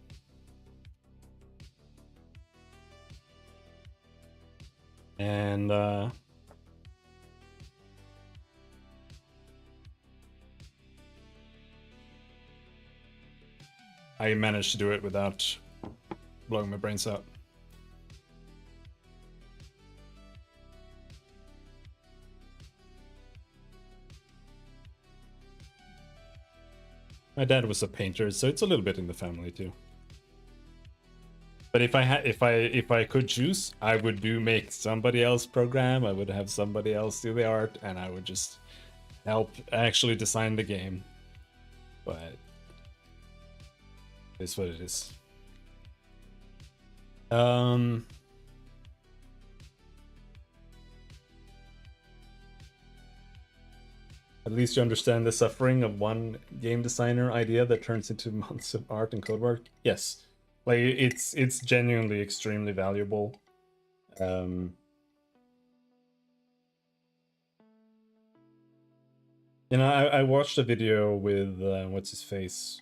And I managed to do it without blowing my brains out. My dad was a painter, so it's a little bit in the family too. But if I could choose, I would make somebody else program. I would have somebody else do the art, and I would just help actually design the game. But It's what it is. At least you understand the suffering of one game designer idea that turns into months of art and code work. Yes, like it's genuinely extremely valuable. You know, I watched a video with what's his face.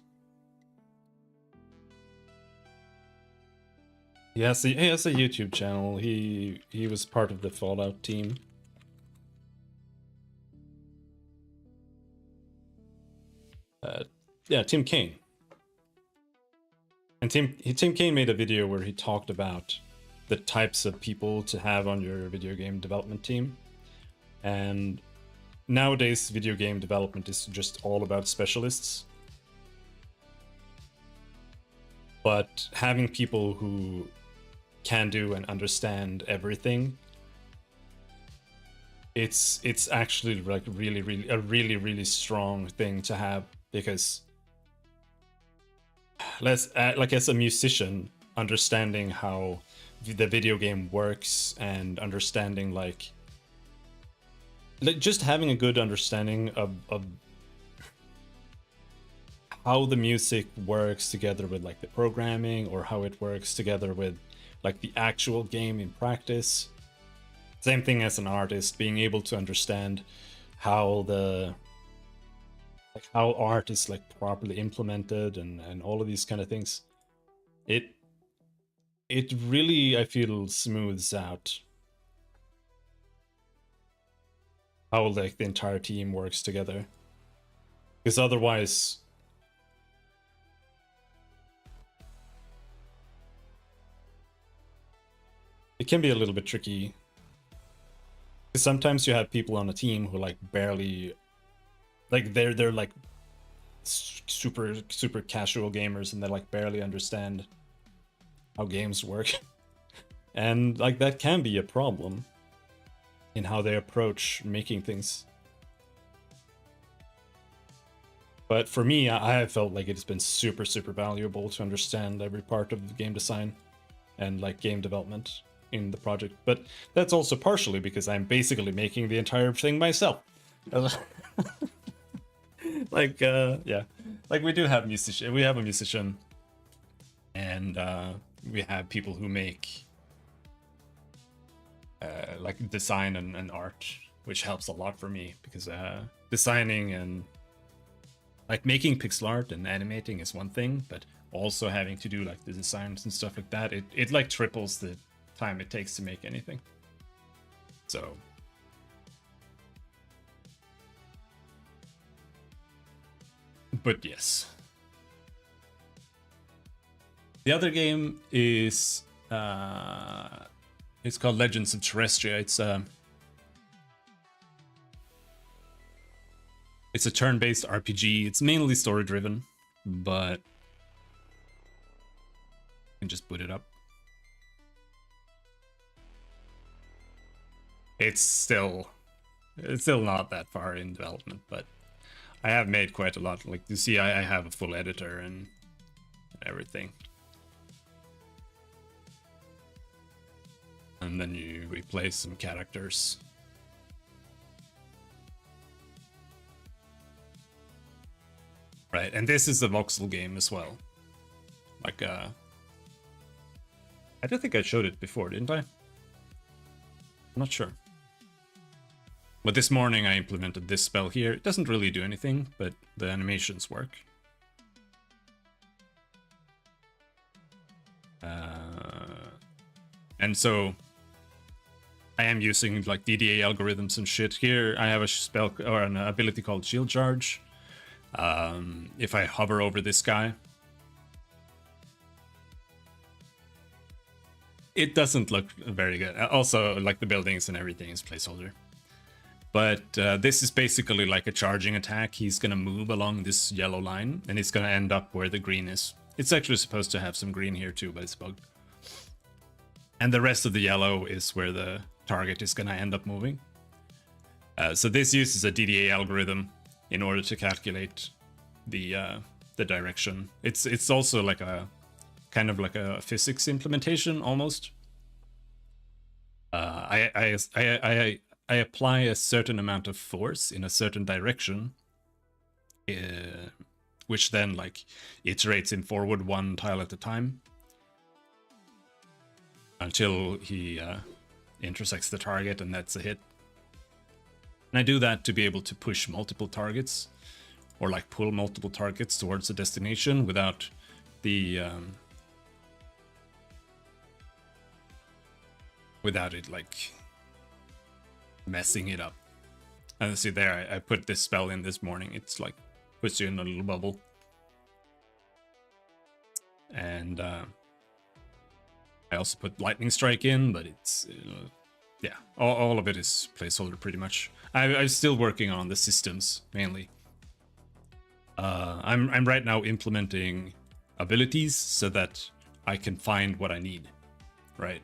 He has a YouTube channel. He was part of the Fallout team. Yeah, Tim Kaine. And Tim Kaine made a video where he talked about the types of people to have on your video game development team. And nowadays, video game development is just all about specialists. But having people who can do and understand everything, it's actually like really strong thing to have, because like as a musician, understanding how the video game works and understanding like just having a good understanding of how the music works together with like the programming, or how it works together with like the actual game in practice. Same thing as an artist, being able to understand how how art is like properly implemented and all of these kind of things. It really, I feel, smooths out how like the entire team works together. Because otherwise, it can be a little bit tricky. Because sometimes you have people on a team who like barely, like they're like super casual gamers, and they like barely understand how games work. And like that can be a problem in how they approach making things. But for me, I have felt like it's been super valuable to understand every part of the game design and like game development in the project. But that's also partially because I'm basically making the entire thing myself. Like yeah, like we have a musician, and we have people who make like design and art, which helps a lot for me, because designing and like making pixel art and animating is one thing, but also having to do like the designs and stuff like that, it like triples the time it takes to make anything. So but yes, the other game is it's called Legends of Terrestria. It's a turn-based RPG. It's mainly story-driven, but you can just boot it up. It's still not that far in development, but I have made quite a lot. Like you see, I have a full editor and everything. And then you replace some characters. Right, and this is a voxel game as well. Like, I don't think I showed it before, didn't I? I'm not sure. But this morning I implemented this spell here. It doesn't really do anything, but the animations work. And so I am using like DDA algorithms and shit. Here I have a spell or an ability called Shield Charge. If I hover over this guy, it doesn't look very good. Also, like the buildings and everything is placeholder. But this is basically like a charging attack. He's gonna move along this yellow line, and it's gonna end up where the green is. It's actually supposed to have some green here too, but it's bugged. And the rest of the yellow is where the target is gonna end up moving. So this uses a DDA algorithm in order to calculate the the direction. It's also like a kind of like a physics implementation almost. I apply a certain amount of force in a certain direction, which then like iterates him forward one tile at a time until he intersects the target, and that's a hit. And I do that to be able to push multiple targets, or like pull multiple targets towards a destination without the without it like messing it up. And see there, I put this spell in this morning. It's like puts you in a little bubble. And I also put Lightning Strike in, but it's yeah, all of it is placeholder pretty much. I'm still working on the systems mainly. I'm right now implementing abilities so that I can find what I need, right?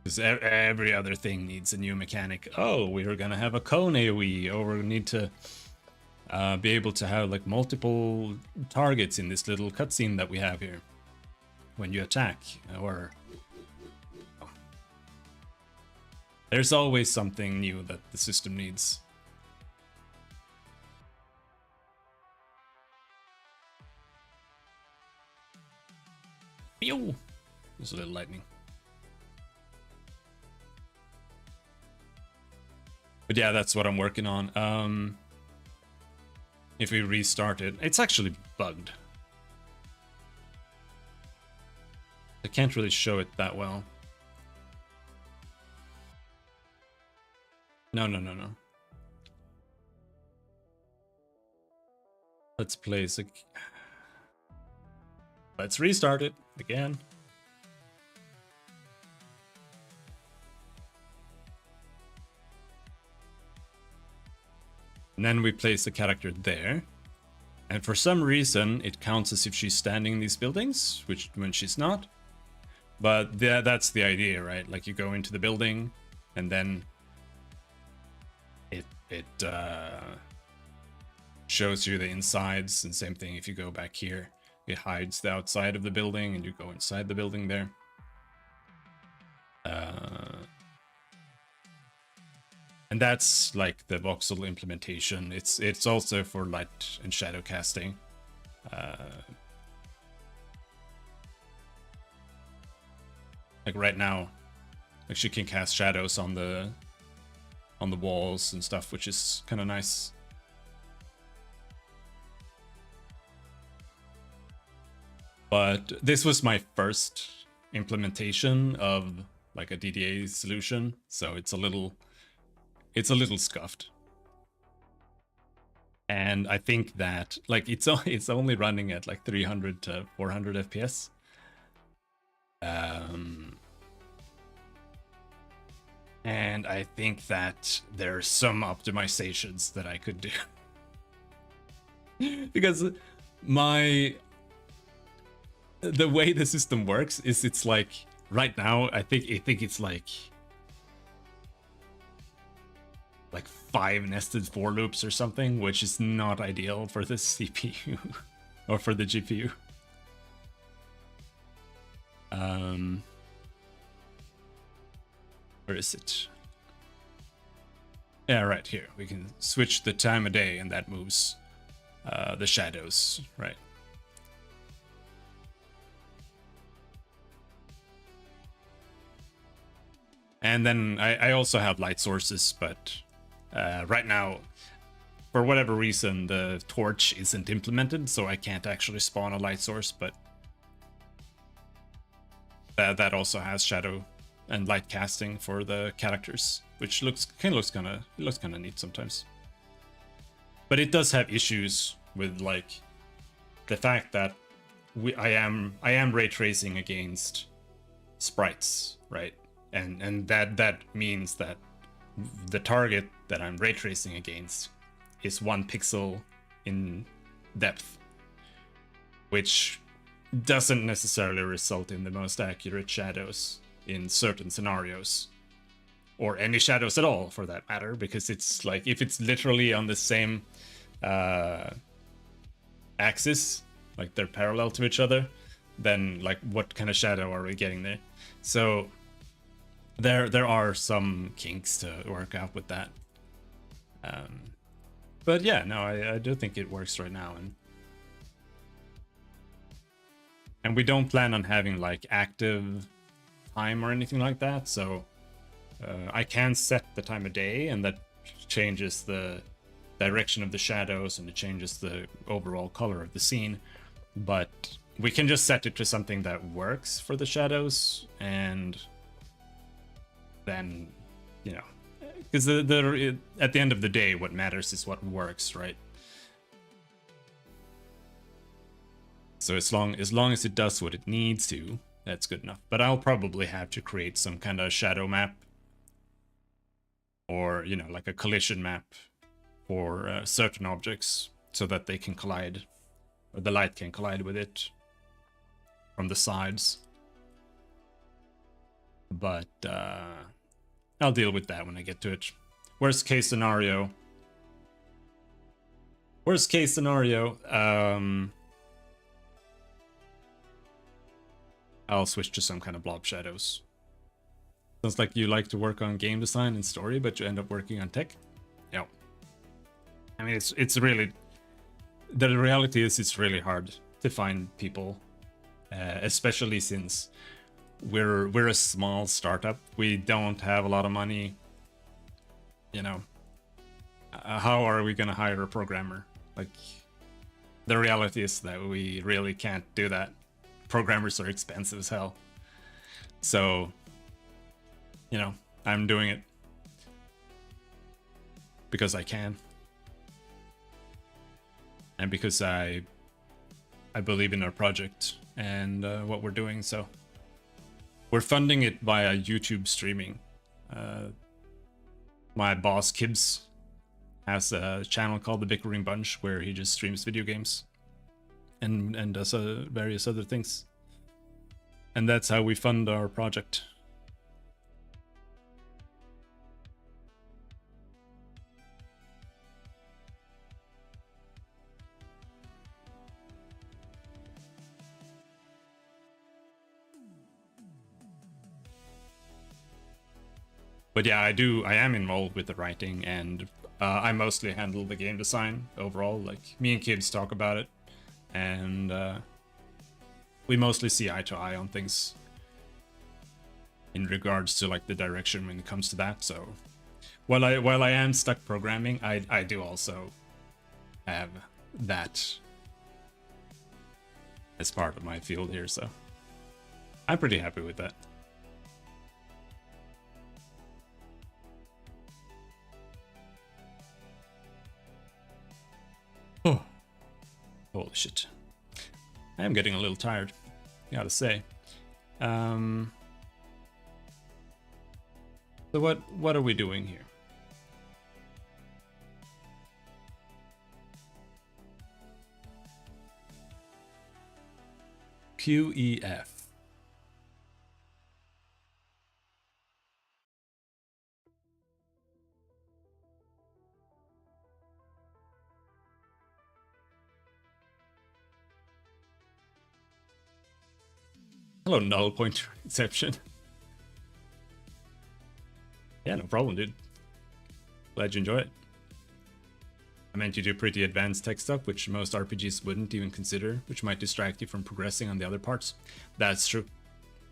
Because every other thing needs a new mechanic. Oh, we're gonna have a cone AoE, or we need to be able to have like multiple targets in this little cutscene that we have here when you attack, or there's always something new that the system needs. Pew! There's a little lightning. But yeah, that's what I'm working on. If we restart it, it's actually bugged. I can't really show it that well. No. Let's place it. Let's restart it again. And then we place the character there. And for some reason, it counts as if she's standing in these buildings, which when she's not. But that's the idea, right? Like you go into the building, and then it shows you the insides. And same thing if you go back here, it hides the outside of the building, and you go inside the building there. And that's like the voxel implementation. It's also for light and shadow casting. Like right now, like she can cast shadows on the walls and stuff, which is kind of nice. But this was my first implementation of like a DDA solution, so it's a little scuffed. And I think that like it's only running at like 300 to 400 FPS. And I think that there are some optimizations that I could do. Because the way the system works is it's like right now I think it's like 5 nested for loops or something, which is not ideal for the CPU or for the GPU. Where is it? Yeah, right here. We can switch the time of day, and that moves the shadows, right? And then I also have light sources, but right now, for whatever reason, the torch isn't implemented, so I can't actually spawn a light source, but that also has shadow and light casting for the characters, which looks kind of neat sometimes. But it does have issues with like the fact that I am ray tracing against sprites, right? And that means that the target that I'm ray tracing against is 1 pixel in depth, which doesn't necessarily result in the most accurate shadows in certain scenarios. or any shadows at all for that matter, because it's like if it's literally on the same axis, like they're parallel to each other, then like what kind of shadow are we getting there? So there are some kinks to work out with that. But yeah, no, I do think it works right now, and we don't plan on having like active time or anything like that, so I can set the time of day, and that changes the direction of the shadows and it changes the overall color of the scene. But we can just set it to something that works for the shadows, and then, you know, because at the end of the day, what matters is what works, right? So as long as it does what it needs to, that's good enough. But I'll probably have to create some kind of shadow map, or, you know, like a collision map for certain objects, so that they can collide, or the light can collide with it from the sides. But I'll deal with that when I get to it. Worst case scenario, I'll switch to some kind of blob shadows. Sounds like you like to work on game design and story, but you end up working on tech. Yeah. I mean, it's really, the reality is it's really hard to find people, especially since we're a small startup. We don't have a lot of money. You know, how are we gonna hire a programmer? Like, the reality is that we really can't do that. Programmers are expensive as hell. So, you know, I'm doing it because I can, and because I believe in our project and what we're doing. So we're funding it via YouTube streaming. My boss Kibbs has a channel called The Bickering Bunch, where he just streams video games and does various other things, and that's how we fund our project. But yeah, I am involved with the writing, and I mostly handle the game design overall. Like, me and Kibbs talk about it, and we mostly see eye to eye on things in regards to like the direction when it comes to that. So while I am stuck programming, I do also have that as part of my field here, so I'm pretty happy with that. Oh, holy shit! I am getting a little tired, gotta say. So what are we doing here? QEF. Hello, null pointer exception. Yeah, no problem, dude. Glad you enjoy it. I meant you do pretty advanced tech stuff, which most RPGs wouldn't even consider, which might distract you from progressing on the other parts. That's true.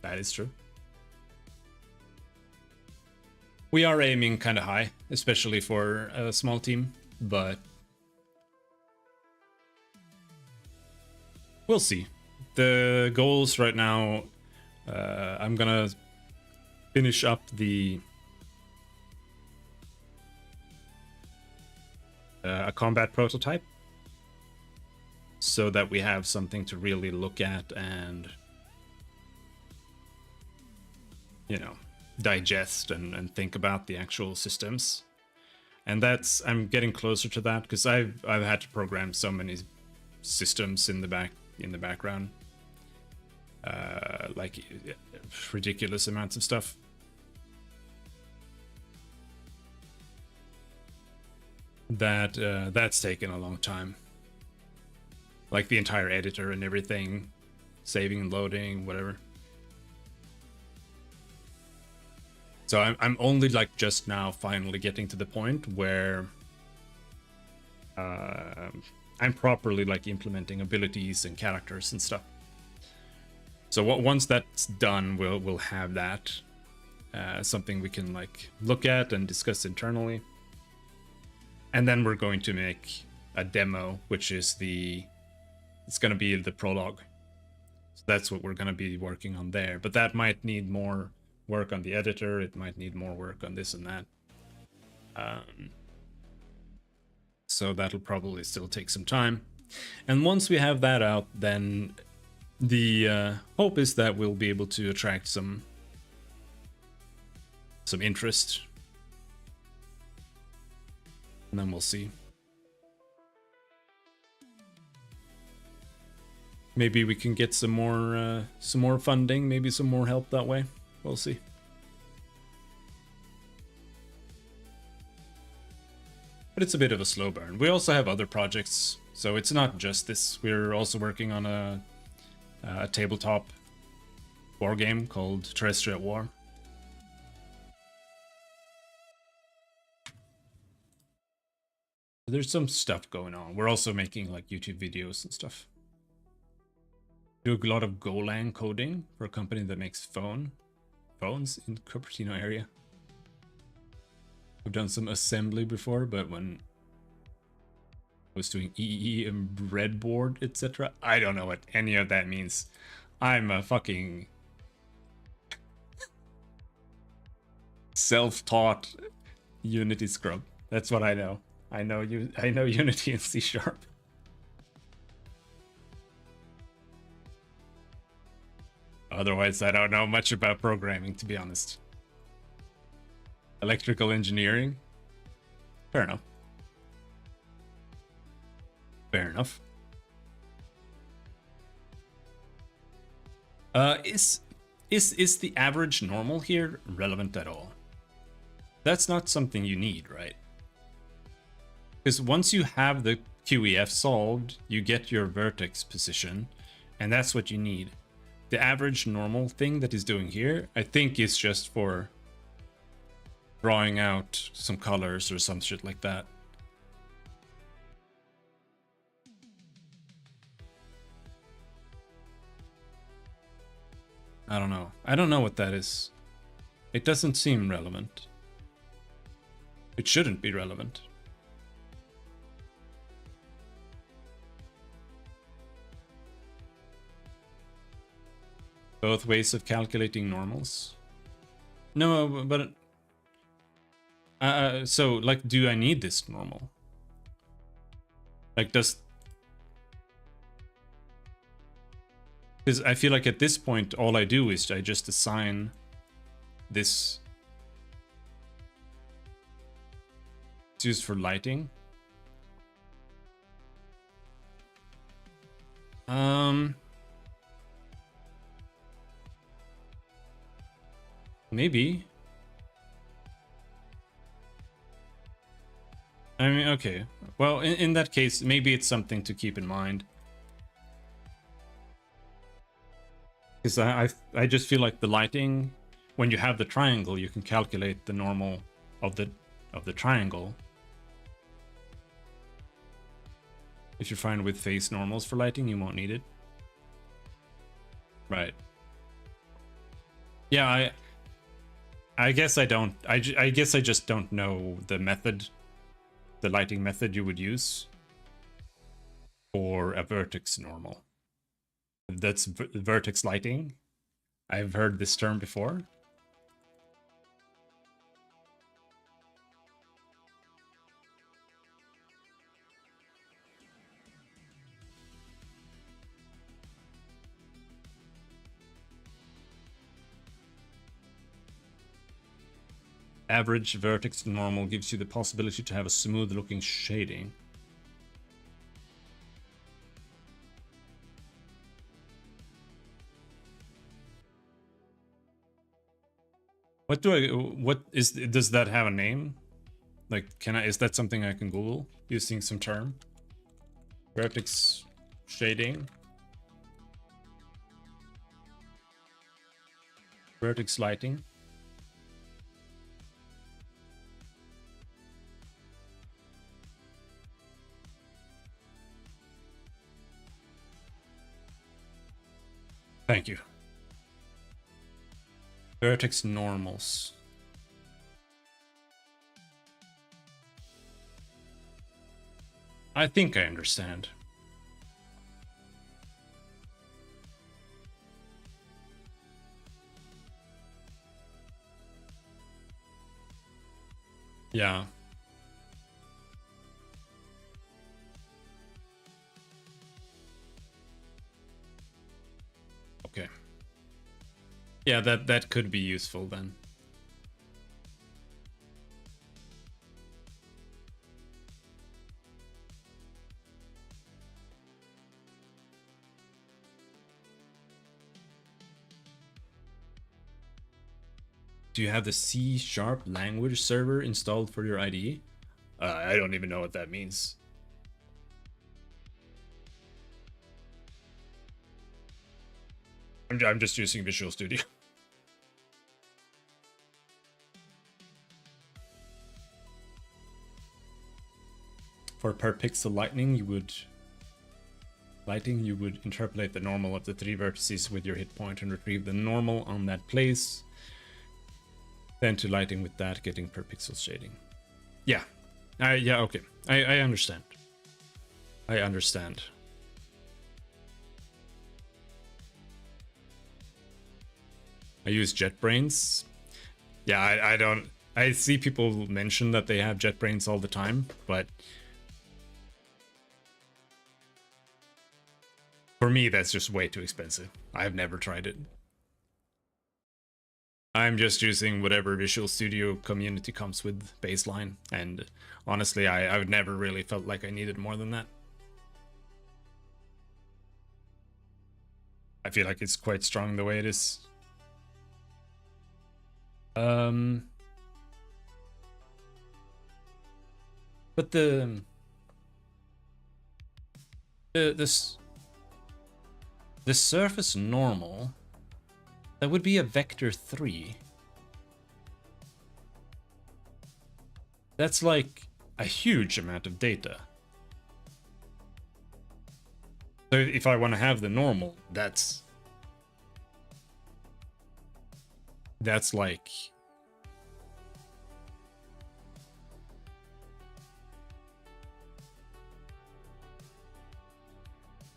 That is true. We are aiming kind of high, especially for a small team, but we'll see. The goals right now, I'm gonna finish up a combat prototype, so that we have something to really look at and, you know, digest and think about the actual systems. And I'm getting closer to that, because I've had to program so many systems in the background, like ridiculous amounts of stuff. that's taken a long time. Like the entire editor and everything, saving and loading, whatever. So I'm only like just now finally getting to the point where I'm properly like implementing abilities and characters and stuff. So once that's done, we'll have that something we can like look at and discuss internally. And then we're going to make a demo, which is it's going to be the prologue. So that's what we're going to be working on there. But that might need more work on the editor. It might need more work on this and that. So that'll probably still take some time. And once we have that out, then the hope is that we'll be able to attract some interest. And then we'll see. Maybe we can get some more funding, maybe some more help that way. We'll see. But it's a bit of a slow burn. We also have other projects, so it's not just this. We're also working on a tabletop war game called Terrestrial War. There's some stuff going on. We're also making like YouTube videos and stuff. Do a lot of Golang coding for a company that makes phones in Cupertino area. I've done some assembly before, but when I was doing EEE and breadboard, etc., I don't know what any of that means. I'm a fucking self-taught Unity scrub. That's what I know. I know Unity and C#. Otherwise, I don't know much about programming, to be honest. Electrical engineering? Fair enough. Fair enough. Is the average normal here relevant at all? That's not something you need, right? Because once you have the QEF solved, you get your vertex position, and that's what you need. The average normal thing that he's doing here, I think, is just for drawing out some colors or some shit like that. I don't know. I don't know what that is. It doesn't seem relevant. It shouldn't be relevant. Both ways of calculating normals. No, but so like, do I need this normal? Like, because I feel like at this point all I do is I just assign this. It's used for lighting. Maybe. I mean, okay. Well, in that case, maybe it's something to keep in mind. Because I just feel like the lighting, when you have the triangle, you can calculate the normal of the triangle. If you're fine with face normals for lighting, you won't need it. Right. Yeah, I guess I don't. I guess I just don't know the method, the lighting method you would use for a vertex normal. That's vertex lighting. I've heard this term before. Average vertex normal gives you the possibility to have a smooth looking shading. What does that have a name? Like, is that something I can Google using some term? Vertex shading. Vertex lighting. Thank you. Vertex normals. I think I understand. Yeah. Okay. Yeah, that could be useful then. Do you have the C# language server installed for your IDE? I don't even know what that means. I'm just using Visual Studio. For per pixel lighting, you would interpolate the normal of the 3 vertices with your hit point and retrieve the normal on that place. Then to lighting with that, getting per pixel shading. Yeah. Yeah, okay. I understand. I understand. I use JetBrains. Yeah, I don't... I see people mention that they have JetBrains all the time, but... for me, that's just way too expensive. I've never tried it. I'm just using whatever Visual Studio community comes with baseline, and honestly, I would never really felt like I needed more than that. I feel like it's quite strong the way it is. But the surface normal, that would be a vector 3. That's like a huge amount of data. So if I want to have the normal, that's like...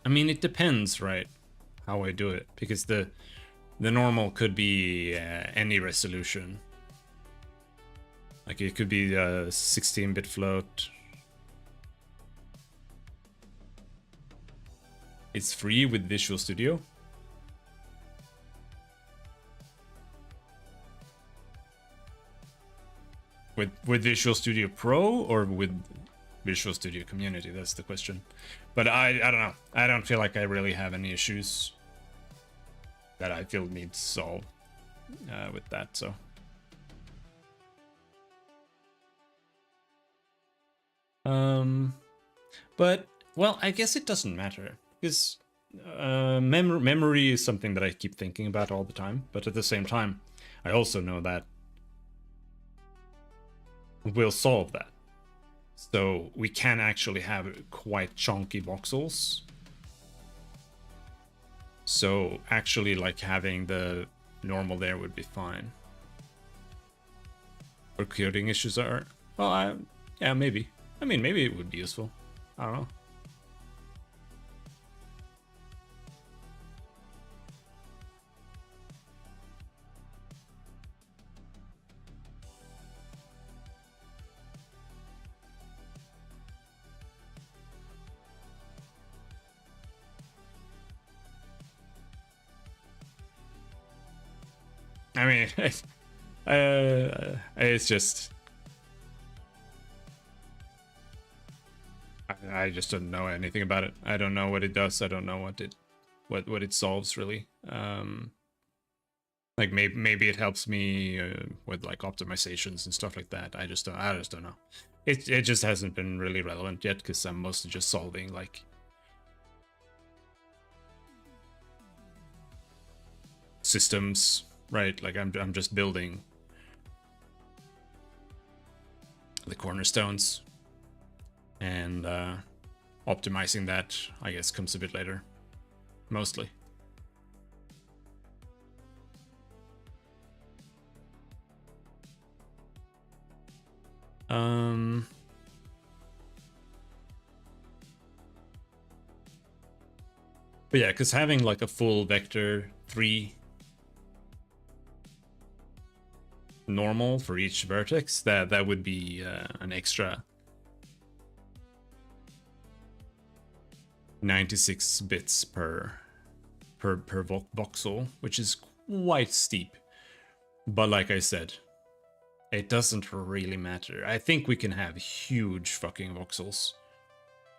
I mean, it depends, right, how I do it, because the normal could be any resolution. Like it could be a 16-bit float. It's free with Visual Studio. With Visual Studio Pro or with Visual Studio Community? That's the question. But I don't know. I don't feel like I really have any issues that I feel need to solve with that, so... But, well, I guess it doesn't matter, because memory is something that I keep thinking about all the time, but at the same time, I also know that we'll solve that. So we can actually have quite chunky voxels. So actually, like, having the normal there would be fine. Or coding issues are... well, yeah, maybe. I mean, maybe it would be useful. I don't know. I mean, it's just... I just don't know anything about it. I don't know what it does. I don't know what it solves, really. Like maybe it helps me with like optimizations and stuff like that. I just don't know. It just hasn't been really relevant yet because I'm mostly just solving like systems, right? Like I'm just building the cornerstones, and optimizing that, I guess, comes a bit later, mostly. But yeah, because having like a full vector 3 normal for each vertex, that would be an extra 96 bits per voxel, which is quite steep. But like I said, it doesn't really matter. I think we can have huge fucking voxels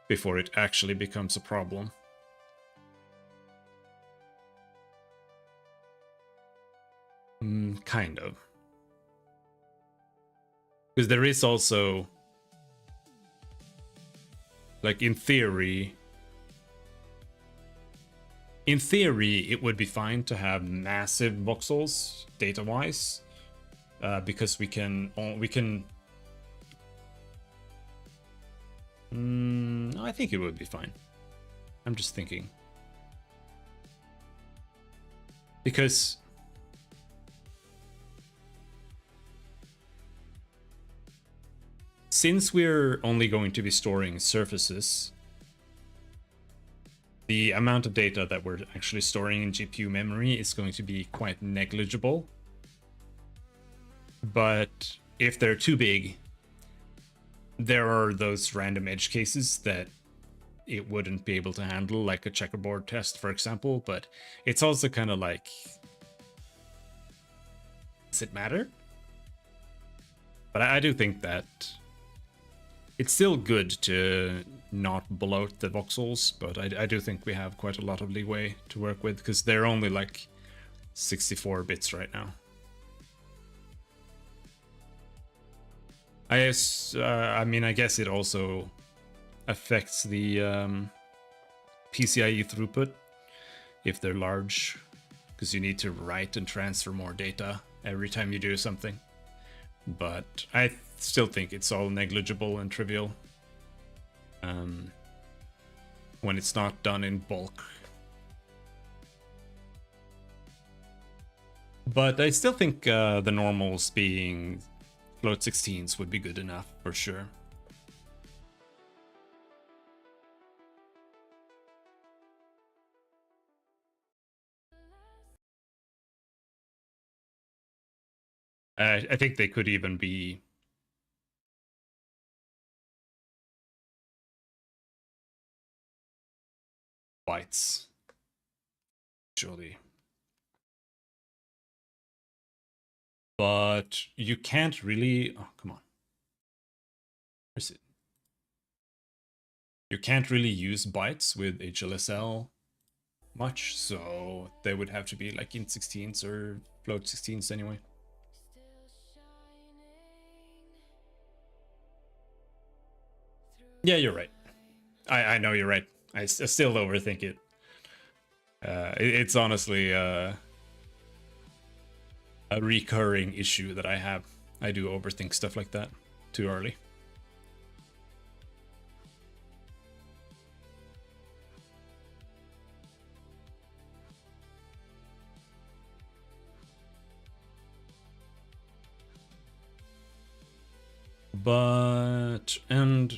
before it actually becomes a problem. Kind of. Because there is also, like, in theory, it would be fine to have massive voxels data-wise, because we can. I think it would be fine. I'm just thinking, because since we're only going to be storing surfaces, the amount of data that we're actually storing in GPU memory is going to be quite negligible. But if they're too big, there are those random edge cases that it wouldn't be able to handle, like a checkerboard test, for example. But it's also kind of like, does it matter? But I do think that it's still good to not bloat the voxels, but I do think we have quite a lot of leeway to work with, because they're only like 64 bits right now. I mean, I guess it also affects the PCIe throughput if they're large, because you need to write and transfer more data every time you do something. But I still think it's all negligible and trivial when it's not done in bulk. But I still think the normals being float 16s would be good enough for sure. I think they could even be bytes, actually. But you can't really... Oh, come on. Where's it? You can't really use bytes with HLSL much, so they would have to be like int 16s or float 16s anyway. Yeah, you're right. I know you're right. I still overthink it. It's honestly a recurring issue that I have. I do overthink stuff like that too early. But, and...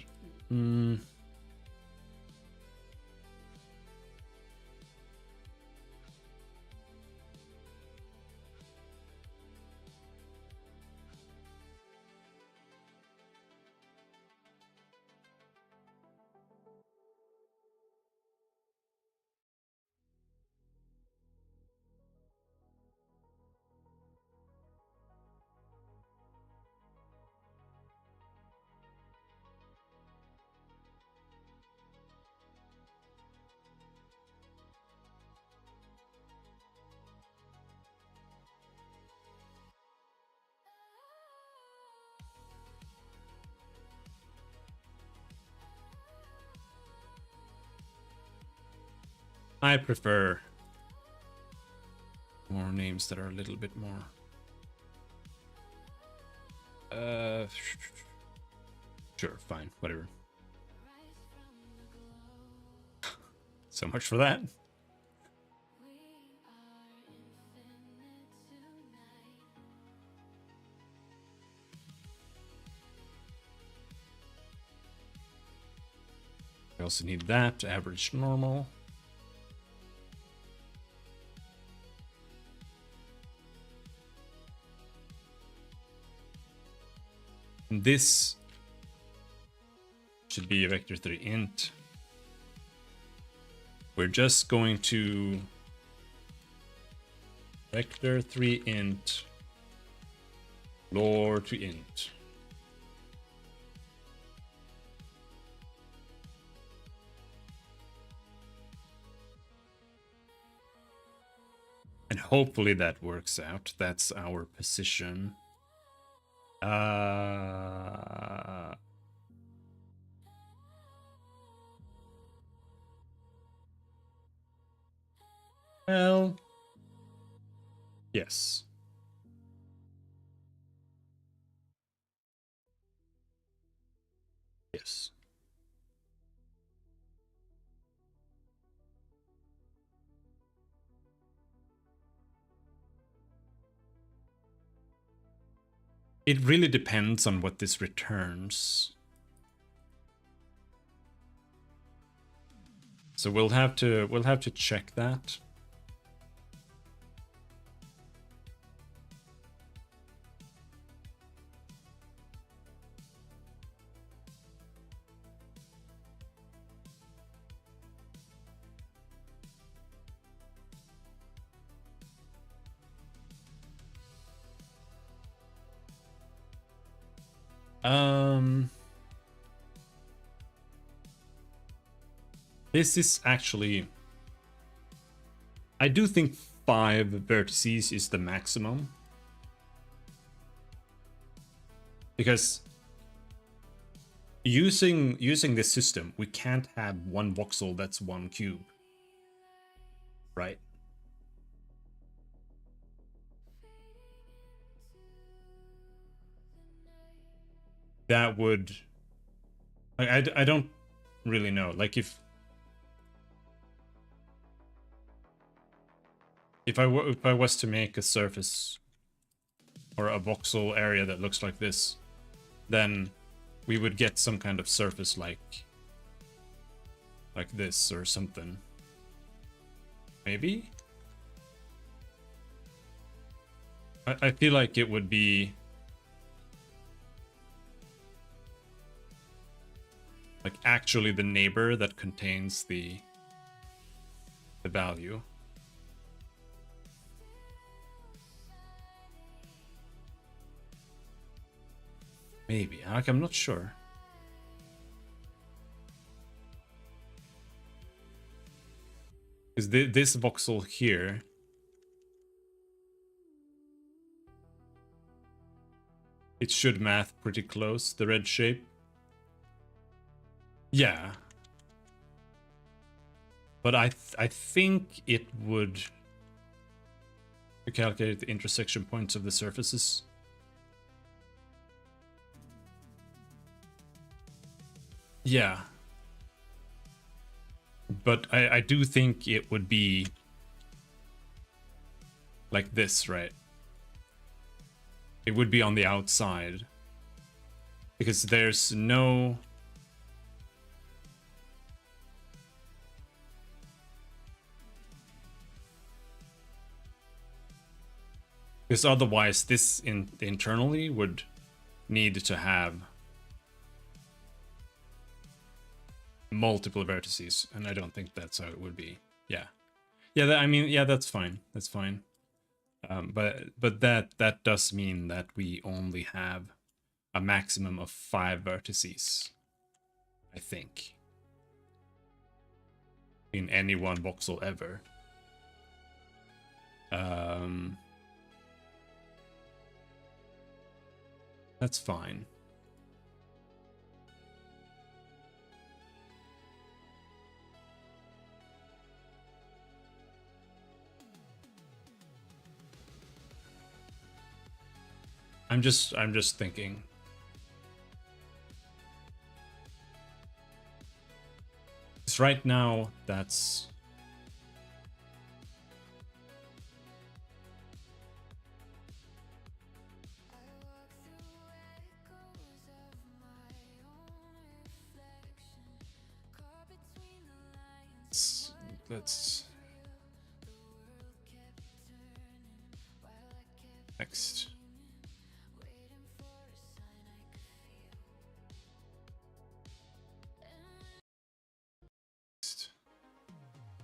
I prefer more names that are a little bit more. Sure, fine, whatever. So much for that. We also need that, average normal. And this should be a vector 3 int. We're just going to vector 3 int lore to int. And hopefully that works out. That's our position. Well, yes. Yes. It really depends on what this returns. So we'll have to check that. This is actually, I do think 5 vertices is the maximum. Because using this system, we can't have one voxel that's 1 cube. Right? That would, I don't really know. Like if I was to make a surface or a voxel area that looks like this, then we would get some kind of surface like this or something. Maybe? I feel like it would be like actually the neighbor that contains the value. Maybe. Like, I'm not sure. Because this voxel here, it should math pretty close, the red shape. Yeah. But I think it would calculate the intersection points of the surfaces. Yeah. But I do think it would be like this, right? It would be on the outside. Because there's no... Because otherwise this internally would need to have multiple vertices, and I don't think that's how it would be. Yeah. Yeah, I mean, yeah, that's fine. That's fine. But that does mean that we only have a maximum of 5 vertices, I think, in any one voxel ever. That's fine. I'm just thinking. Because right now, that's... Let's... Next.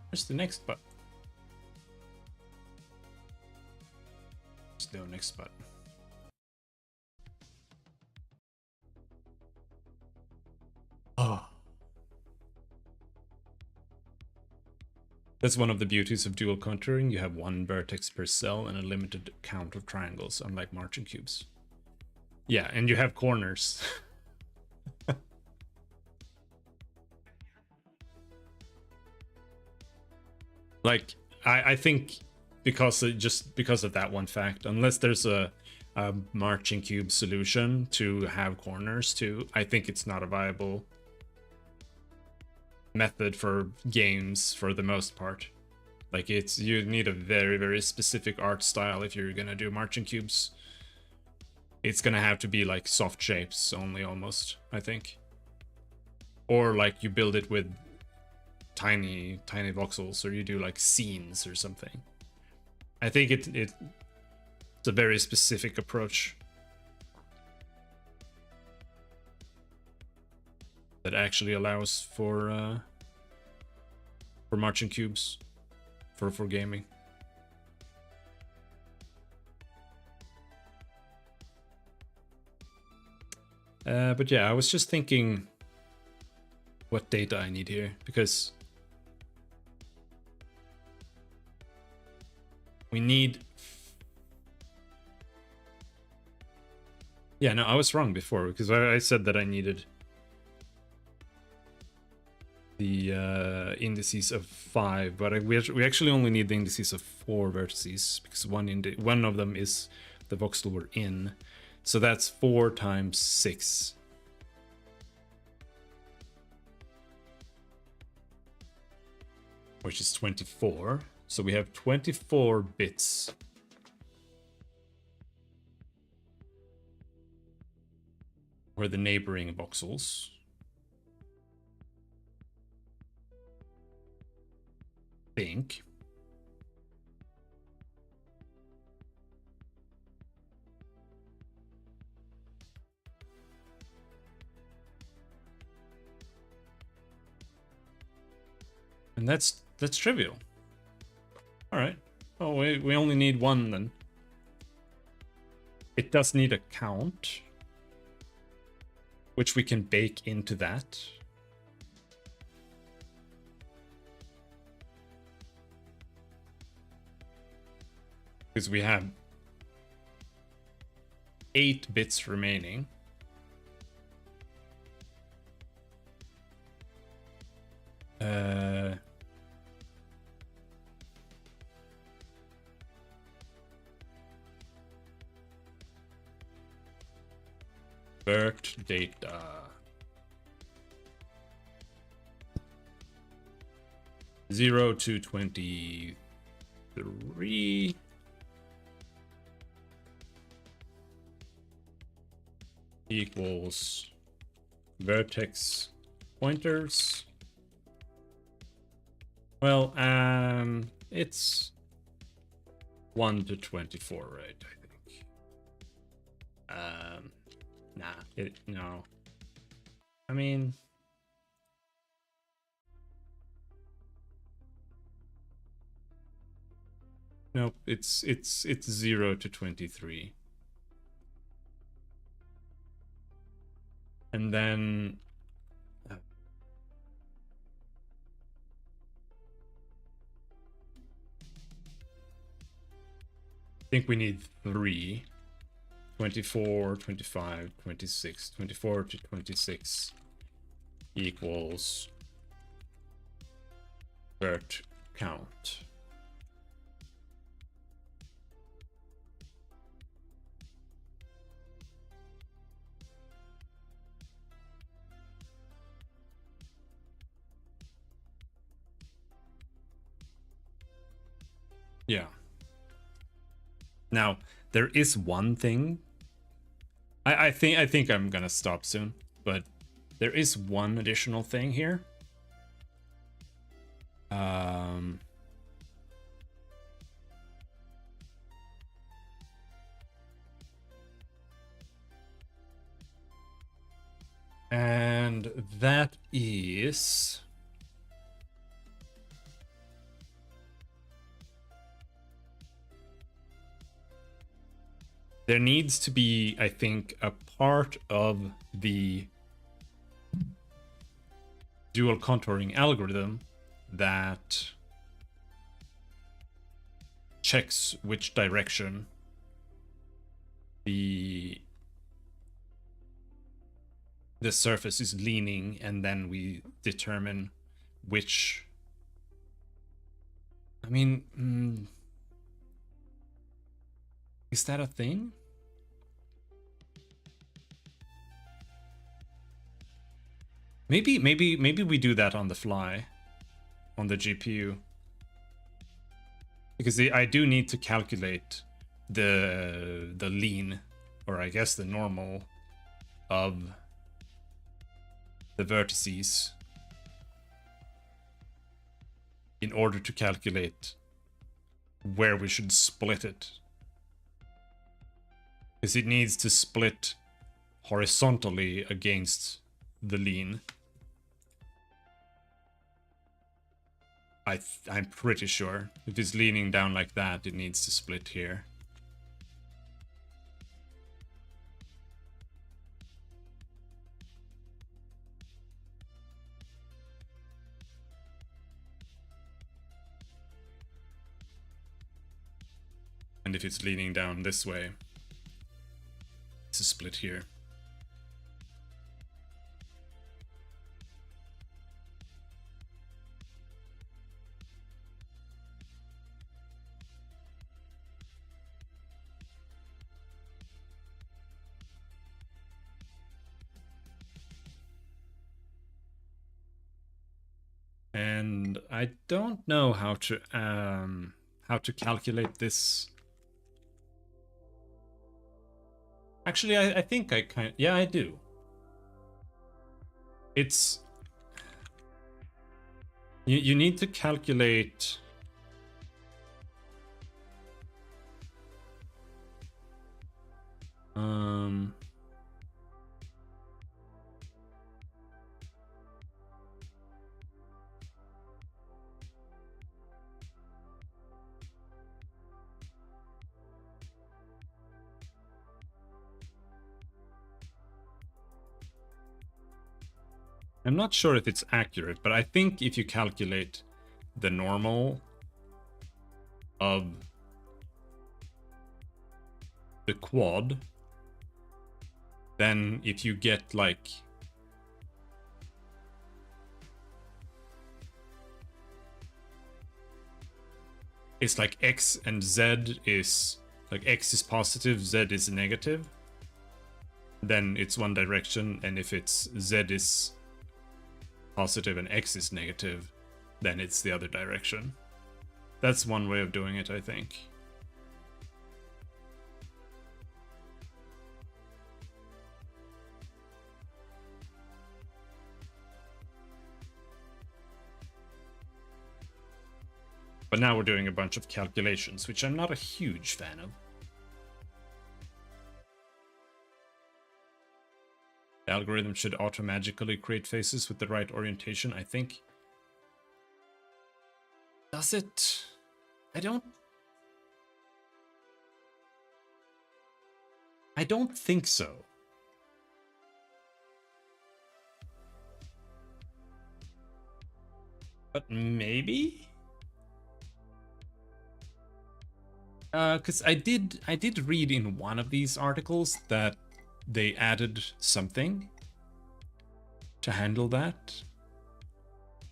Where's the next button? There's no next button. Oh. That's one of the beauties of dual contouring. You have one vertex per cell and a limited count of triangles, unlike marching cubes. Yeah, and you have corners. Like, I think because of that one fact, unless there's a marching cube solution to have corners too, I think it's not a viable method for games for the most part. Like, it's, you need a very, very specific art style if you're gonna do marching cubes. It's gonna have to be like soft shapes only, almost, I think. Or like you build it with tiny voxels, or you do like scenes or something. I think it's a very specific approach that actually allows for marching cubes for gaming. But yeah, I was just thinking what data I need here, because we need... Yeah, no, I was wrong before, because I said that I needed the indices of 5, but we actually only need the indices of 4 vertices, because one of them is the voxel we're in. So that's 4 times 6. Which is 24. So we have 24 bits. Where the neighboring voxels. Think. And that's trivial. All right. Oh, we only need one then. It does need a count, which we can bake into that. Because we have 8 bits remaining. Vert data. Zero to 23 equals vertex pointers. Well, it's 1 to 24, right? I think. No. I mean, nope. It's 0 to 23, and then I think we need 3. 24, 25, 26, 24 to 26 equals vert count. Yeah. Now, there is one thing. I think I'm gonna stop soon, but there is one additional thing here. And that is there needs to be, I think, a part of the dual contouring algorithm that checks which direction the surface is leaning, and then we determine which. I mean, is that a thing? Maybe we do that on the fly on the GPU, because I do need to calculate the lean, or I guess the normal, of the vertices in order to calculate where we should split it, because it needs to split horizontally against the lean. I'm pretty sure if it's leaning down like that, it needs to split here. And if it's leaning down this way, it's a split here. And I don't know how to calculate this. Actually, I think I kind of, yeah, I do. It's you need to calculate I'm not sure if it's accurate, but I think if you calculate the normal of the quad, then if you get like it's like x and z is like x is positive, z is negative, then it's one direction, and if it's z is positive and x is negative, then it's the other direction. That's one way of doing it, I think. But now we're doing a bunch of calculations, which I'm not a huge fan of. The algorithm should auto-magically create faces with the right orientation, I think. Does it? I don't think so. But maybe? Because I did read in one of these articles that they added something to handle that.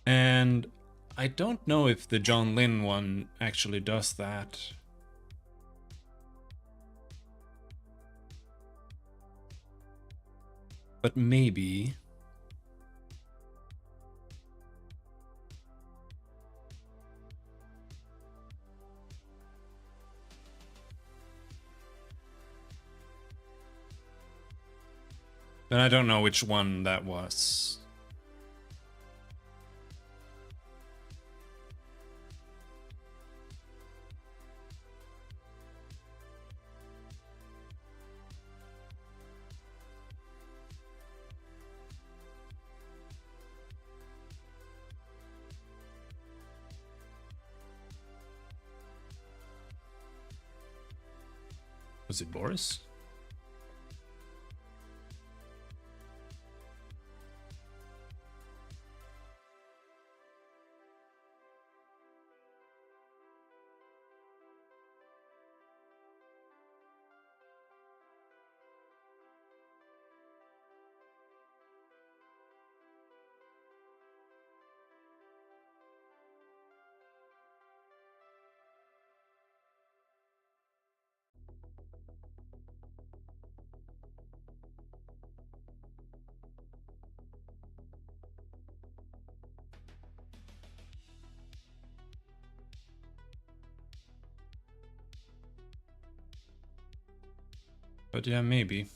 And I don't know if the John Lynn one actually does that. But maybe. And I don't know which one that was. Was it Boris? But yeah, maybe.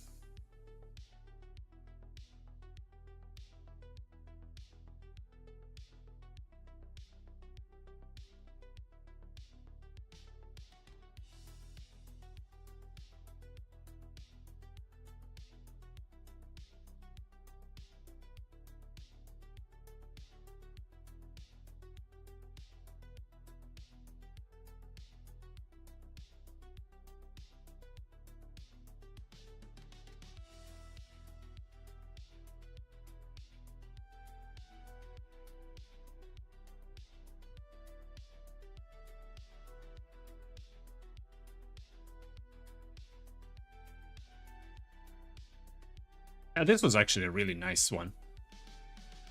Yeah, this was actually a really nice one.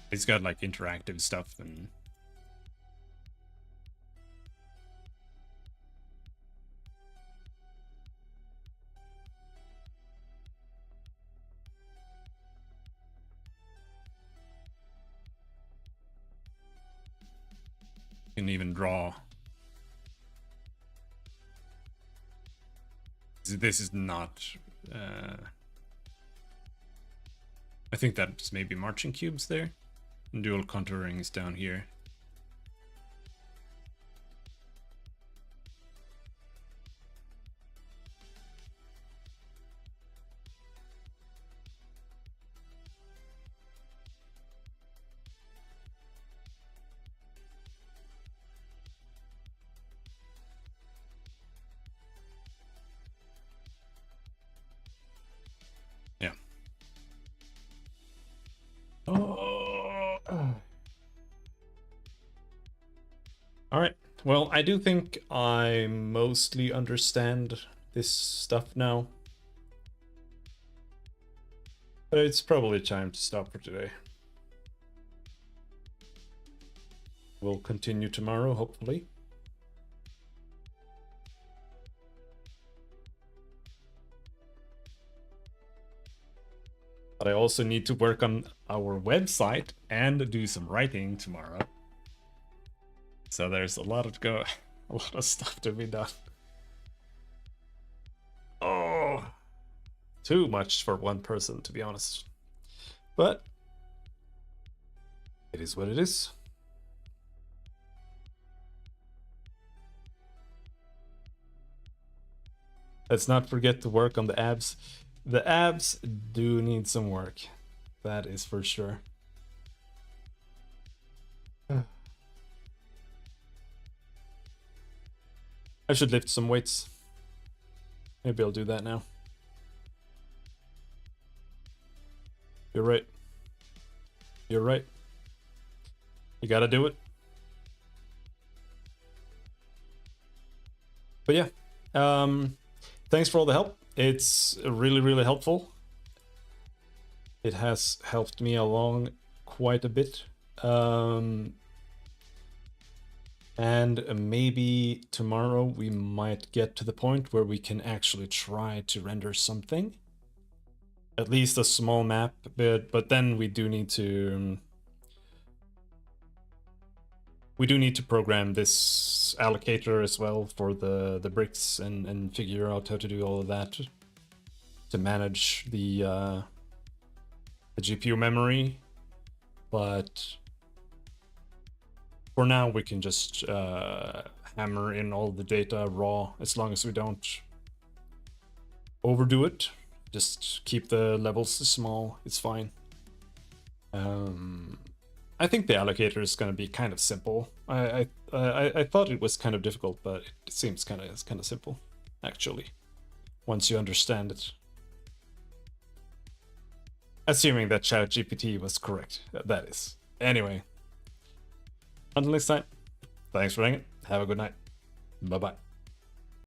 It's got like interactive stuff and you can even draw. This is not I think that's maybe marching cubes there. And dual contouring is down here. Yeah. Oh. All right. Well, I do think I mostly understand this stuff now. But it's probably time to stop for today. We'll continue tomorrow, hopefully. But I also need to work on our website and do some writing tomorrow. So there's a lot of stuff to be done. Oh, too much for one person, to be honest. But it is what it is. Let's not forget to work on the abs. The abs do need some work. That is for sure. I should lift some weights. Maybe I'll do that now. You're right. You're right. You gotta do it. But yeah, thanks for all the help. It's really, really helpful. It has helped me along quite a bit. And maybe tomorrow we might get to the point where we can actually try to render something. At least a small map, but then we do need to program this allocator as well for the bricks and figure out how to do all of that to manage the the GPU memory, but for now we can just hammer in all the data raw, as long as we don't overdo it. Just keep the levels small, it's fine. I think the allocator is going to be kind of simple. I thought it was kind of difficult, but it seems kind of simple, actually, once you understand it. Assuming that ChatGPT was correct, that is. Anyway, until next time, thanks for hanging. Have a good night. Bye-bye.